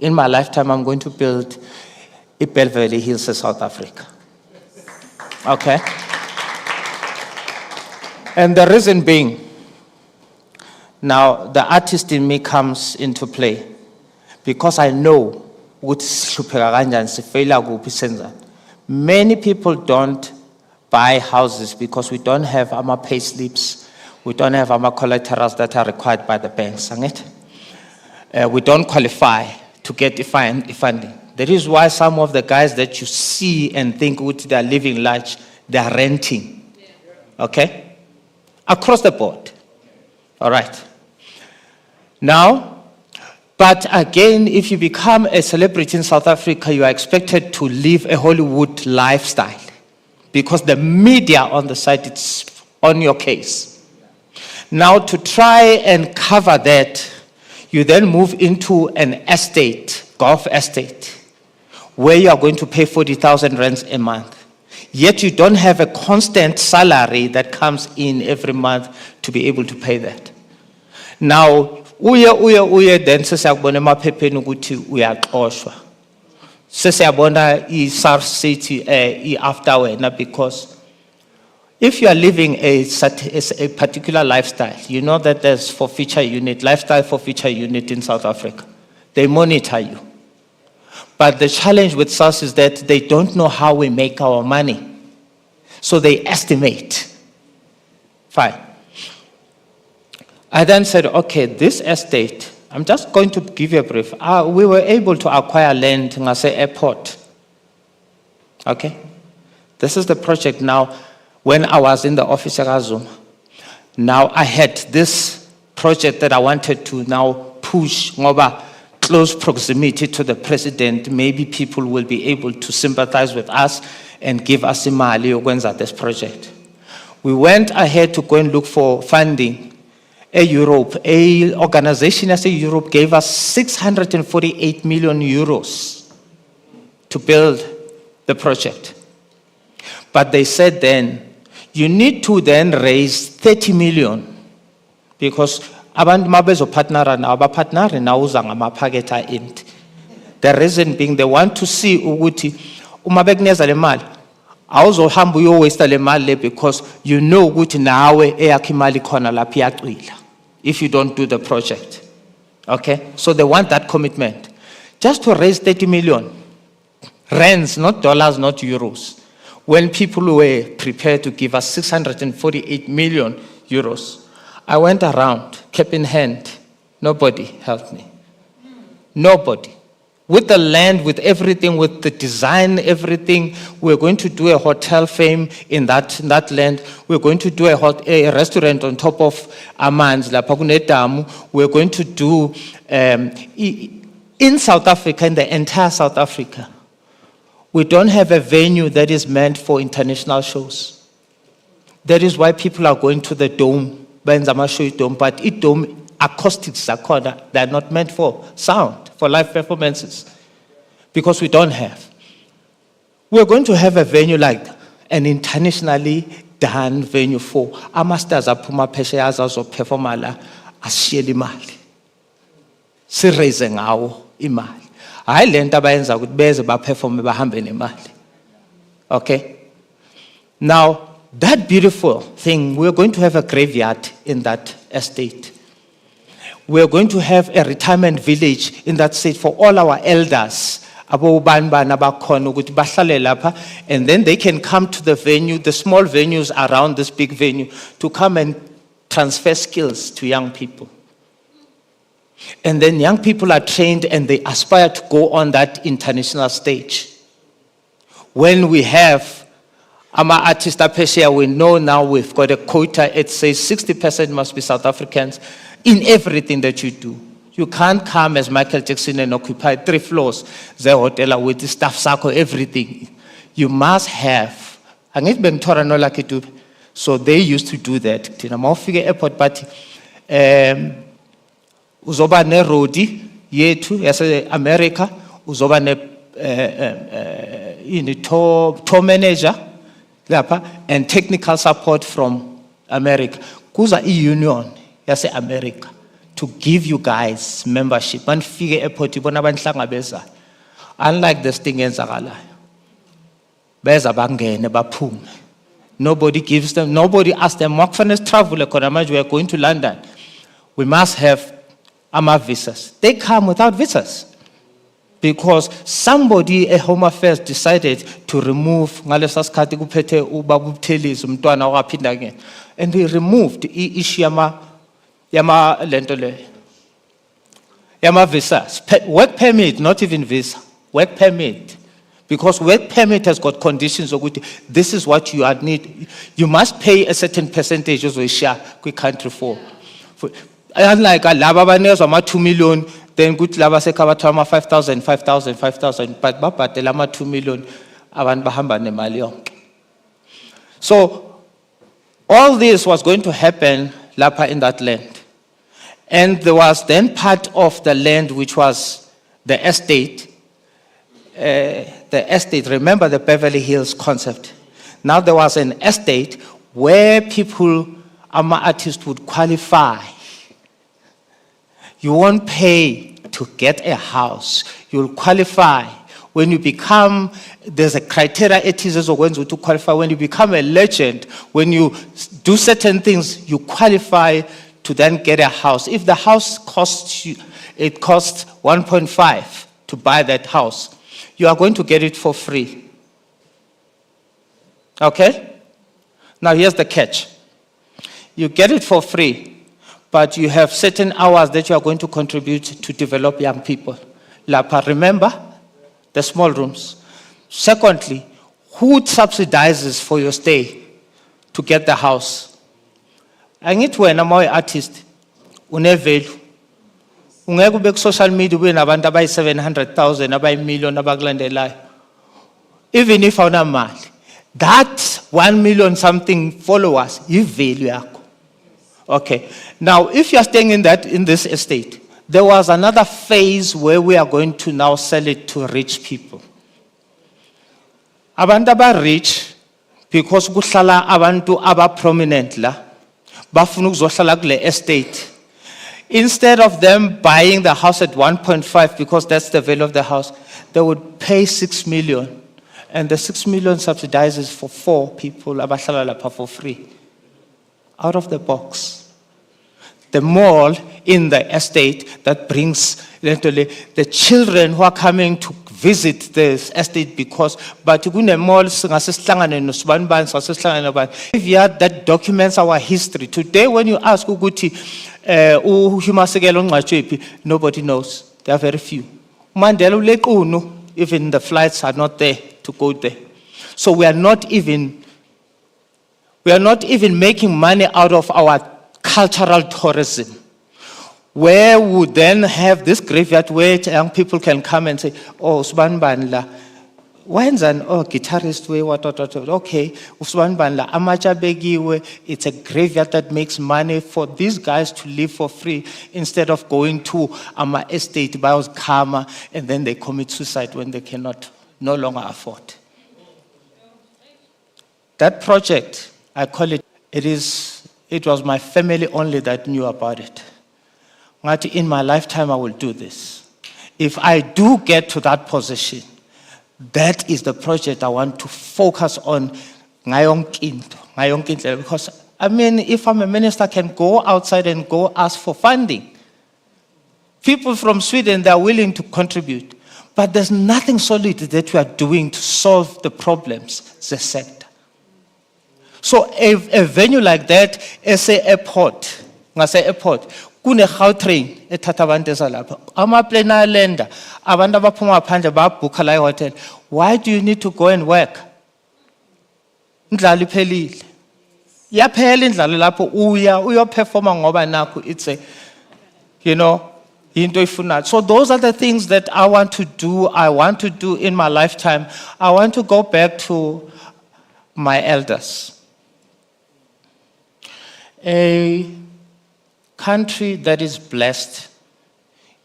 in my lifetime, I'm going to build a Beverly Hills, South Africa. Okay? And the reason being, now the artist in me comes into play because I know many people don't buy houses because we don't have our pay slips, we don't have our collaterals that are required by the banks. We don't qualify to get funding. That is why some of the guys that you see and think they are living large, they are renting. Okay? Across the board. All right. Now, but again, if you become a celebrity in South Africa, you are expected to live a Hollywood lifestyle because the media on the side, it's on your case. Now, to try and cover that, you then move into an estate, golf estate, where you are going to pay 40,000 rands a month. Yet you don't have a constant salary that comes in every month to be able to pay that. Now, then sesiyabona emaphepheni ukuthi uyaxoshwa. Sesiyabona i-SARS sithi after wena, because if you are living a particular lifestyle, you know that there's forfeiture unit, lifestyle forfeiture unit in South Africa. They monitor you. But the challenge with SARS is that they don't know how we make our money. So they estimate. Fine. I then said, okay, this estate, I'm just going to give you a brief. We were able to acquire land in Ngase Airport. Okay? This is the project now. When I was in the office at Zuma, now I had this project that I wanted to now push over close proximity to the president. Maybe people will be able to sympathize with us and give us imali ukwenza this project. We went ahead to go and look for funding. Europe, a organization as Europe gave us 648 million euros to build the project. But they said then, you need to then raise 30 million because abantu mabezo partner na abapartner na uza ngamaphaketha end. The reason being they want to see ukuthi uma bekunikeza le mali awuzohamba uyowaste le mali because you know ukuthi nawe eyakho imali khona lapha iyacwila if you don't do the project. Okay? So they want that commitment. Just to raise 30 million rands, not dollars, not euros. When people were prepared to give us 648 million euros, I went around, cap in hand. Nobody helped me. Nobody. With the land, with everything, with the design, everything, we're going to do a hotel fame in that land. We're going to do a restaurant on top of Amans, La Pagunetamu. We're going to do in South Africa, in the entire South Africa. We don't have a venue that is meant for international shows. That is why people are going to the dome, Benzama Show Dome, but it dome acoustics are they're not meant for sound, for live performances, because we don't have. We're going to have a venue like an internationally done venue for amasters apuma pesheyaza zo performala asiyeli imali. Siraise ngawo imali. Hayi lento abayenza ukuthi beze ba perform bahambe nemali. Okay? Now, that beautiful thing, we're going to have a graveyard in that estate. We're going to have a retirement village in that state for all our elders. And then they can come to the venue, the small venues around this big venue, to come and transfer skills to young people. And then young people are trained and they aspire to go on that international stage. When we have Ama artist apeshia, we know now we've got a quota. It says 60% must be South Africans in everything that you do. You can't come as Michael Jackson and occupy 3 floors, the hotel with the staff circle, everything. You must have. So they used to do that. Tina mawufika airport party. Uzoba ne roadie yethu yase America, uzoba ne tour manager lapha and technical support from America. Kuza union yase America to give you guys membership. Manifike airport ibona abanhlangabeza. Unlike this thing enzakalayo. Beza bangene baphume. Nobody gives them, nobody asks them, what kind of travel we are going to London. We must have AMA visas. They come without visas. Because somebody at Home Affairs decided to remove and they removed yama visas. Work permit, not even visa. Work permit. Because work permit has got conditions of this is what you need. You must pay a certain percentage of a share quick country for. Unlike a laba 2 million, then good laba se kabatama 5,000, but the lama 2 million aban bahamba nemali. So all this was going to happen lapa in that land. And there was then part of the land which was the estate. Remember the Beverly Hills concept. Now there was an estate where people, artists would qualify. You won't pay to get a house. You'll qualify. When you become, there's a criteria it is also when to qualify. When you become a legend, when you do certain things, you qualify to then get a house. If the house costs you, it costs 1.5 to buy that house. You are going to get it for free. Okay? Now here's the catch. You get it for free, but you have certain hours that you are going to contribute to develop young people. Lapa, remember? The small rooms. Secondly, who subsidizes for your stay to get the house? I need to know an artist. Unevelu. Ungeke ube social media ube nabantu abayi 700,000 abayi million abakulandelayo. Even if awuna mali, that 1 million something followers yivalue yakho. Okay. Now if you are staying in this estate, there was another phase where we are going to now sell it to rich people. Abantu aba rich because kuhlala abantu aba prominent la bafuna ukuzohlala kule estate. Instead of them buying the house at 1.5 because that's the value of the house, they would pay 6 million. And the 6 million subsidizes for 4 people for free. Out of the box. The mall in the estate that brings literally the children who are coming to visit this estate because but mall if you had that documents our history. Today when you ask Uguti nobody knows. There are very few. Even the flights are not there to go there. So we are not even making money out of our cultural tourism. Where we then have this graveyard where young people can come and say, oh, Usman Banla, when's an guitarist way, what, okay, Usman Banla, Amacha Begiwe, it's a graveyard that makes money for these guys to live for free instead of going to Ama estate, buy karma, and then they commit suicide when they cannot no longer afford. That project, I call it, it was my family only that knew about it. In my lifetime, I will do this. If I do get to that position, that is the project I want to focus on. Because, I mean, if I'm a minister, I can go outside and go ask for funding. People from Sweden, they're willing to contribute. But there's nothing solid that we are doing to solve the problems, the sector. So a venue like that, SA Airport, kune Gautrain ethatha abantu ezalapha amaplane ayalenda abantu abaphuma phandle babhukha la hotel. Why do you need to go and work? Indlala iphelile yaphela indlala lapho uya uyoperforma ngoba nakho it's a Into ifunayo. So those are the things that I want to do in my lifetime. I want to go back to my elders. A country that is blessed,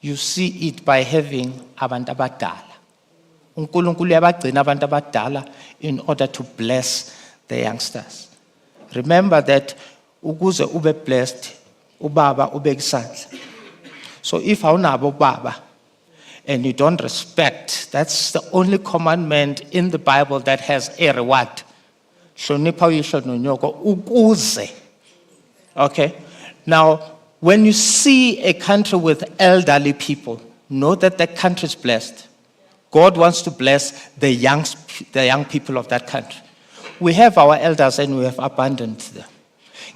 you see it by having abantu abadala. uNkulunkulu uyabagcina abantu abadala in order to bless the youngsters. Remember that ukuze ube blessed, ubaba ubeka isandla. So if awunabo baba and you don't respect, that's the only commandment in the Bible that has a reward. Hlonipha uyihlo nonyoko ukuze. Okay? Now, when you see a country with elderly people, know that that country is blessed. God wants to bless the young people of that country. We have our elders and we have abandoned them.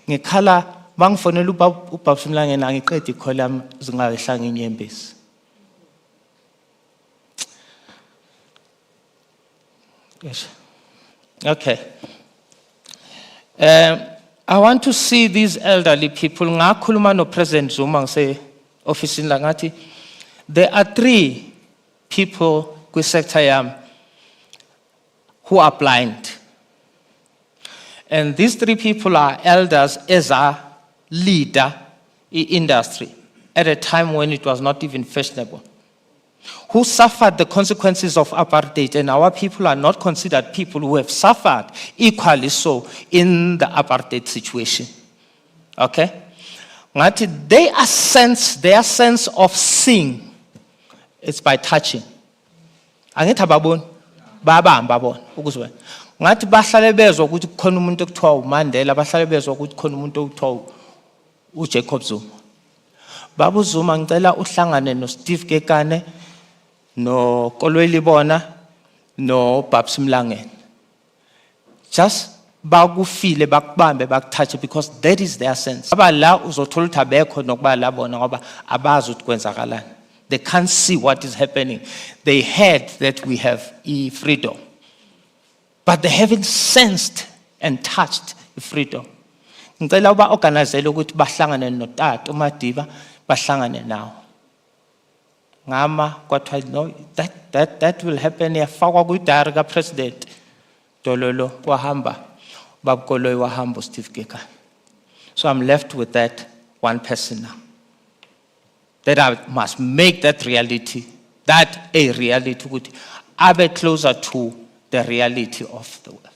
Ngikhala bangifonela ubaba Mlangeni angiqeda ikholi yami zingayihlanga inyembezi. Yes. Okay. I want to see these elderly people. Ngakhuluma no President Zuma ngise office la ngathi there are 3 people kwi sector yami who are blind. And these 3 people are elders as a leader in industry at a time when it was not even fashionable, who suffered the consequences of apartheid, and our people are not considered people who have suffered equally so in the apartheid situation. Okay? Their sense of seeing is by touching. Angithi ababoni babamba bona ukuzwe ngathi bahlale bezwa ukuthi kukhona umuntu ekuthiwa uMandela, bahlale bezwa ukuthi kukhona umuntu ekuthiwa uJacob Zuma. Baba Zuma ngicela uhlangane no Steve Kekane no Kolwelibona no Babs Mlangeni. Just bakufile bakubambe bakuthathe because that is their sense. Aba la uzothola ukuthi abekho nokuba la bona ngoba abazi ukuthi kwenzakalani. They can't see what is happening. They heard that we have freedom, but they haven't sensed and touched freedom. Ngicela uba organizele ukuthi bahlangane noTata uMadiba bahlangane nawo. Ngama kwathiwa no, that will happen. Yafakwa kwi-diary ka-President Dololo wahamba, babukoloyi wahamba Steve Kekane. So I'm left with that one person now. That I must make that reality, that a reality, I be closer to the reality of the world.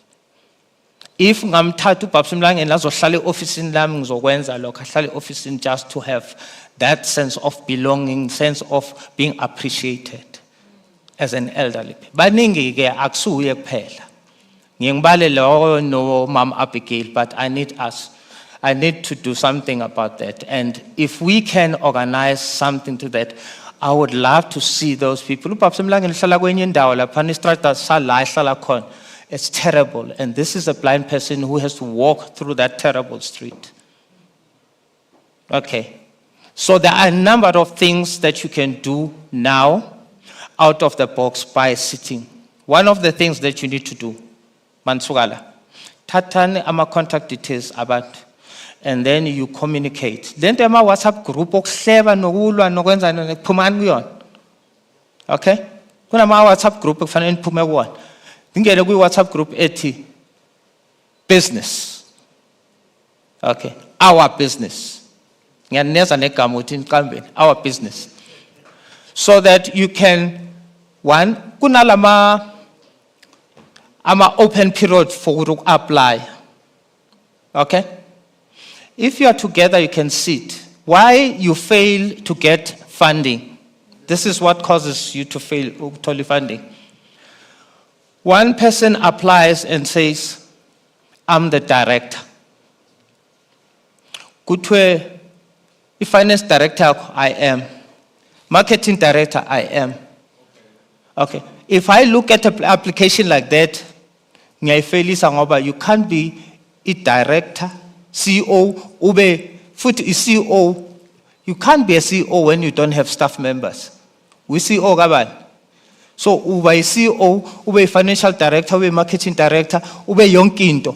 If ngamthatha uBabs Mlangeni azohlala e-office lami ngizokwenza lokho, ahlale e-office just to have that sense of belonging, sense of being appreciated as an elderly. Baningi ke akusuye kuphela. Ngiyibale lo no Mom Abigail, but I need to do something about that. And if we can organize something to that, I would love to see those people. It's terrible. And this is a blind person who has to walk through that terrible street. Okay. So there are a number of things that you can do now out of the box by sitting. One of the things that you need to do, Mansugala, tatani ama contact details about, and then you communicate. Then there are WhatsApp group okuhleba nokulwa nokwenza nekuphumana kuyona. Okay? Kuna WhatsApp group okufanele niphume kuwona. Ngingene kwi WhatsApp group ethi business. Okay, our business. Ngiyaneza negama uthi niqambeni, our business. So that you can kunalama open period for to apply. Okay? If you are together, you can sit. Why you fail to get funding? This is what causes you to fail totally funding. One person applies and says, I'm the director. Kutwe, finance director, I am. Marketing director, I am. Okay. If I look at an application like that, you can't be a director, CEO, ube foot is CEO. You can't be a CEO when you don't have staff members. We CEO gaban. So ube CEO, ube financial director, ube marketing director, ube yonkinto.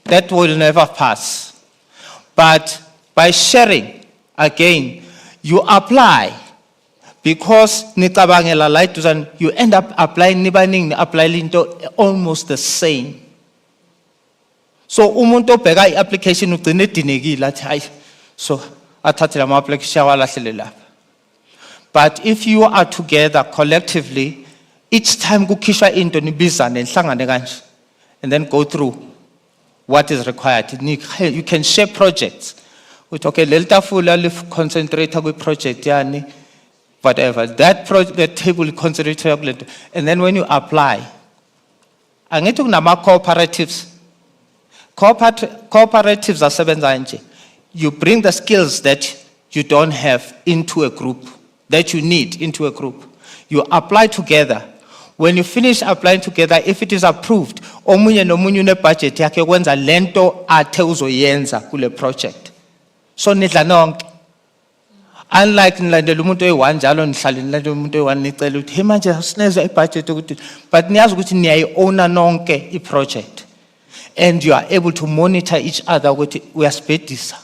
That will never pass. But by sharing, again, You apply. Because nicabangela light you end up applying nibaning apply into almost the same. So umuntu obheka i-application ugcine edinekile athi hayi so athathe lama application awalahlele lapha. But if you are together collectively, each time kukhishwa into nibizane nihlangane kanje and then go through what is required. You can share projects. With okay, lelitafula lif concentrate kwi project yani whatever. That project, the table concentrate and then when you apply, angithi kunama cooperatives. Cooperatives are sebenza nje. You bring the skills that you don't have into a group, that you need into a group. You apply together. When you finish applying together, if it is approved, omunye nomunye une budget yakhe kwenza lento athe uzoyenza kule project. So nidla nonke. Unlike nilandela umuntu oyi-1 njalo nihlale nilandela umuntu oyi-1 nicela ukuthi hey manje asinezwe ibudget ukuthi but niyazi ukuthi niyayi-owna nonke i-project. And you are able to monitor each other ukuthi uyasibhedisa.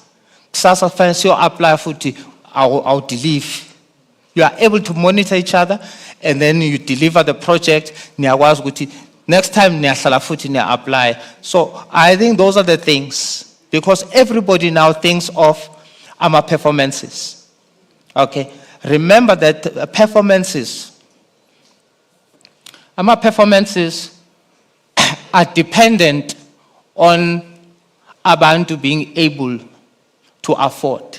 Kusasa kufanele siyo-apply futhi awu-deliver. You are able to monitor each other and then you deliver the project. Niyakwazi ukuthi next time niyahlala futhi niya-apply. So I think those are the things because everybody now thinks of our performances. Okay, remember that performances are dependent on abantu being able to afford.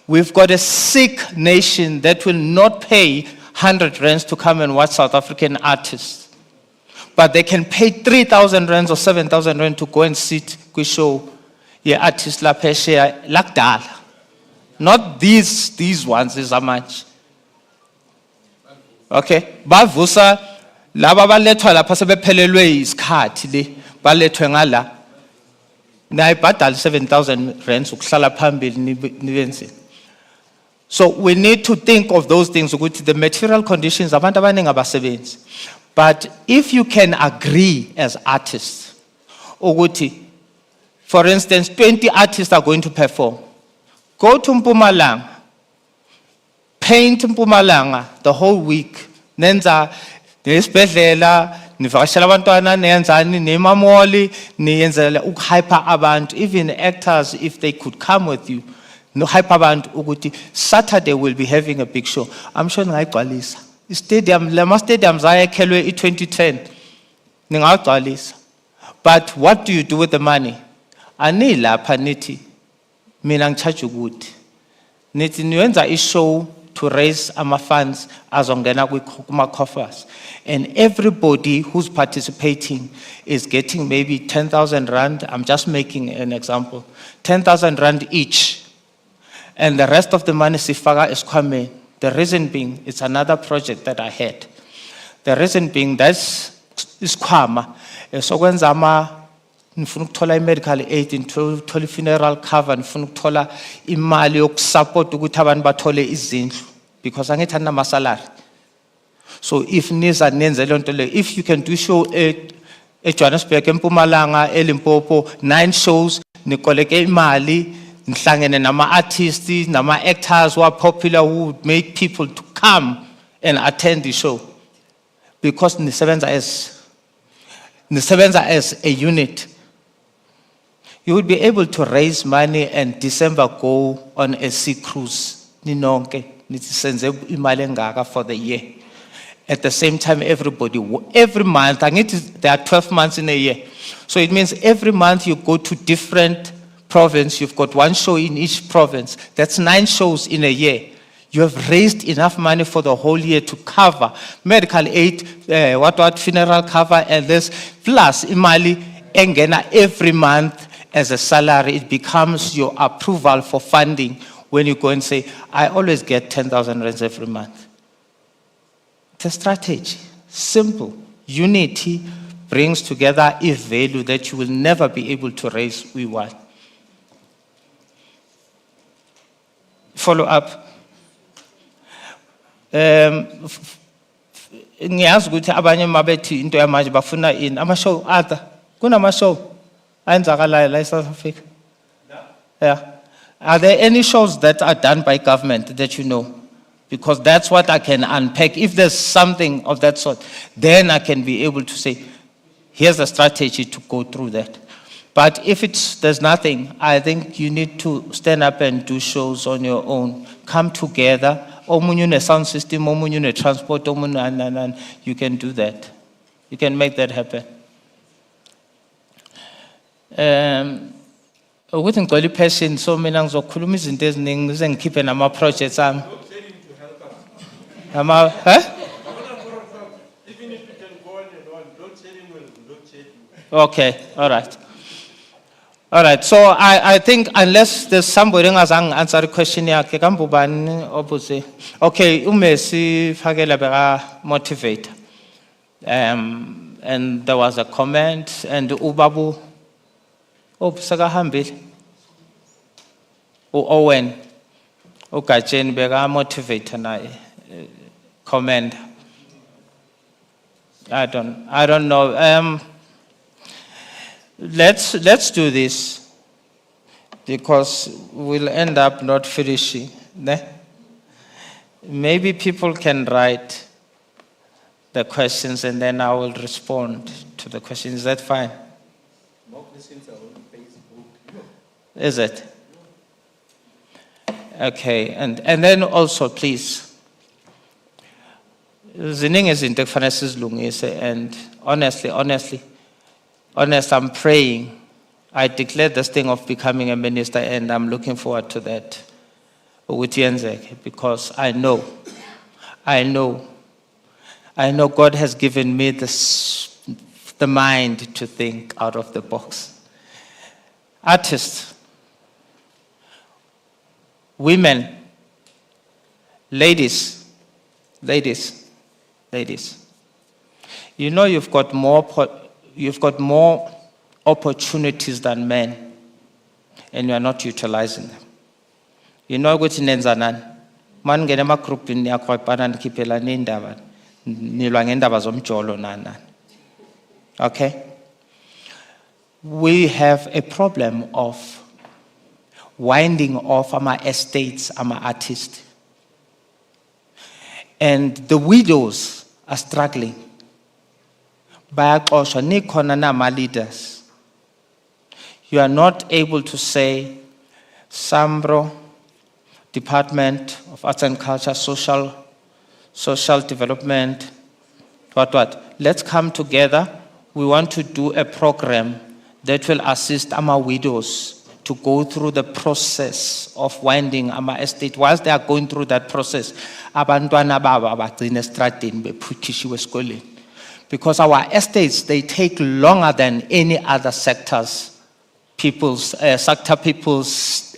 We've got a sick nation that will not pay 100 rands to come and watch South African artists. But they can pay 3,000 rands or 7,000 rands to go and sit show artists la peshe lakdala. Not these ones is how much. Okay, bavusa laba balethwa lapha sebephelelwe isikhathi le balethwe ngala. Nayibhadala 7,000 rands ukuhlala phambili nibenze. So we need to think of those things ukuthi the material conditions abantu abaningi abasebenzi. But if you can agree as artists ukuthi for instance 20 artists are going to perform. Go to Mpumalanga, paint Mpumalanga the whole week. Nenza nesibhedlela, nivakashela abantwana niyenzani nemamoli, niyenzela ukuhyper abantu, even actors if they could come with you. No hype abantu ukuthi Saturday will be having a big show. I'm sure ngayigcwalisa. Stadium, lama stadiums ayakhelwe i-2010. Ningagcwalisa. But what do you do with the money? Ani lapha nithi mina ngicharge ukuthi nithi niyenza i-show to raise ama funds azongena kuma coffers and everybody who's participating is getting maybe 10,000 rand. I'm just making an example. 10,000 rand each. And the rest of the money sifaka esikhwameni. The reason being, it's another project that I had. The reason being, that's isikhwama sokwenza nifuna ukuthola i-medical aid, nithola i-funeral cover, nifuna ukuthola imali yokusupport ukuthi abantu bathole izindlu because angithi anama-salary. So if niza nenze le nto le, if you can do show eJohannesburg, eMpumalanga, eLimpopo, 9 shows, nikoleke imali, nihlangene nama-artists, nama-actors who are popular who would make people to come and attend the show because nisebenza as a unit. You would be able to raise money and December go on a sea cruise. Ninonke, nisenze imali engaka for the year. At the same time, everybody, every month, there are 12 months in a year. So it means every month you go to different province, you've got 1 show in each province. That's 9 shows in a year. You have raised enough money for the whole year to cover medical aid, funeral cover, and this, plus imali engena every month as a salary. It becomes your approval for funding when you go and say, I always get 10,000 rands every month. It's a strategy, simple. Unity brings together a value that you will never be able to raise. We want. Follow up. Ngiyazi ukuthi abanye mabethi into yamanje bafuna ini ama-show other kunama-show ayenzakalayo la eSouth Africa. Yeah. Are there any shows that are done by government that you know? Because that's what I can unpack. If there's something of that sort, then I can be able to say, here's a strategy to go through that. But if there's nothing, I think you need to stand up and do shows on your own. Come together. Omunye une sound system, omunye une transport, and you can do that. You can make that happen. Ukuthi ngicela passion, so mina ngizokhuluma izinto eziningi ngize ngikhiphe nama projects ami. Ama, huh? Even if you can go on and on, don't tell him when don't tell you. Okay, all right. All right, so I think unless there's somebody else who answer the question here, okay, umesi fakela beka motivate. And there was a comment, and ubabu, sakahambil, Owen, Okachen beka motivate na comment. I don't know. Let's do this, because we'll end up not finishing. Maybe people can write the questions and then I will respond to the questions. Is that fine? More questions are on Facebook. Is it? Okay, and then also please, ziningi izinto ekufanele sizilungise, and honestly, I'm praying. I declared this thing of becoming a minister, and I'm looking forward to that. Because I know God has given me the mind to think out of the box. Artists, women, ladies. You know you've got more opportunities than men, and you are not utilizing them. You know what in Nenzanan? Man get a group in the Aquapan and keep a landava, Nilangendavas Jolo Nanan. Okay? We have a problem of winding off our estates, our artists. And the widows are struggling. Bayaxoshwa nikhona nama leaders. You are not able to say, Sambro, Department of Arts and Culture, Social Development, what? Let's come together. We want to do a program that will assist our widows to go through the process of winding our estate. Whilst they are going through that process, abantwana baba bagcina estradini bephuthishiwe esikoleni. Because our estates, they take longer than any other sector people's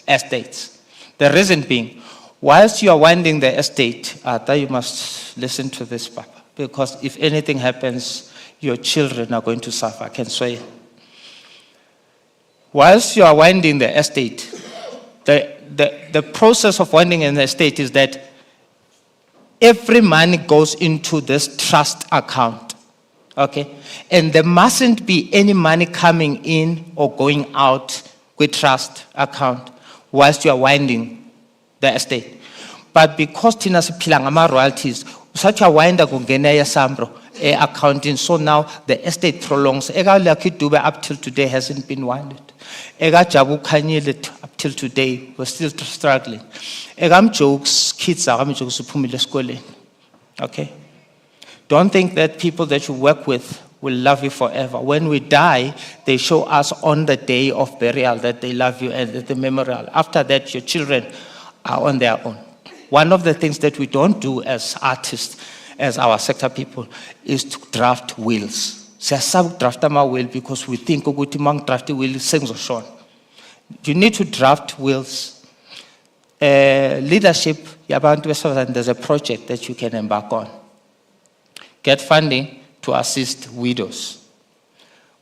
estates. The reason being, whilst you are winding the estate, you must listen to this, Papa. Because if anything happens, your children are going to suffer, I can swear. Whilst you are winding the estate, the process of winding an estate is that every money goes into this trust account. Okay, and there mustn't be any money coming in or going out with trust account whilst you are winding the estate. But because Tina siphila ngama royalties, such a winder kungena ya Sambro accounting, so now the estate prolongs. Ega Lucky Dube up till today hasn't been winded. Ega Jabu Kanyele up till today, we're still struggling. Egam jokes, kids are jokes upumile skole. Okay? Don't think that people that you work with will love you forever. When we die, they show us on the day of burial that they love you and at the memorial. After that, your children are on their own. One of the things that we don't do as artists, as our sector people, is to draft wills. Draft my will because we think draft will sings or you need to draft wills. Leadership, there's a project that you can embark on. Get funding to assist widows.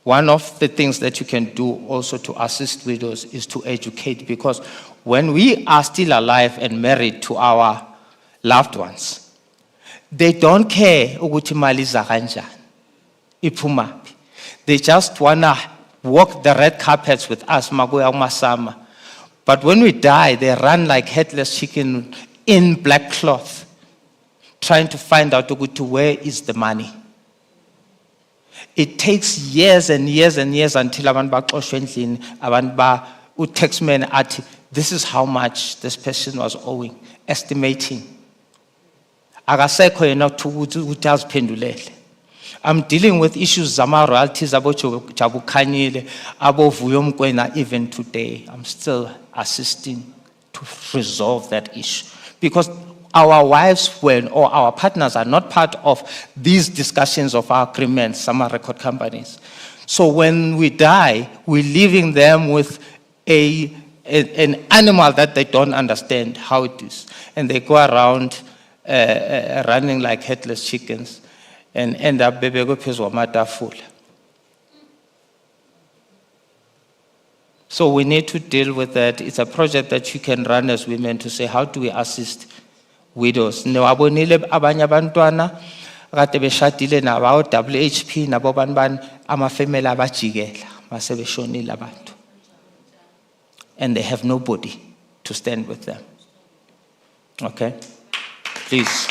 One of the things that you can do also to assist widows is to educate, because when we are still alive and married to our loved ones, they don't care ukuthi imali iza kanjani, iphumaphi. They just wanna walk the red carpets with us makuya umasama. But when we die, they run like headless chicken in black cloth, trying to find out where is the money. It takes years and years and years until abantu baxoshwe endlini, abantu ba u-taxman athi, this is how much this person was owing, estimating. Akasekho yena ukuthi aziphendulele. I'm dealing with issues zama royalties abo Jabu Khanyile, abo Vuyo Mkwena even today. I'm still assisting to resolve that issue because our wives or our partners are not part of these discussions of our agreements, some record companies. So when we die, we're leaving them with an animal that they don't understand how it is. And they go around running like headless chickens and end up bebego phezu kwamatafula. So we need to deal with that. It's a project that you can run as women to say, how do we assist widows? Newabonile abanye abantwana kade beshadile nabo WHP nabo banibani amafamily abajikela mase beshonile abantu. And they have nobody to stand with them. Okay? Please.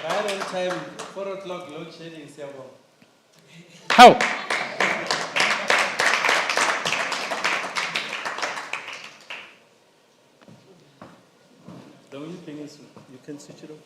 Right on time, 4 o'clock load shedding, Siyabonga. How? The only thing is, you can switch it off.